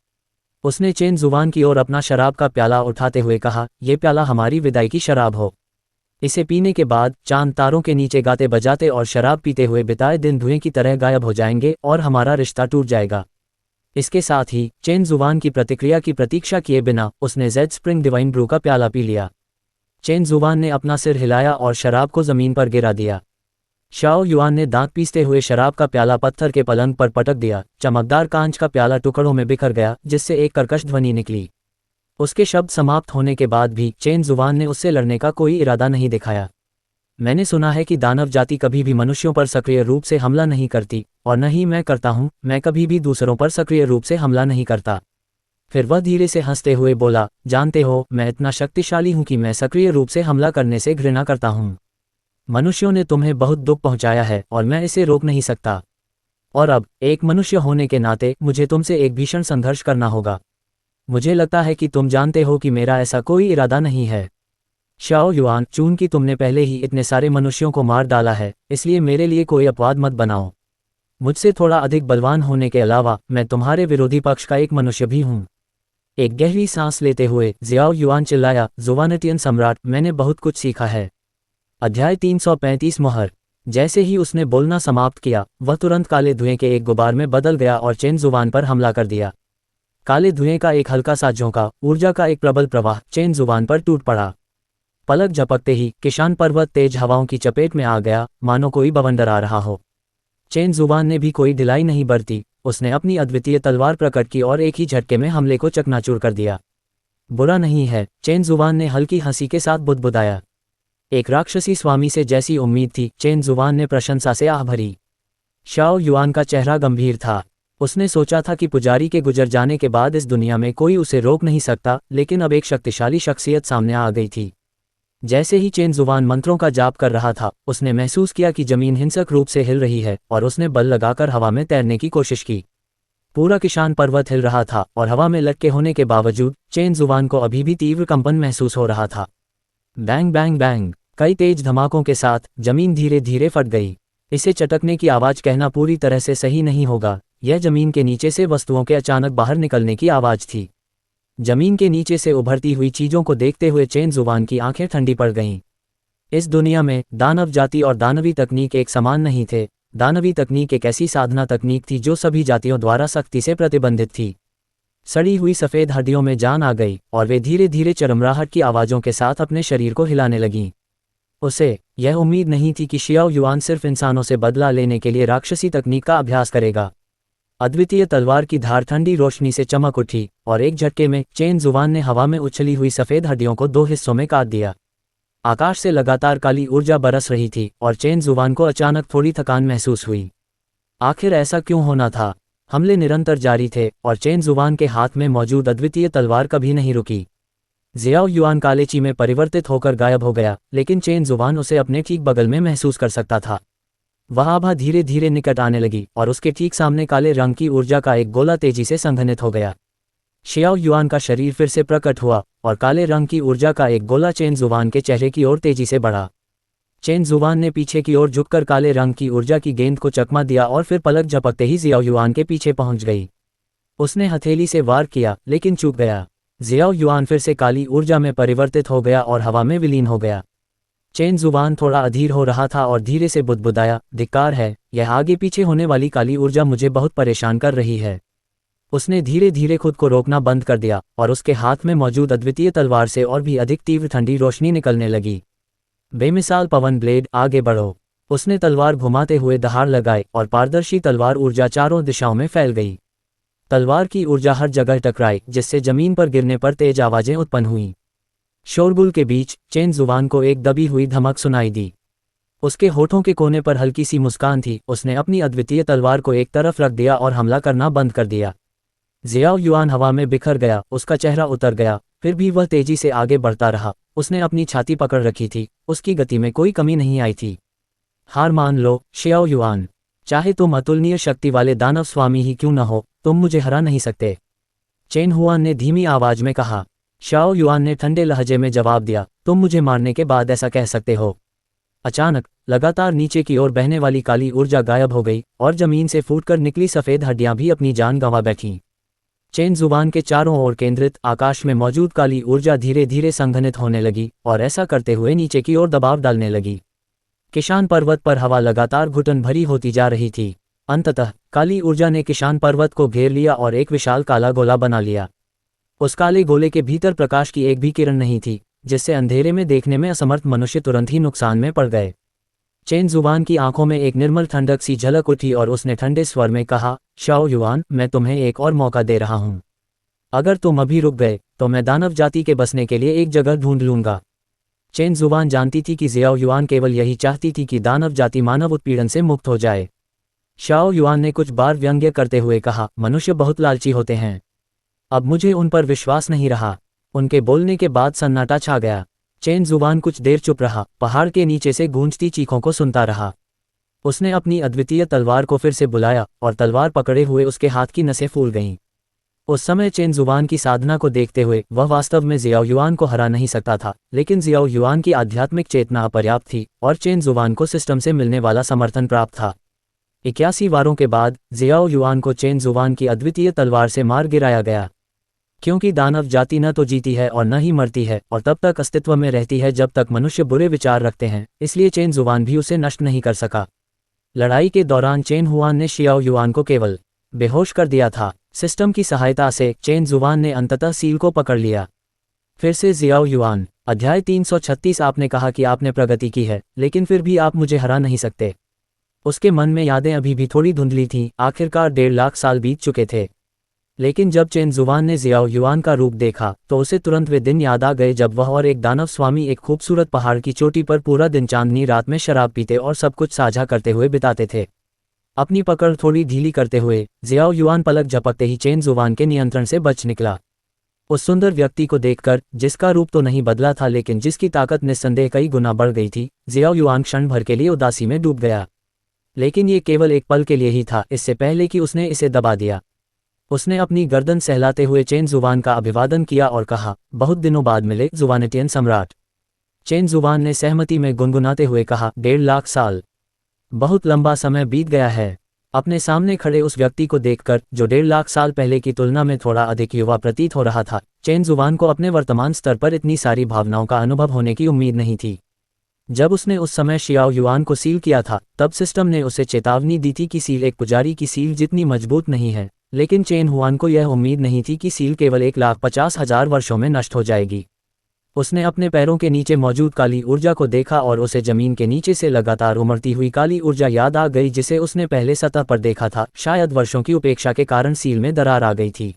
S1: उसने चेन जुबान की ओर अपना शराब का प्याला उठाते हुए कहा, यह प्याला हमारी विदाई की शराब हो। इसे पीने के बाद चांद तारों के नीचे गाते बजाते और शराब पीते हुए बिताए दिन धुएं की तरह गायब हो जाएंगे और हमारा रिश्ता टूट जाएगा। इसके साथ ही चेन जुबान की प्रतिक्रिया की प्रतीक्षा किए बिना उसने जेड स्प्रिंग डिवाइन ब्रू का प्याला पी लिया। चेन जुबान ने अपना सिर हिलाया और शराब को जमीन पर गिरा दिया। शाओ युआन ने दांत पीसते हुए शराब का प्याला पत्थर के पलंग पर पटक दिया। चमकदार कांच का प्याला टुकड़ों में बिखर गया, जिससे एक कर्कश ध्वनि निकली। उसके शब्द समाप्त होने के बाद भी चेन जुबान ने उससे लड़ने का कोई इरादा नहीं दिखाया। मैंने सुना है कि दानव जाति कभी भी मनुष्यों पर सक्रिय रूप से हमला नहीं करती, और न ही मैं करता हूँ। मैं कभी भी दूसरों पर सक्रिय रूप से हमला नहीं करता। फिर वह धीरे से हंसते हुए बोला, जानते हो, मैं इतना शक्तिशाली हूँ कि मैं सक्रिय रूप से हमला करने से घृणा करता हूँ। मनुष्यों ने तुम्हें बहुत दुख पहुंचाया है और मैं इसे रोक नहीं सकता। और अब एक मनुष्य होने के नाते मुझे तुमसे एक भीषण संघर्ष करना होगा। मुझे लगता है कि तुम जानते हो कि मेरा ऐसा कोई इरादा नहीं है। शाओ युआन, चूंकि तुमने पहले ही इतने सारे मनुष्यों को मार डाला है, इसलिए मेरे लिए कोई अपवाद मत बनाओ। मुझसे थोड़ा अधिक बलवान होने के अलावा मैं तुम्हारे विरोधी पक्ष का एक मनुष्य भी हूँ। एक गहरी सांस लेते हुए ज़ियाओ युआन चिल्लाया, जुवानटियन सम्राट, मैंने बहुत कुछ सीखा है। अध्याय 335 मोहर। जैसे ही उसने बोलना समाप्त किया, वह तुरंत काले धुएं के एक गुबार में बदल गया और चेन जुबान पर हमला कर दिया। काले धुएं का एक हल्का सा झोंका, ऊर्जा का एक प्रबल प्रवाह चेन जुबान पर टूट पड़ा। पलक झपकते ही किशान पर्वत तेज हवाओं की चपेट में आ गया, मानो कोई बवंडर आ रहा हो। चेन जुबान ने भी कोई ढिलाई नहीं बरती। उसने अपनी अद्वितीय तलवार प्रकट की और एक ही झटके में हमले को चकनाचूर कर दिया। बुरा नहीं है, चेन जुबान ने हल्की हंसी के साथ बुदबुदाया। एक राक्षसी स्वामी से जैसी उम्मीद थी, चेन जुबान ने प्रशंसा से आह भरी। शाओ युआन का चेहरा गंभीर था। उसने सोचा था कि पुजारी के गुजर जाने के बाद इस दुनिया में कोई उसे रोक नहीं सकता, लेकिन अब एक शक्तिशाली शख्सियत सामने आ गई थी। जैसे ही चेन जुबान मंत्रों का जाप कर रहा था, उसने महसूस किया कि जमीन हिंसक रूप से हिल रही है और उसने बल लगाकर हवा में तैरने की कोशिश की। पूरा किशान पर्वत हिल रहा था और हवा में लटके होने के बावजूद चेन जुबान को अभी भी तीव्र कंपन महसूस हो रहा था। बैंग बैंग बैंग, कई तेज धमाकों के साथ जमीन धीरे धीरे फट गई। इसे चटकने की आवाज कहना पूरी तरह से सही नहीं होगा, यह जमीन के नीचे से वस्तुओं के अचानक बाहर निकलने की आवाज थी। जमीन के नीचे से उभरती हुई चीजों को देखते हुए चेन जुबान की आंखें ठंडी पड़ गईं। इस दुनिया में दानव जाति और दानवी तकनीक एक समान नहीं थे। दानवी तकनीक एक ऐसी साधना तकनीक थी जो सभी जातियों द्वारा सख्ती से प्रतिबंधित थी। सड़ी हुई सफ़ेद हड्डियों में जान आ गई और वे धीरे धीरे चरमराहट की आवाज़ों के साथ अपने शरीर को हिलाने लगीं। उसे यह उम्मीद नहीं थी कि शियाओ युआन सिर्फ इंसानों से बदला लेने के लिए राक्षसी तकनीक का अभ्यास करेगा। अद्वितीय तलवार की धार ठंडी रोशनी से चमक उठी और एक झटके में चेन जुबान ने हवा में उछली हुई सफ़ेद हड्डियों को 2 हिस्सों में काट दिया। आकाश से लगातार काली ऊर्जा बरस रही थी और चेन जुबान को अचानक थोड़ी थकान महसूस हुई। आखिर ऐसा क्यों होना था? हमले निरंतर जारी थे और चेन जुवान के हाथ में मौजूद अद्वितीय तलवार कभी नहीं रुकी। जियाओ युआन कालेची में परिवर्तित होकर गायब हो गया, लेकिन चेन जुवान उसे अपने ठीक बगल में महसूस कर सकता था। वह आभा धीरे धीरे निकट आने लगी और उसके ठीक सामने काले रंग की ऊर्जा का एक गोला तेजी से संघनित हो गया। शियाओ युआन का शरीर फिर से प्रकट हुआ और काले रंग की ऊर्जा का एक गोला चेन जुवान के चेहरे की ओर तेजी से बढ़ा। चेन जुवान ने पीछे की ओर झुककर काले रंग की ऊर्जा की गेंद को चकमा दिया और फिर पलक झपकते ही जियाओ युआन के पीछे पहुंच गई। उसने हथेली से वार किया, लेकिन चूक गया। जियाओ युआन फिर से काली ऊर्जा में परिवर्तित हो गया और हवा में विलीन हो गया। चेन जुबान थोड़ा अधीर हो रहा था और धीरे से बुदबुदाया, धिक्कार है, यह आगे पीछे होने वाली काली ऊर्जा मुझे बहुत परेशान कर रही है। उसने धीरे धीरे खुद को रोकना बंद कर दिया और उसके हाथ में मौजूद अद्वितीय तलवार से और भी अधिक तीव्र ठंडी रोशनी निकलने लगी। बेमिसाल पवन ब्लेड, आगे बढ़ो। उसने तलवार घुमाते हुए दहाड़ लगाए और पारदर्शी तलवार ऊर्जा चारों दिशाओं में फैल गई। तलवार की ऊर्जा हर जगह टकराई, जिससे जमीन पर गिरने पर तेज आवाजें उत्पन्न हुईं। शोरगुल के बीच चेन जुबान को एक दबी हुई धमक सुनाई दी। उसके होठों के कोने पर हल्की सी मुस्कान थी। उसने अपनी अद्वितीय तलवार को एक तरफ रख दिया और हमला करना बंद कर दिया। जियाओ युआन हवा में बिखर गया, उसका चेहरा उतर गया, फिर भी वह तेजी से आगे बढ़ता रहा। उसने अपनी छाती पकड़ रखी थी, उसकी गति में कोई कमी नहीं आई थी। हार मान लो शियाओ युआन, चाहे तुम अतुलनीय शक्ति वाले दानव स्वामी ही क्यों न हो, तुम मुझे हरा नहीं सकते, चेन हुआन ने धीमी आवाज में कहा। शियाओ युआन ने ठंडे लहजे में जवाब दिया, तुम मुझे मारने के बाद ऐसा कह सकते हो। अचानक लगातार नीचे की ओर बहने वाली काली ऊर्जा गायब हो गई और जमीन से फूटकर निकली सफ़ेद हड्डियां भी अपनी जान गंवा बैठीं। चेन जुबान के चारों ओर केंद्रित आकाश में मौजूद काली ऊर्जा धीरे धीरे संघनित होने लगी और ऐसा करते हुए नीचे की ओर दबाव डालने लगी। किशान पर्वत पर हवा लगातार घुटन भरी होती जा रही थी। अंततः काली ऊर्जा ने किशान पर्वत को घेर लिया और एक विशाल काला गोला बना लिया। उस काले गोले के भीतर प्रकाश की एक भी किरण नहीं थी, जिससे अंधेरे में देखने में असमर्थ मनुष्य तुरंत ही नुकसान में पड़ गए। चेन जुबान की आंखों में एक निर्मल ठंडक सी झलक उठी और उसने ठंडे स्वर में कहा, शियाओ युआन, मैं तुम्हें एक और मौका दे रहा हूं। अगर तुम अभी रुक गए तो मैं दानव जाति के बसने के लिए एक जगह ढूंढ लूंगा। चेन जुबान जानती थी कि जियाओ युआन केवल यही चाहती थी कि दानव जाति मानव उत्पीड़न से मुक्त हो जाए। शियाओ युआन ने कुछ बार व्यंग्य करते हुए कहा, मनुष्य बहुत लालची होते हैं। अब मुझे उन पर विश्वास नहीं रहा। उनके बोलने के बाद सन्नाटा छा गया। चेन जुबान कुछ देर चुप रहा, पहाड़ के नीचे से गूंजती चीखों को सुनता रहा। उसने अपनी अद्वितीय तलवार को फिर से बुलाया और तलवार पकड़े हुए उसके हाथ की नसें फूल गईं। उस समय चेन जुबान की साधना को देखते हुए वह वास्तव में जियाओ युआन को हरा नहीं सकता था, लेकिन जियाओ युआन की आध्यात्मिक चेतना अपर्याप्त थी और चेन जुबान को सिस्टम से मिलने वाला समर्थन प्राप्त था। 81 वारों के बाद जियाओ युआन को चेन जुबान की अद्वितीय तलवार से मार गिराया गया। क्योंकि दानव जाति न तो जीती है और न ही मरती है और तब तक अस्तित्व में रहती है जब तक मनुष्य बुरे विचार रखते हैं, इसलिए चेन जुबान भी उसे नष्ट नहीं कर सका। लड़ाई के दौरान चेन हुआन ने शियाओ युआन को केवल बेहोश कर दिया था। सिस्टम की सहायता से चेन जुबान ने अंततः सील को पकड़ लिया। फिर से जियाओ युआन, अध्याय 336। आपने कहा कि आपने प्रगति की है, लेकिन फिर भी आप मुझे हरा नहीं सकते। उसके मन में यादें अभी भी थोड़ी धुंधली थीं। आखिरकार 1.5 लाख साल बीत चुके थे। लेकिन जब चेन जुबान ने जियाओ युआन का रूप देखा तो उसे तुरंत वे दिन याद आ गए जब वह और एक दानव स्वामी एक खूबसूरत पहाड़ की चोटी पर पूरा दिन चांदनी रात में शराब पीते और सब कुछ साझा करते हुए बिताते थे। अपनी पकड़ थोड़ी ढीली करते हुए जियाओ युआन पलक झपकते ही चेन जुबान के नियंत्रण से बच निकला। उस सुंदर व्यक्ति को देखकर, जिसका रूप तो नहीं बदला था लेकिन जिसकी ताकत निस्संदेह कई गुना बढ़ गई थी, जियाओ युआन क्षण भर के लिए उदासी में डूब गया। लेकिन ये केवल एक पल के लिए ही था, इससे पहले कि उसने इसे दबा दिया। उसने अपनी गर्दन सहलाते हुए चेन जुबान का अभिवादन किया और कहा, बहुत दिनों बाद मिले जुबानेटियन सम्राट। चेन जुबान ने सहमति में गुनगुनाते हुए कहा, 1.5 लाख साल, बहुत लंबा समय बीत गया है। अपने सामने खड़े उस व्यक्ति को देखकर, जो 1.5 लाख साल पहले की तुलना में थोड़ा अधिक युवा प्रतीत हो रहा था, चेन जुबान को अपने वर्तमान स्तर पर इतनी सारी भावनाओं का अनुभव होने की उम्मीद नहीं थी। जब उसने उस समय शियाओ युआन को सील किया था, तब सिस्टम ने उसे चेतावनी दी थी कि सील एक पुजारी की सील जितनी मजबूत नहीं है, लेकिन चेन हुआन को यह उम्मीद नहीं थी कि सील केवल 1,50,000 वर्षों में नष्ट हो जाएगी। उसने अपने पैरों के नीचे मौजूद काली ऊर्जा को देखा और उसे जमीन के नीचे से लगातार उमड़ती हुई काली ऊर्जा याद आ गई जिसे उसने पहले सतह पर देखा था। शायद वर्षों की उपेक्षा के कारण सील में दरार आ गई थी।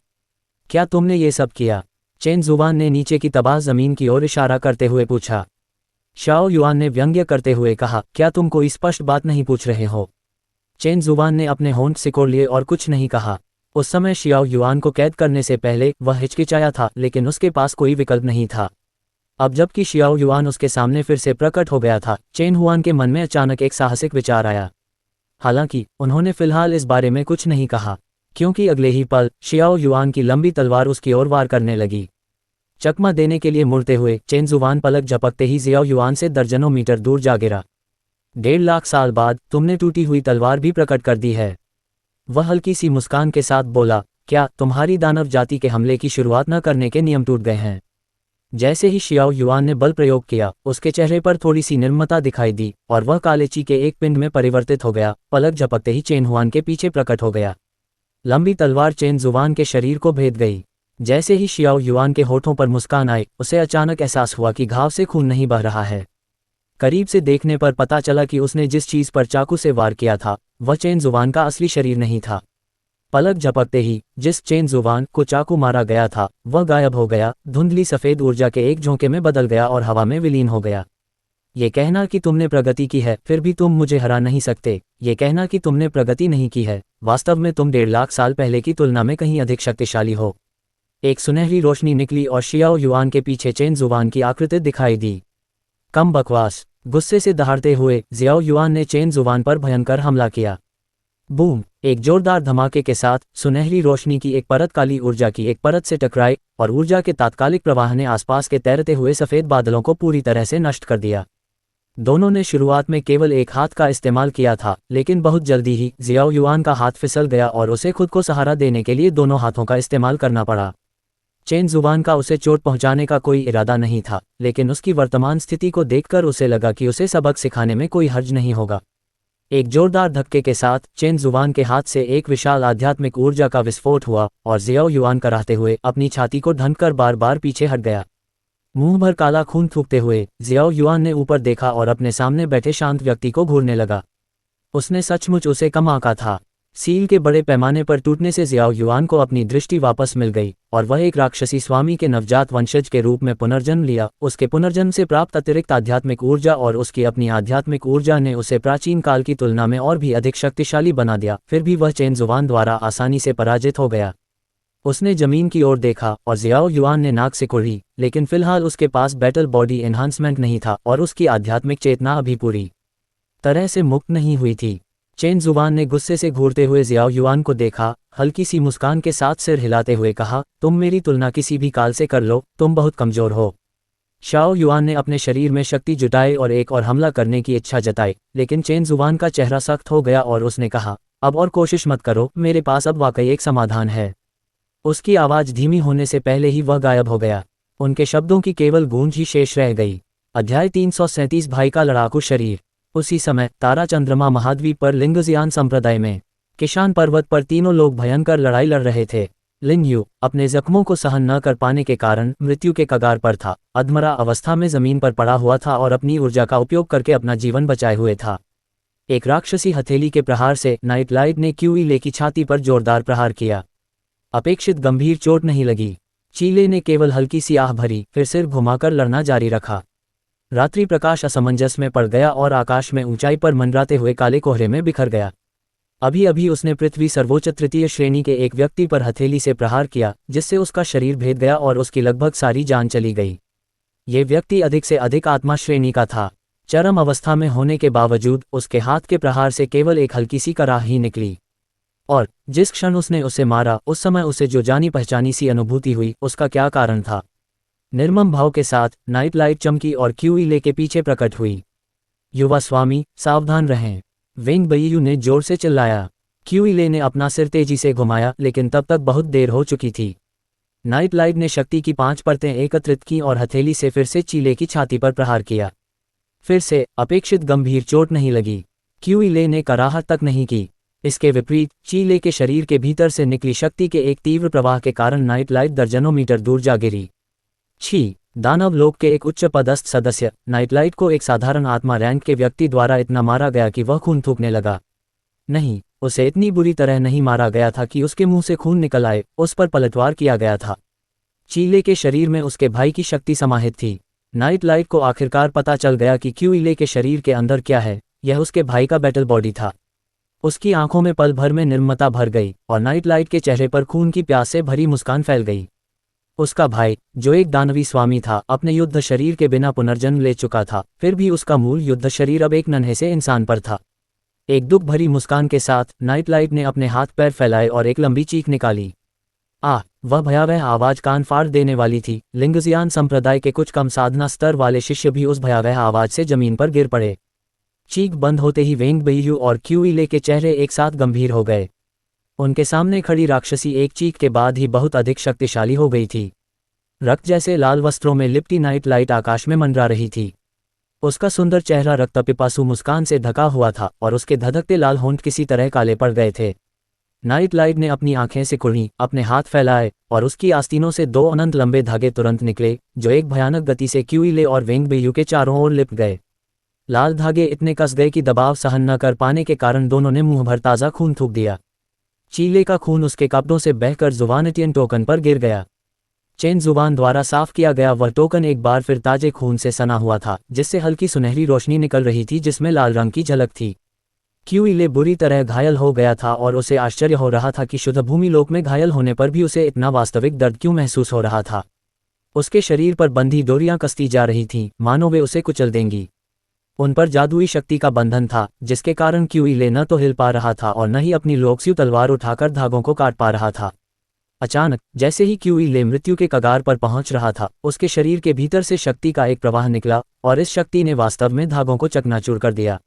S1: क्या तुमने ये सब किया? चेन जुबान ने नीचे की तबाह जमीन की ओर इशारा करते हुए पूछा। शियाओ युआन ने व्यंग्य करते हुए कहा, क्या तुम कोई स्पष्ट बात नहीं पूछ रहे हो? चेन जुवान ने अपने होंठ सिकोड़ लिए और कुछ नहीं कहा। उस समय शियाओ युआन को कैद करने से पहले वह हिचकिचाया था, लेकिन उसके पास कोई विकल्प नहीं था। अब जबकि शियाओ युआन उसके सामने फिर से प्रकट हो गया था, चेन हुआन के मन में अचानक एक साहसिक विचार आया। हालांकि उन्होंने फिलहाल इस बारे में कुछ नहीं कहा, क्योंकि अगले ही पल शियाओ युआन की लंबी तलवार उसकी ओर वार करने लगी। चकमा देने के लिए मुड़ते हुए चेन जुवान पलक झपकते ही जियाओ युआन से दर्जनों मीटर दूर जा गिरा। 1.5 लाख साल बाद तुमने टूटी हुई तलवार भी प्रकट कर दी है। वह हल्की सी मुस्कान के साथ बोला, क्या तुम्हारी दानव जाति के हमले की शुरुआत न करने के नियम टूट गए हैं? जैसे ही शियाओ युआन ने बल प्रयोग किया, उसके चेहरे पर थोड़ी सी निर्ममता दिखाई दी और वह कालेची के एक पिंड में परिवर्तित हो गया। पलक झपकते ही चेन हुआन के पीछे प्रकट हो गया। लंबी तलवार चेन जुवान के शरीर को भेद गई। जैसे ही शियाओ युआन के होठों पर मुस्कान आई, उसे अचानक एहसास हुआ कि घाव से खून नहीं बह रहा है। करीब से देखने पर पता चला कि उसने जिस चीज पर चाकू से वार किया था वह चेन जुवान का असली शरीर नहीं था। पलक झपकते ही जिस चेन जुवान को चाकू मारा गया था वह गायब हो गया, धुंधली सफेद ऊर्जा के एक झोंके में बदल गया और हवा में विलीन हो गया। ये कहना कि तुमने प्रगति की है फिर भी तुम मुझे हरा नहीं सकते, ये कहना कि तुमने प्रगति नहीं की है, वास्तव में तुम 1.5 लाख साल पहले की तुलना में कहीं अधिक शक्तिशाली हो। एक सुनहरी रोशनी निकली और शियाओ युआन के पीछे चेन जुवान की आकृति दिखाई दी। कम बकवास, गुस्से से दहाड़ते हुए जियाओ युआन ने चेन जुवान पर भयंकर हमला किया। बूम! एक जोरदार धमाके के साथ सुनहरी रोशनी की एक परत काली ऊर्जा की एक परत से टकराई और ऊर्जा के तात्कालिक प्रवाह ने आसपास के तैरते हुए सफेद बादलों को पूरी तरह से नष्ट कर दिया। दोनों ने शुरुआत में केवल एक हाथ का इस्तेमाल किया था, लेकिन बहुत जल्दी ही जियाओ युआन का हाथ फिसल गया और उसे खुद को सहारा देने के लिए दोनों हाथों का इस्तेमाल करना पड़ा। चेन जुवान का उसे चोट पहुंचाने का कोई इरादा नहीं था, लेकिन उसकी वर्तमान स्थिति को देखकर उसे लगा कि उसे सबक सिखाने में कोई हर्ज नहीं होगा। एक जोरदार धक्के के साथ चेन जुवान के हाथ से एक विशाल आध्यात्मिक ऊर्जा का विस्फोट हुआ और जियाओ युआन कराहते हुए अपनी छाती को ढंककर बार बार पीछे हट गया। मुंह भर काला खून थूकते हुए जियाओ युआन ने ऊपर देखा और अपने सामने बैठे शांत व्यक्ति को घूरने लगा। उसने सचमुच उसे कम आंका था। सील के बड़े पैमाने पर टूटने से जियाओ युआन को अपनी दृष्टि वापस मिल गई और वह एक राक्षसी स्वामी के नवजात वंशज के रूप में पुनर्जन्म लिया। उसके पुनर्जन्म से प्राप्त अतिरिक्त आध्यात्मिक ऊर्जा और उसकी अपनी आध्यात्मिक ऊर्जा ने उसे प्राचीन काल की तुलना में और भी अधिक शक्तिशाली बना दिया। फिर भी वह चेन जुवान द्वारा आसानी से पराजित हो गया। उसने जमीन की ओर देखा और जियाओ युआन ने नाक सिकोड़ी, लेकिन फिलहाल उसके पास बैटल बॉडी एनहांसमेंट नहीं था और उसकी आध्यात्मिक चेतना अभी पूरी तरह से मुक्त नहीं हुई थी। चेन जुवान ने गुस्से से घूरते हुए जियाओ युआन को देखा, हल्की सी मुस्कान के साथ सिर हिलाते हुए कहा, तुम मेरी तुलना किसी भी काल से कर लो, तुम बहुत कमजोर हो। शाओ युआन ने अपने शरीर में शक्ति जुटाई और एक और हमला करने की इच्छा जताई, लेकिन चेन जुवान का चेहरा सख्त हो गया और उसने कहा, अब और कोशिश मत करो, मेरे पास अब वाकई एक समाधान है। उसकी आवाज़ धीमी होने से पहले ही वह गायब हो गया। उनके शब्दों की केवल गूंज ही शेष रह गई। अध्याय 337 भाई का लड़ाकू शरीर। उसी समय तारा चंद्रमा महाद्वीप पर लिंगजियान संप्रदाय में किशान पर्वत पर तीनों लोग भयंकर लड़ाई लड़ रहे थे। लिन यू अपने जख्मों को सहन न कर पाने के कारण मृत्यु के कगार पर था। अधमरा अवस्था में जमीन पर पड़ा हुआ था और अपनी ऊर्जा का उपयोग करके अपना जीवन बचाए हुए था। एक राक्षसी हथेली के प्रहार से नाइट लाइट ने क्यूई ले की छाती पर जोरदार प्रहार किया। अपेक्षित गंभीर चोट नहीं लगी। चीले ने केवल हल्की सी आह भरी, फिर सिर घुमाकर लड़ना जारी रखा। रात्रि प्रकाश असमंजस में पड़ गया और आकाश में ऊंचाई पर मंडराते हुए काले कोहरे में बिखर गया। अभी अभी उसने पृथ्वी सर्वोच्च तृतीय श्रेणी के एक व्यक्ति पर हथेली से प्रहार किया, जिससे उसका शरीर भेद गया और उसकी लगभग सारी जान चली गई। ये व्यक्ति अधिक से अधिक आत्मा श्रेणी का था। चरम अवस्था में होने के बावजूद उसके हाथ के प्रहार से केवल एक हल्की सी कराह ही निकली, और जिस क्षण उसने उसे मारा उस समय उसे जो जानी पहचानी सी अनुभूति हुई, उसका क्या कारण था? निर्मम भाव के साथ नाइट लाइट चमकी और क्यूई ले के पीछे प्रकट हुई। युवा स्वामी, सावधान रहें, वेंग बईयू ने जोर से चिल्लाया। क्यूई ले ने अपना सिर तेजी से घुमाया, लेकिन तब तक बहुत देर हो चुकी थी। नाइट लाइट ने शक्ति की 5 परतें एकत्रित की और हथेली से फिर से चीले की छाती पर प्रहार किया। फिर से अपेक्षित गंभीर चोट नहीं लगी। क्यूई ले ने कराहत तक नहीं की। इसके विपरीत चीले के शरीर के भीतर से निकली शक्ति के एक तीव्र प्रवाह के कारण नाइट लाइट दर्जनों मीटर दूर जा गिरी। छी! दानव लोक के एक उच्च पदस्थ सदस्य नाइट लाइट को एक साधारण आत्मा रैंक के व्यक्ति द्वारा इतना मारा गया कि वह खून थूकने लगा। नहीं, उसे इतनी बुरी तरह नहीं मारा गया था कि उसके मुंह से खून निकल आए, उस पर पलटवार किया गया था। चीले के शरीर में उसके भाई की शक्ति समाहित थी। नाइट लाइट को आखिरकार पता चल गया कि क्यूइले के शरीर के अंदर क्या है, यह उसके भाई का बैटल बॉडी था। उसकी आंखों में पल भर में निर्ममता भर गई और नाइट लाइट के चेहरे पर खून की प्यास से भरी मुस्कान फैल गई। उसका भाई, जो एक दानवी स्वामी था, अपने युद्ध शरीर के बिना पुनर्जन्म ले चुका था, फिर भी उसका मूल युद्ध शरीर अब एक नन्हे से इंसान पर था। एक दुख भरी मुस्कान के साथ नाइट लाइट ने अपने हाथ पैर फैलाए और एक लंबी चीख निकाली। वह भयावह आवाज कान फाड़ देने वाली थी। लिंगजियान संप्रदाय के कुछ कम साधना स्तर वाले शिष्य भी उस भयावह आवाज से जमीन पर गिर पड़े। चीख बंद होते ही वेंग बेयू और क्यूइले के चेहरे एक साथ गंभीर हो गए। उनके सामने खड़ी राक्षसी एक चीख के बाद ही बहुत अधिक शक्तिशाली हो गई थी। रक्त जैसे लाल वस्त्रों में लिपटी नाइट लाइट आकाश में मंडरा रही थी। उसका सुंदर चेहरा रक्तपिपासु मुस्कान से ढका हुआ था और उसके धधकते लाल होंठ किसी तरह काले पड़ गए थे। नाइट लाइट ने अपनी आंखें सिकुड़ी, अपने हाथ फैलाए और उसकी आस्तीनों से दो अनंत लंबे धागे तुरंत निकले, जो एक भयानक गति से क्यूइले और वेंग बेयू के चारों ओर लिपट गए। लाल धागे इतने कस गए कि दबाव सहन न कर पाने के कारण दोनों ने मुंह भर ताज़ा खून थूक दिया। चीले का खून उसके कपड़ों से बहकर जुवानटियन टोकन पर गिर गया। चेन जुबान द्वारा साफ किया गया वह टोकन एक बार फिर ताजे खून से सना हुआ था, जिससे हल्की सुनहरी रोशनी निकल रही थी जिसमें लाल रंग की झलक थी। क्यूइले बुरी तरह घायल हो गया था और उसे आश्चर्य हो रहा था कि शुद्ध भूमि लोक में घायल होने पर भी उसे इतना वास्तविक दर्द क्यों महसूस हो रहा था। उसके शरीर पर बंधी डोरियां कसती जा रही थीं, मानो वे उसे कुचल देंगी। उन पर जादुई शक्ति का बंधन था, जिसके कारण क्यूइले न तो हिल पा रहा था और न ही अपनी लोकस्यु तलवार उठाकर धागों को काट पा रहा था। अचानक जैसे ही क्यूइले मृत्यु के कगार पर पहुंच रहा था, उसके शरीर के भीतर से शक्ति का एक प्रवाह निकला और इस शक्ति ने वास्तव में धागों को चकनाचूर कर दिया।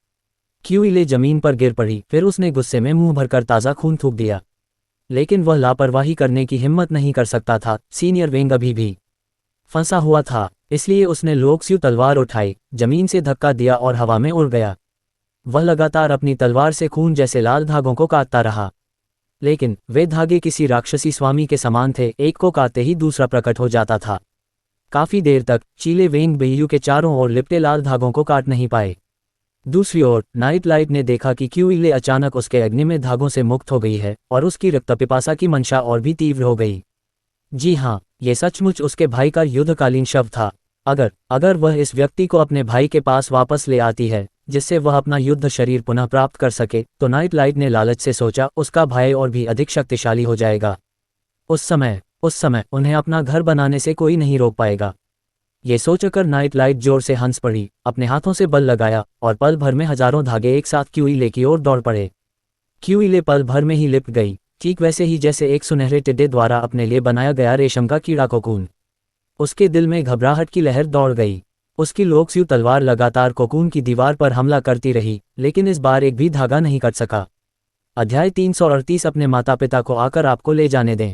S1: क्यूइले जमीन पर गिर पड़ी, फिर उसने गुस्से में मुंह भरकर ताज़ा खून थूक दिया। लेकिन वह लापरवाही करने की हिम्मत नहीं कर सकता था। सीनियर वेंग अभी भी फंसा हुआ था, इसलिए उसने लोकस्यु तलवार उठाई, जमीन से धक्का दिया और हवा में उड़ गया। वह लगातार अपनी तलवार से खून जैसे लाल धागों को काटता रहा, लेकिन वे धागे किसी राक्षसी स्वामी के समान थे, एक को काटते ही दूसरा प्रकट हो जाता था। काफी देर तक चीले वेंग बेयू के चारों ओर लिपटे लाल धागों को काट नहीं पाए। दूसरी ओर नाइट लाइट ने देखा कि क्यूइले अचानक उसके अग्नि में धागों से मुक्त हो गई है और उसकी रक्तपिपासा की मंशा और भी तीव्र हो गई। जी हाँ, ये सचमुच उसके भाई का युद्धकालीन शव था। अगर वह इस व्यक्ति को अपने भाई के पास वापस ले आती है, जिससे वह अपना युद्ध शरीर पुनः प्राप्त कर सके, तो नाइट लाइट ने लालच से सोचा उसका भाई और भी अधिक शक्तिशाली हो जाएगा। उस समय उन्हें अपना घर बनाने से कोई नहीं रोक पाएगा। ये सोचकर नाइट लाइट जोर से हंस पड़ी, अपने हाथों से बल लगाया और पल भर में हजारों धागे एक साथ क्यूइले की ओर दौड़ पड़े। क्यूइले पल भर में ही लिपट गई, ठीक वैसे ही जैसे एक सुनहरे टिड्डे द्वारा अपने लिए बनाया गया रेशम का कीड़ा कोकून। उसके दिल में घबराहट की लहर दौड़ गई। उसकी लोकस्यु तलवार लगातार कोकून की दीवार पर हमला करती रही, लेकिन इस बार एक भी धागा नहीं कट सका। अध्याय 338 अपने माता पिता को आकर आपको ले जाने दें।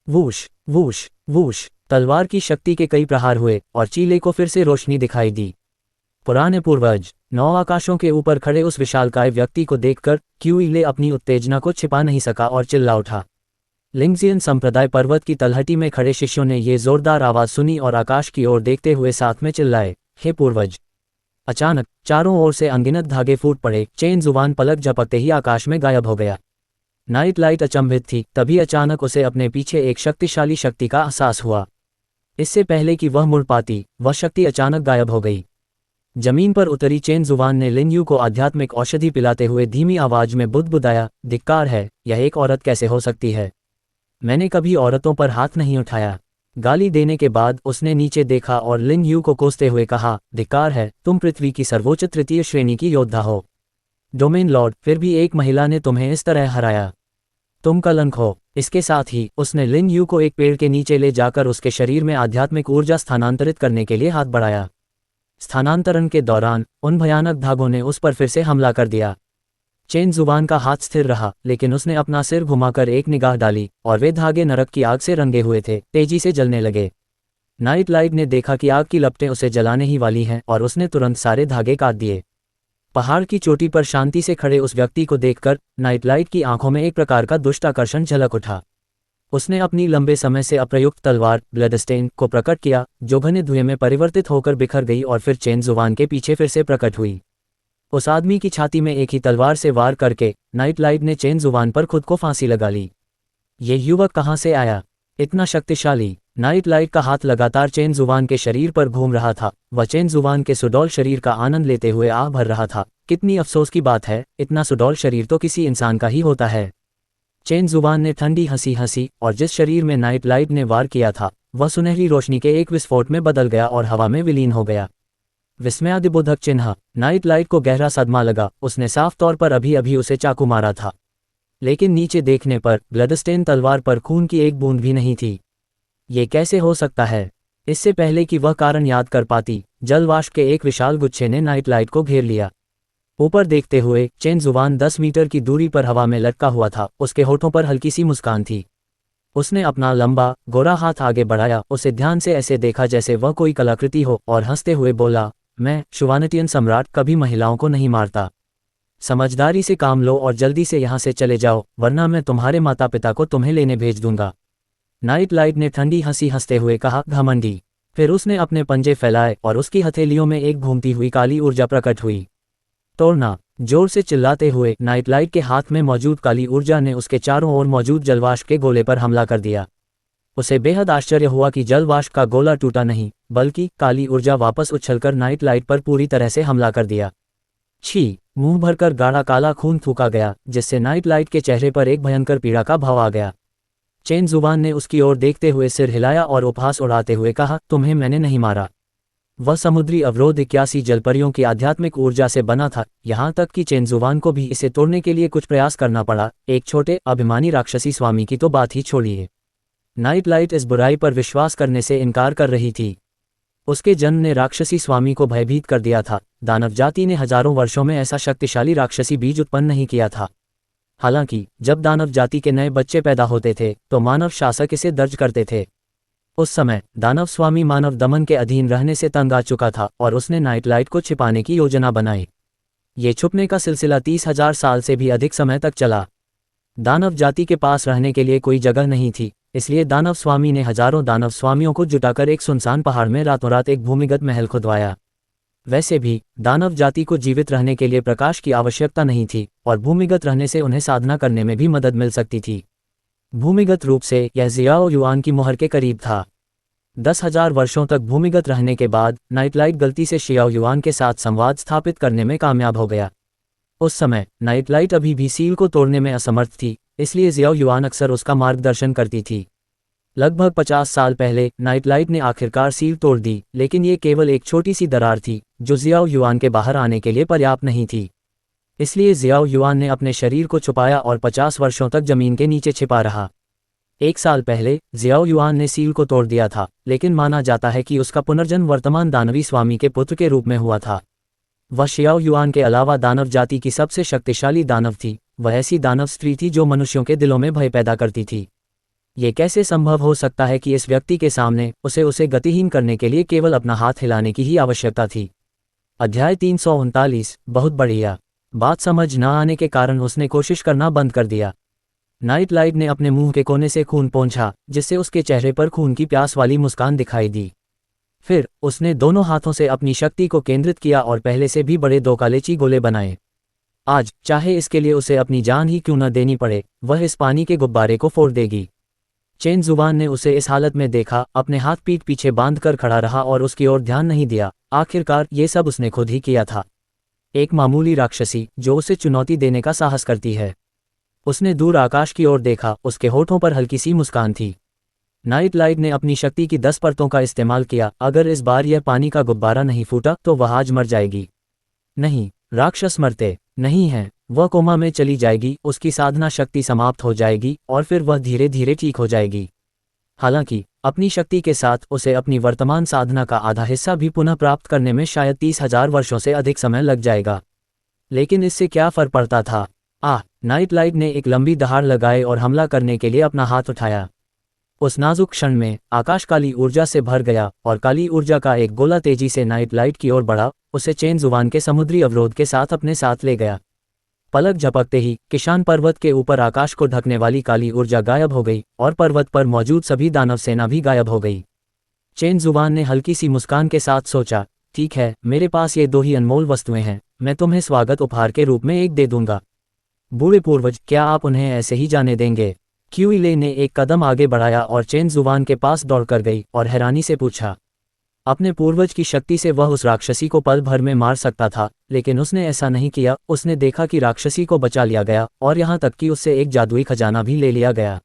S1: वूश वूश वूश तलवार की शक्ति के कई प्रहार हुए और चीले को फिर से रोशनी दिखाई दी। पुराने पूर्वज 9 आकाशों के ऊपर खड़े उस विशालकाय व्यक्ति को देखकर क्यूइले अपनी उत्तेजना को छिपा नहीं सका और चिल्ला उठा। लिंगजियन संप्रदाय पर्वत की तलहटी में खड़े शिष्यों ने ये जोरदार आवाज सुनी और आकाश की ओर देखते हुए साथ में चिल्लाए, हे पूर्वज। अचानक चारों ओर से अनगिनत धागे फूट पड़े। चेन जुबान पलक झपकते ही आकाश में गायब हो गया। नाइट लाइट अचंभित थी, तभी अचानक उसे अपने पीछे एक शक्तिशाली शक्ति का एहसास हुआ। इससे पहले कि वह मुड़ पाती, वह शक्ति अचानक गायब हो गई। जमीन पर उतरी चेन जुबान ने लिन को आध्यात्मिक औषधि पिलाते हुए धीमी आवाज में बुदबुदाया, धिक्कार है, यह एक औरत कैसे हो सकती है? मैंने कभी औरतों पर हाथ नहीं उठाया। गाली देने के बाद उसने नीचे देखा और लिन को कोसते हुए कहा, धिक्कार है, तुम पृथ्वी की सर्वोच्च तृतीय श्रेणी की योद्धा हो, डोमेन लॉर्ड, फिर भी एक महिला ने तुम्हें इस तरह हराया। तुम कलंक हो। इसके साथ ही उसने लिन को एक पेड़ के नीचे ले जाकर उसके शरीर में आध्यात्मिक ऊर्जा स्थानांतरित करने के लिए हाथ बढ़ाया। स्थानांतरण के दौरान उन भयानक धागों ने उस पर फिर से हमला कर दिया। चेन जुबान का हाथ स्थिर रहा, लेकिन उसने अपना सिर घुमाकर एक निगाह डाली और वे धागे नरक की आग से रंगे हुए थे, तेजी से जलने लगे। नाइट लाइट ने देखा कि आग की लपटें उसे जलाने ही वाली हैं और उसने तुरंत सारे धागे काट दिए। पहाड़ की चोटी पर शांति से खड़े उस व्यक्ति को देखकर नाइट लाइट की आंखों में एक प्रकार का दुष्ट आकर्षण झलक उठा। उसने अपनी लंबे समय से अप्रयुक्त तलवार ब्लडस्टेन को प्रकट किया, जो घने धुएं में परिवर्तित होकर बिखर गई और फिर चेन जुबान के पीछे फिर से प्रकट हुई। उस आदमी की छाती में एक ही तलवार से वार करके नाइट लाइट ने चेन जुबान पर खुद को फांसी लगा ली। ये युवक कहाँ से आया? इतना शक्तिशाली। नाइट लाइट का हाथ लगातार चेन जुबान के शरीर पर घूम रहा था। वह चेन जुबान के सुडौल शरीर का आनंद लेते हुए आह भर रहा था। कितनी अफसोस की बात है, इतना सुडौल शरीर तो किसी इंसान का ही होता है। चेन जुबान ने ठंडी हंसी हंसी और जिस शरीर में नाइट लाइट ने वार किया था वह सुनहरी रोशनी के एक विस्फोट में बदल गया और हवा में विलीन हो गया। विस्मयादिबोधक चिन्ह। नाइट लाइट को गहरा सदमा लगा। उसने साफ तौर पर अभी अभी उसे चाकू मारा था, लेकिन नीचे देखने पर ब्लडस्टेन तलवार पर खून की एक बूंद भी नहीं थी। ये कैसे हो सकता है? इससे पहले कि वह कारण याद कर पाती, जलवाष्प के एक विशाल गुच्छे ने नाइट लाइट को घेर लिया। ऊपर देखते हुए चेन जुबान 10 मीटर की दूरी पर हवा में लटका हुआ था। उसके होठों पर हल्की सी मुस्कान थी। उसने अपना लंबा गोरा हाथ आगे बढ़ाया, उसे ध्यान से ऐसे देखा जैसे वह कोई कलाकृति हो, और हंसते हुए बोला, मैं शुवानटियन सम्राट कभी महिलाओं को नहीं मारता। समझदारी से काम लो और जल्दी से यहाँ से चले जाओ, वरना मैं तुम्हारे माता पिता को तुम्हें लेने भेज दूंगा। नाइट लाइट ने ठंडी हंसी हंसते हुए कहा, घमंडी। फिर उसने अपने पंजे फैलाए और उसकी हथेलियों में एक घूमती हुई काली ऊर्जा प्रकट हुई। तोड़ना! जोर से चिल्लाते हुए नाइट लाइट के हाथ में मौजूद काली ऊर्जा ने उसके चारों ओर मौजूद जलवाष्प के गोले पर हमला कर दिया। उसे बेहद आश्चर्य हुआ कि जलवाष्प का गोला टूटा नहीं, बल्कि काली ऊर्जा वापस उछलकर नाइट लाइट पर पूरी तरह से हमला कर दिया। छी! मुंह भरकर गाढ़ा काला खून थूका गया, जिससे नाइट लाइट के चेहरे पर एक भयंकर पीड़ा का भाव आ गया। चेन जुबान ने उसकी ओर देखते हुए सिर हिलाया और उपहास उड़ाते हुए कहा, तुम्हें मैंने नहीं मारा। वह समुद्री अवरोध 81 जलपरियों की आध्यात्मिक ऊर्जा से बना था, यहाँ तक कि चेन जुबान को भी इसे तोड़ने के लिए कुछ प्रयास करना पड़ा। एक छोटे अभिमानी राक्षसी स्वामी की तो बात ही छोड़िए। नाइट लाइट इस बुराई पर विश्वास करने से इनकार कर रही थी। उसके जन्म ने राक्षसी स्वामी को भयभीत कर दिया था। दानव जाति ने हजारों वर्षों में ऐसा शक्तिशाली राक्षसी बीज उत्पन्न नहीं किया था। हालांकि जब दानव जाति के नए बच्चे पैदा होते थे तो मानव शासक इसे दर्ज करते थे। उस समय दानव स्वामी मानव दमन के अधीन रहने से तंग आ चुका था और उसने नाइट लाइट को छिपाने की योजना बनाई। ये छुपने का सिलसिला 30,000 साल से भी अधिक समय तक चला। दानव जाति के पास रहने के लिए कोई जगह नहीं थी, इसलिए दानव स्वामी ने हजारों दानव स्वामियों को जुटाकर एक सुनसान पहाड़ में रातों रात एक भूमिगत महल खुदवाया। वैसे भी दानव जाति को जीवित रहने के लिए प्रकाश की आवश्यकता नहीं थी और भूमिगत रहने से उन्हें साधना करने में भी मदद मिल सकती थी। भूमिगत रूप से यह जियाओ युआन की मोहर के करीब था। 10,000 वर्षों तक भूमिगत रहने के बाद नाइट लाइट गलती से शियाओ युआन के साथ संवाद स्थापित करने में कामयाब हो गया। उस समय नाइट लाइट अभी भी सील को तोड़ने में असमर्थ थी, इसलिए जियाओ युआन अक्सर उसका मार्गदर्शन करती थी। लगभग 50 साल पहले नाइट लाइट ने आखिरकार सील तोड़ दी, लेकिन ये केवल एक छोटी सी दरार थी जो जियाओ युआन के बाहर आने के लिए पर्याप्त नहीं थी। इसलिए जियाओ युआन ने अपने शरीर को छुपाया और 50 वर्षों तक जमीन के नीचे छिपा रहा। 1 साल पहले जियाओ युआन ने सील को तोड़ दिया था, लेकिन माना जाता है कि उसका पुनर्जन्म वर्तमान दानवी स्वामी के पुत्र के रूप में हुआ था। वह शियाओ युआन के अलावा दानव जाति की सबसे शक्तिशाली दानव थी। वह ऐसी दानव स्त्री थी जो मनुष्यों के दिलों में भय पैदा करती थी। ये कैसे संभव हो सकता है कि इस व्यक्ति के सामने उसे गतिहीन करने के लिए केवल अपना हाथ हिलाने की ही आवश्यकता थी। अध्याय 339। बहुत बढ़िया। बात समझ न आने के कारण उसने कोशिश करना बंद कर दिया। नाइट लाइट ने अपने मुंह के कोने से खून पोंछा, जिससे उसके चेहरे पर खून की प्यास वाली मुस्कान दिखाई दी। फिर उसने दोनों हाथों से अपनी शक्ति को केंद्रित किया और पहले से भी बड़े 2 कालेची गोले बनाए। आज चाहे इसके लिए उसे अपनी जान ही क्यों न देनी पड़े, वह इस पानी के गुब्बारे को फोड़ देगी। चेन जुबान ने उसे इस हालत में देखा, अपने हाथ पीठ पीछे बांधकर खड़ा रहा और उसकी ओर ध्यान नहीं दिया। आखिरकार ये सब उसने खुद ही किया था। एक मामूली राक्षसी जो उसे चुनौती देने का साहस करती है। उसने दूर आकाश की ओर देखा, उसके होठों पर हल्की सी मुस्कान थी। नाइट लाइट ने अपनी शक्ति की 10 परतों का इस्तेमाल किया। अगर इस बार यह पानी का गुब्बारा नहीं फूटा तो वह आज मर जाएगी। नहीं, राक्षस मरते नहीं हैं, वह कोमा में चली जाएगी, उसकी साधना शक्ति समाप्त हो जाएगी और फिर वह धीरे धीरे ठीक हो जाएगी। हालांकि अपनी शक्ति के साथ उसे अपनी वर्तमान साधना का आधा हिस्सा भी पुनः प्राप्त करने में शायद 30,000 वर्षों से अधिक समय लग जाएगा, लेकिन इससे क्या फर्क पड़ता था। नाइट लाइट ने एक लंबी दहाड़ लगाए और हमला करने के लिए अपना हाथ उठाया। उस नाजुक क्षण में आकाश काली ऊर्जा से भर गया और काली ऊर्जा का एक गोला तेजी से नाइट लाइट की ओर बढ़ा, उसे चेन जुबान के समुद्री अवरोध के साथ अपने साथ ले गया। पलक झपकते ही किशान पर्वत के ऊपर आकाश को ढकने वाली काली ऊर्जा गायब हो गई और पर्वत पर मौजूद सभी दानव सेना भी गायब हो गई। चेन जुबान ने हल्की सी मुस्कान के साथ सोचा, ठीक है, मेरे पास ये 2 ही अनमोल वस्तुएं हैं, मैं तुम्हें स्वागत उपहार के रूप में एक दे दूंगा। बूढ़े पूर्वज, क्या आप उन्हें ऐसे ही जाने देंगे? क्यूइले ने एक कदम आगे बढ़ाया और चेन जुबान के पास दौड़कर गई और हैरानी से पूछा। अपने पूर्वज की शक्ति से वह उस राक्षसी को पल भर में मार सकता था, लेकिन उसने ऐसा नहीं किया। उसने देखा कि राक्षसी को बचा लिया गया और यहाँ तक कि उससे एक जादुई खजाना भी ले लिया गया।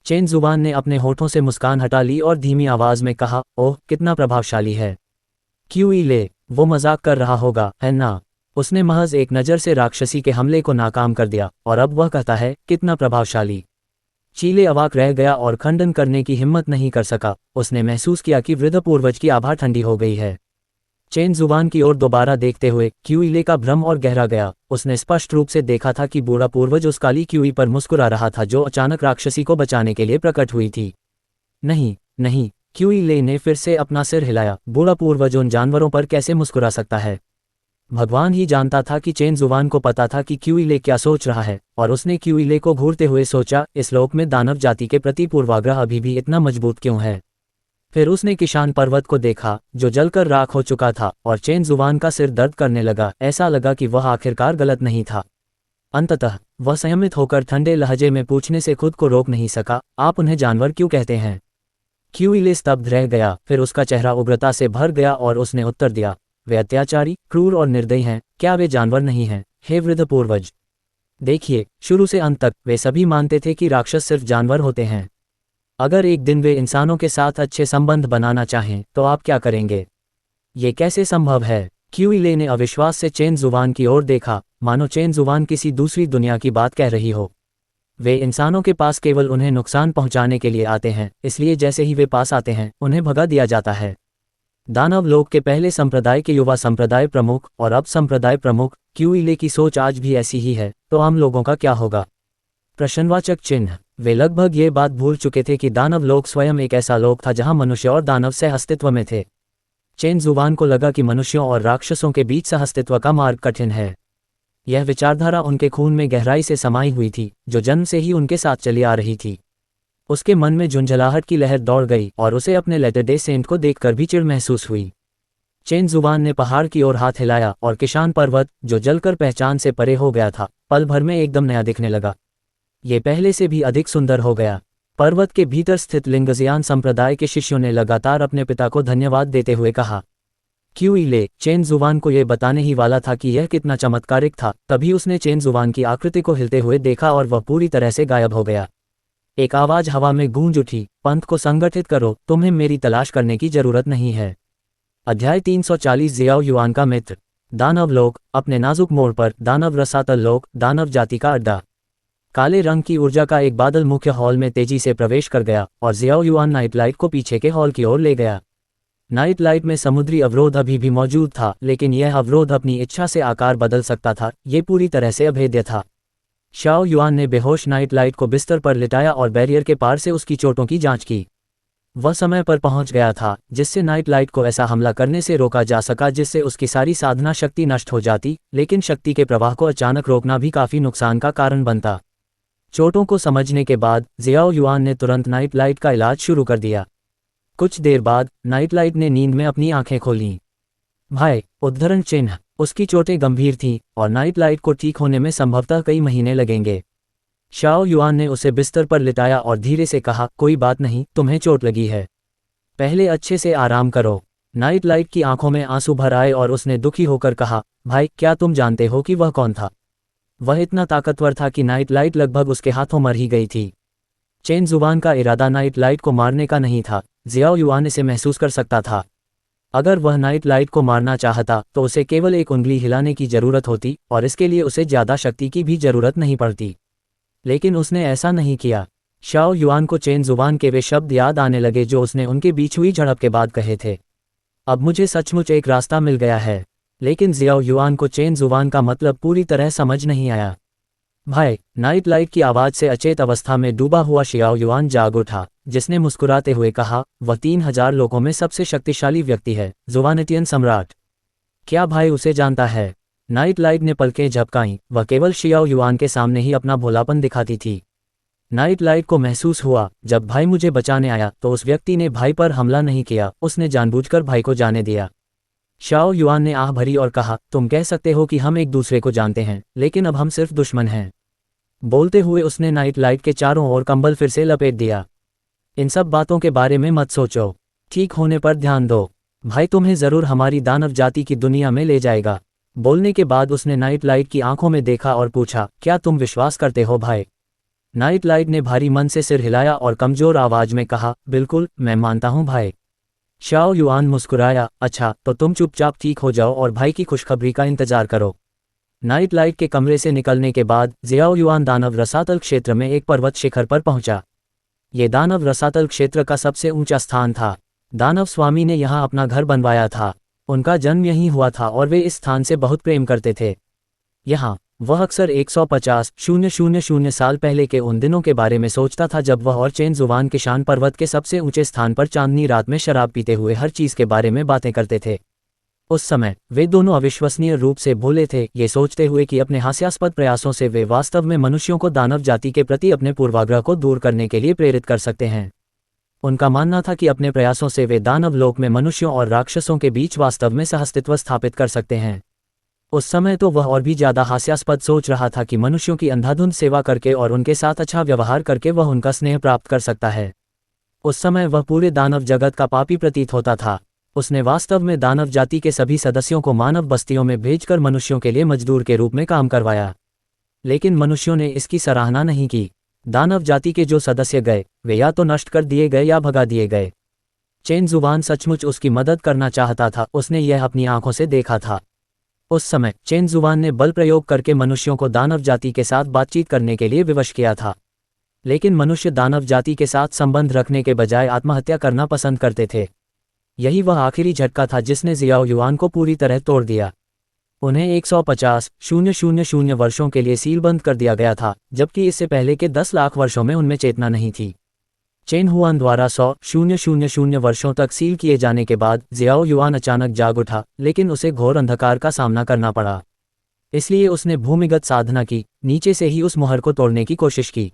S1: चेन जुबान ने अपने होठों से मुस्कान हटा ली और धीमी आवाज में कहा, ओह कितना प्रभावशाली है। क्यूइले, वो मजाक कर रहा होगा, है ना? उसने महज एक नज़र से राक्षसी के हमले को नाकाम कर दिया और अब वह कहता है कितना प्रभावशाली। चीले अवाक रह गया और खंडन करने की हिम्मत नहीं कर सका। उसने महसूस किया कि वृद्ध पूर्वज की आभा ठंडी हो गई है। चेन जुबान की ओर दोबारा देखते हुए क्यूइले का भ्रम और गहरा गया। उसने स्पष्ट रूप से देखा था कि बूढ़ा पूर्वज उस काली क्यूई पर मुस्कुरा रहा था जो अचानक राक्षसी को बचाने के लिए प्रकट हुई थी। नहीं नहीं, क्यूइले ने फिर से अपना सिर हिलाया। बूढ़ा पूर्वज उन जानवरों पर कैसे मुस्कुरा सकता है? भगवान ही जानता था कि चेन जुबान को पता था कि क्यूइले क्या सोच रहा है, और उसने क्यूइले को घूरते हुए सोचा, इस लोक में दानव जाति के प्रति पूर्वाग्रह अभी भी इतना मजबूत क्यों है? फिर उसने किशान पर्वत को देखा जो जलकर राख हो चुका था, और चेन जुबान का सिर दर्द करने लगा। ऐसा लगा कि वह आखिरकार गलत नहीं था। अंततः वह संयमित होकर ठंडे लहजे में पूछने से खुद को रोक नहीं सका, आप उन्हें जानवर क्यों कहते हैं? क्यूइले स्तब्ध रह गया, फिर उसका चेहरा उग्रता से भर गया और उसने उत्तर दिया, वे अत्याचारी, क्रूर और निर्दयी हैं। क्या वे जानवर नहीं हैं, हे वृद्ध पूर्वज? देखिए, शुरू से अंत तक वे सभी मानते थे कि राक्षस सिर्फ जानवर होते हैं। अगर एक दिन वे इंसानों के साथ अच्छे संबंध बनाना चाहें तो आप क्या करेंगे? ये कैसे संभव है? क्यूइले ने अविश्वास से चेन जुबान की ओर देखा, मानो चेन जुबान किसी दूसरी दुनिया की बात कह रही हो। वे इंसानों के पास केवल उन्हें नुकसान पहुंचाने के लिए आते हैं, इसलिए जैसे ही वे पास आते हैं उन्हें भगा दिया जाता है। दानव लोक के पहले संप्रदाय के युवा संप्रदाय प्रमुख और अब संप्रदाय प्रमुख, क्यूइले की सोच आज भी ऐसी ही है, तो आम लोगों का क्या होगा? प्रश्नवाचक चिन्ह। वे लगभग ये बात भूल चुके थे कि दानव लोक स्वयं एक ऐसा लोक था जहां मनुष्य और दानव सहअस्तित्व में थे। चेन जुबान को लगा कि मनुष्यों और राक्षसों के बीच सहअस्तित्व का मार्ग कठिन है। यह विचारधारा उनके खून में गहराई से समाई हुई थी, जो जन्म से ही उनके साथ चली आ रही थी। उसके मन में झुंझलाहट की लहर दौड़ गई और उसे अपने लेटर डे सेंट को देखकर भी चिढ़ महसूस हुई। चेन जुबान ने पहाड़ की ओर हाथ हिलाया और किशान पर्वत, जो जलकर पहचान से परे हो गया था, पल भर में एकदम नया दिखने लगा। ये पहले से भी अधिक सुंदर हो गया। पर्वत के भीतर स्थित लिंगजियान संप्रदाय के शिष्यों ने लगातार अपने पिता को धन्यवाद देते हुए कहा। क्यूइले चेन जुबान को यह बताने ही वाला था कि यह कितना चमत्कारिक था, तभी उसने चेन जुबान की आकृति को हिलते हुए देखा और वह पूरी तरह से गायब हो गया। एक आवाज हवा में गूंज उठी, पंथ को संगठित करो, तुम्हें मेरी तलाश करने की जरूरत नहीं है। अध्याय 340 जियाओ युआन का मित्र। दानव लोक, अपने नाजुक मोड़ पर दानव रसातल लोक, दानव जाति का अड्डा। काले रंग की ऊर्जा का एक बादल मुख्य हॉल में तेजी से प्रवेश कर गया और जियाओ युआन नाइट लाइट को पीछे के हॉल की ओर ले गया। नाइट लाइट में समुद्री अवरोध अभी भी मौजूद था, लेकिन यह अवरोध अपनी इच्छा से आकार बदल सकता था। ये पूरी तरह से अभेद्य था। शाओ युआन ने बेहोश नाइट लाइट को बिस्तर पर लिटाया और बैरियर के पार से उसकी चोटों की जांच की। वह समय पर पहुंच गया था, जिससे नाइट लाइट को ऐसा हमला करने से रोका जा सका जिससे उसकी सारी साधना शक्ति नष्ट हो जाती, लेकिन शक्ति के प्रवाह को अचानक रोकना भी काफी नुकसान का कारण बनता। चोटों को समझने के बाद जियाओ युआन ने तुरंत नाइट लाइट का इलाज शुरू कर दिया। कुछ देर बाद नाइट लाइट ने नींद में अपनी आंखें खोलीं। भाई, उद्धरण चिन्ह। उसकी चोटें गंभीर थीं और नाइट लाइट को ठीक होने में संभवतः कई महीने लगेंगे। शाओ युआन ने उसे बिस्तर पर लिटाया और धीरे से कहा, कोई बात नहीं, तुम्हें चोट लगी है, पहले अच्छे से आराम करो। नाइट लाइट की आंखों में आंसू भर आए और उसने दुखी होकर कहा, भाई, क्या तुम जानते हो कि वह कौन था? वह इतना ताकतवर था कि नाइट लाइट लगभग उसके हाथों मर ही गई थी। चेन जुबान का इरादा नाइट लाइट को मारने का नहीं था। जियाओ युआन इसे महसूस कर सकता था। अगर वह नाइट लाइट को मारना चाहता तो उसे केवल एक उंगली हिलाने की जरूरत होती और इसके लिए उसे ज्यादा शक्ति की भी जरूरत नहीं पड़ती, लेकिन उसने ऐसा नहीं किया। शाओ युआन को चेन जुबान के वे शब्द याद आने लगे जो उसने उनके बीच हुई झड़प के बाद कहे थे। अब मुझे सचमुच एक रास्ता मिल गया है। लेकिन जियाओ युआन को चेन जुबान का मतलब पूरी तरह समझ नहीं आया। भाई, नाइट लाइट की आवाज से अचेत अवस्था में डूबा हुआ शियाओ युआन जाग उठा, जिसने मुस्कुराते हुए कहा, वह 3000 लोगों में सबसे शक्तिशाली व्यक्ति है, जुवानिटियन सम्राट। क्या भाई उसे जानता है? नाइट लाइट ने पलकें झपकाईं। वह केवल शियाओ युआन के सामने ही अपना भोलापन दिखाती थी। नाइट लाइट को महसूस हुआ, जब भाई मुझे बचाने आया तो उस व्यक्ति ने भाई पर हमला नहीं किया, उसने जानबूझकर भाई को जाने दिया। शाओ युआन ने आह भरी और कहा, तुम कह सकते हो कि हम एक दूसरे को जानते हैं, लेकिन अब हम सिर्फ दुश्मन हैं। बोलते हुए उसने नाइट लाइट के चारों ओर कंबल फिर से लपेट दिया। इन सब बातों के बारे में मत सोचो, ठीक होने पर ध्यान दो, भाई तुम्हें जरूर हमारी दानव जाति की दुनिया में ले जाएगा। बोलने के बाद उसने नाइट लाइट की आंखों में देखा और पूछा, क्या तुम विश्वास करते हो भाई? नाइट लाइट ने भारी मन से सिर हिलाया और कमजोर आवाज में कहा, बिल्कुल, मैं मानता हूं भाई। शाओ युआन मुस्कुराया, अच्छा तो तुम चुपचाप ठीक हो जाओ और भाई की खुशखबरी का इंतजार करो। नाइट लाइट के कमरे से निकलने के बाद जियाओ युआन दानव रसातल क्षेत्र में एक पर्वत शिखर पर पहुंचा। ये दानव रसातल क्षेत्र का सबसे ऊंचा स्थान था। दानव स्वामी ने यहाँ अपना घर बनवाया था। उनका जन्म यहीं हुआ था और वे इस स्थान से बहुत प्रेम करते थे। यहाँ वह अक्सर 150,000 साल पहले के उन दिनों के बारे में सोचता था जब वह और चेन जुवान किशान पर्वत के सबसे ऊंचे स्थान पर चांदनी रात में शराब पीते हुए हर चीज के बारे में बातें करते थे। उस समय वे दोनों अविश्वसनीय रूप से भोले थे, ये सोचते हुए कि अपने हास्यास्पद प्रयासों से वे वास्तव में मनुष्यों को दानव जाति के प्रति अपने पूर्वाग्रह को दूर करने के लिए प्रेरित कर सकते हैं। उनका मानना था कि अपने प्रयासों से वे दानव लोक में मनुष्यों और राक्षसों के बीच वास्तव में सहअस्तित्व स्थापित कर सकते हैं। उस समय तो वह और भी ज्यादा हास्यास्पद सोच रहा था कि मनुष्यों की अंधाधुंध सेवा करके और उनके साथ अच्छा व्यवहार करके वह उनका स्नेह प्राप्त कर सकता है। उस समय वह पूरे दानव जगत का पापी प्रतीत होता था। उसने वास्तव में दानव जाति के सभी सदस्यों को मानव बस्तियों में भेजकर मनुष्यों के लिए मजदूर के रूप में काम करवाया, लेकिन मनुष्यों ने इसकी सराहना नहीं की। दानव जाति के जो सदस्य गए वे या तो नष्ट कर दिए गए या भगा दिए गए। चेन जुबान सचमुच उसकी मदद करना चाहता था, उसने यह अपनी आंखों से देखा था। उस समय चेन जुबान ने बल प्रयोग करके मनुष्यों को दानव जाति के साथ बातचीत करने के लिए विवश किया था, लेकिन मनुष्य दानव जाति के साथ संबंध रखने के बजाय आत्महत्या करना पसंद करते थे। यही वह आखिरी झटका था जिसने जियाओ युआन को पूरी तरह तोड़ दिया। उन्हें 150,000 वर्षों के लिए सीलबंद कर दिया गया था, जबकि इससे पहले के 10 लाख वर्षों में उनमें चेतना नहीं थी। चेन हुआन द्वारा 100,000 वर्षों तक सील किए जाने के बाद जियाओ युआन अचानक जाग उठा, लेकिन उसे घोर अंधकार का सामना करना पड़ा। इसलिए उसने भूमिगत साधना की, नीचे से ही उस मोहर को तोड़ने की कोशिश की,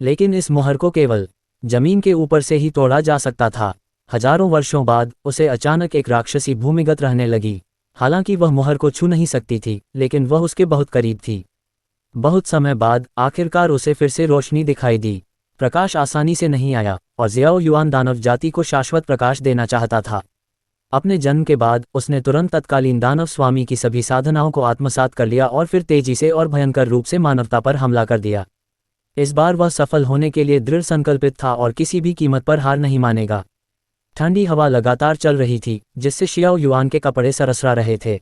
S1: लेकिन इस मोहर को केवल जमीन के ऊपर से ही तोड़ा जा सकता था। हजारों वर्षों बाद उसे अचानक एक राक्षसी भूमिगत रहने लगी। हालांकि वह मोहर को छू नहीं सकती थी, लेकिन वह उसके बहुत करीब थी। बहुत समय बाद आखिरकार उसे फिर से रोशनी दिखाई दी। प्रकाश आसानी से नहीं आया और जियाओ युआन दानव जाति को शाश्वत प्रकाश देना चाहता था। अपने जन्म के बाद उसने तुरंत तत्कालीन दानव स्वामी की सभी साधनाओं को आत्मसात कर लिया और फिर तेजी से और भयंकर रूप से मानवता पर हमला कर दिया। इस बार वह सफल होने के लिए दृढ़ संकल्पित था और किसी भी कीमत पर हार नहीं मानेगा। ठंडी हवा लगातार चल रही थी, जिससे शियाओ युआन के कपड़े सरसरा रहे थे।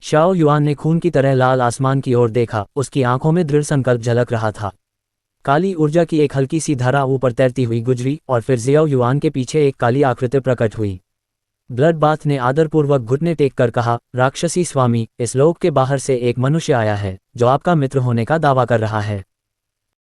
S1: शाओ युआन ने खून की तरह लाल आसमान की ओर देखा, उसकी आंखों में दृढ़ संकल्प झलक रहा था। काली ऊर्जा की एक हल्की सी धारा ऊपर तैरती हुई गुजरी और फिर जियाओ युआन के पीछे एक काली आकृति प्रकट हुई। ब्लड बाथ ने आदरपूर्वक घुटने टेक कर कहा, राक्षसी स्वामी, इस लोक के बाहर से एक मनुष्य आया है जो आपका मित्र होने का दावा कर रहा है।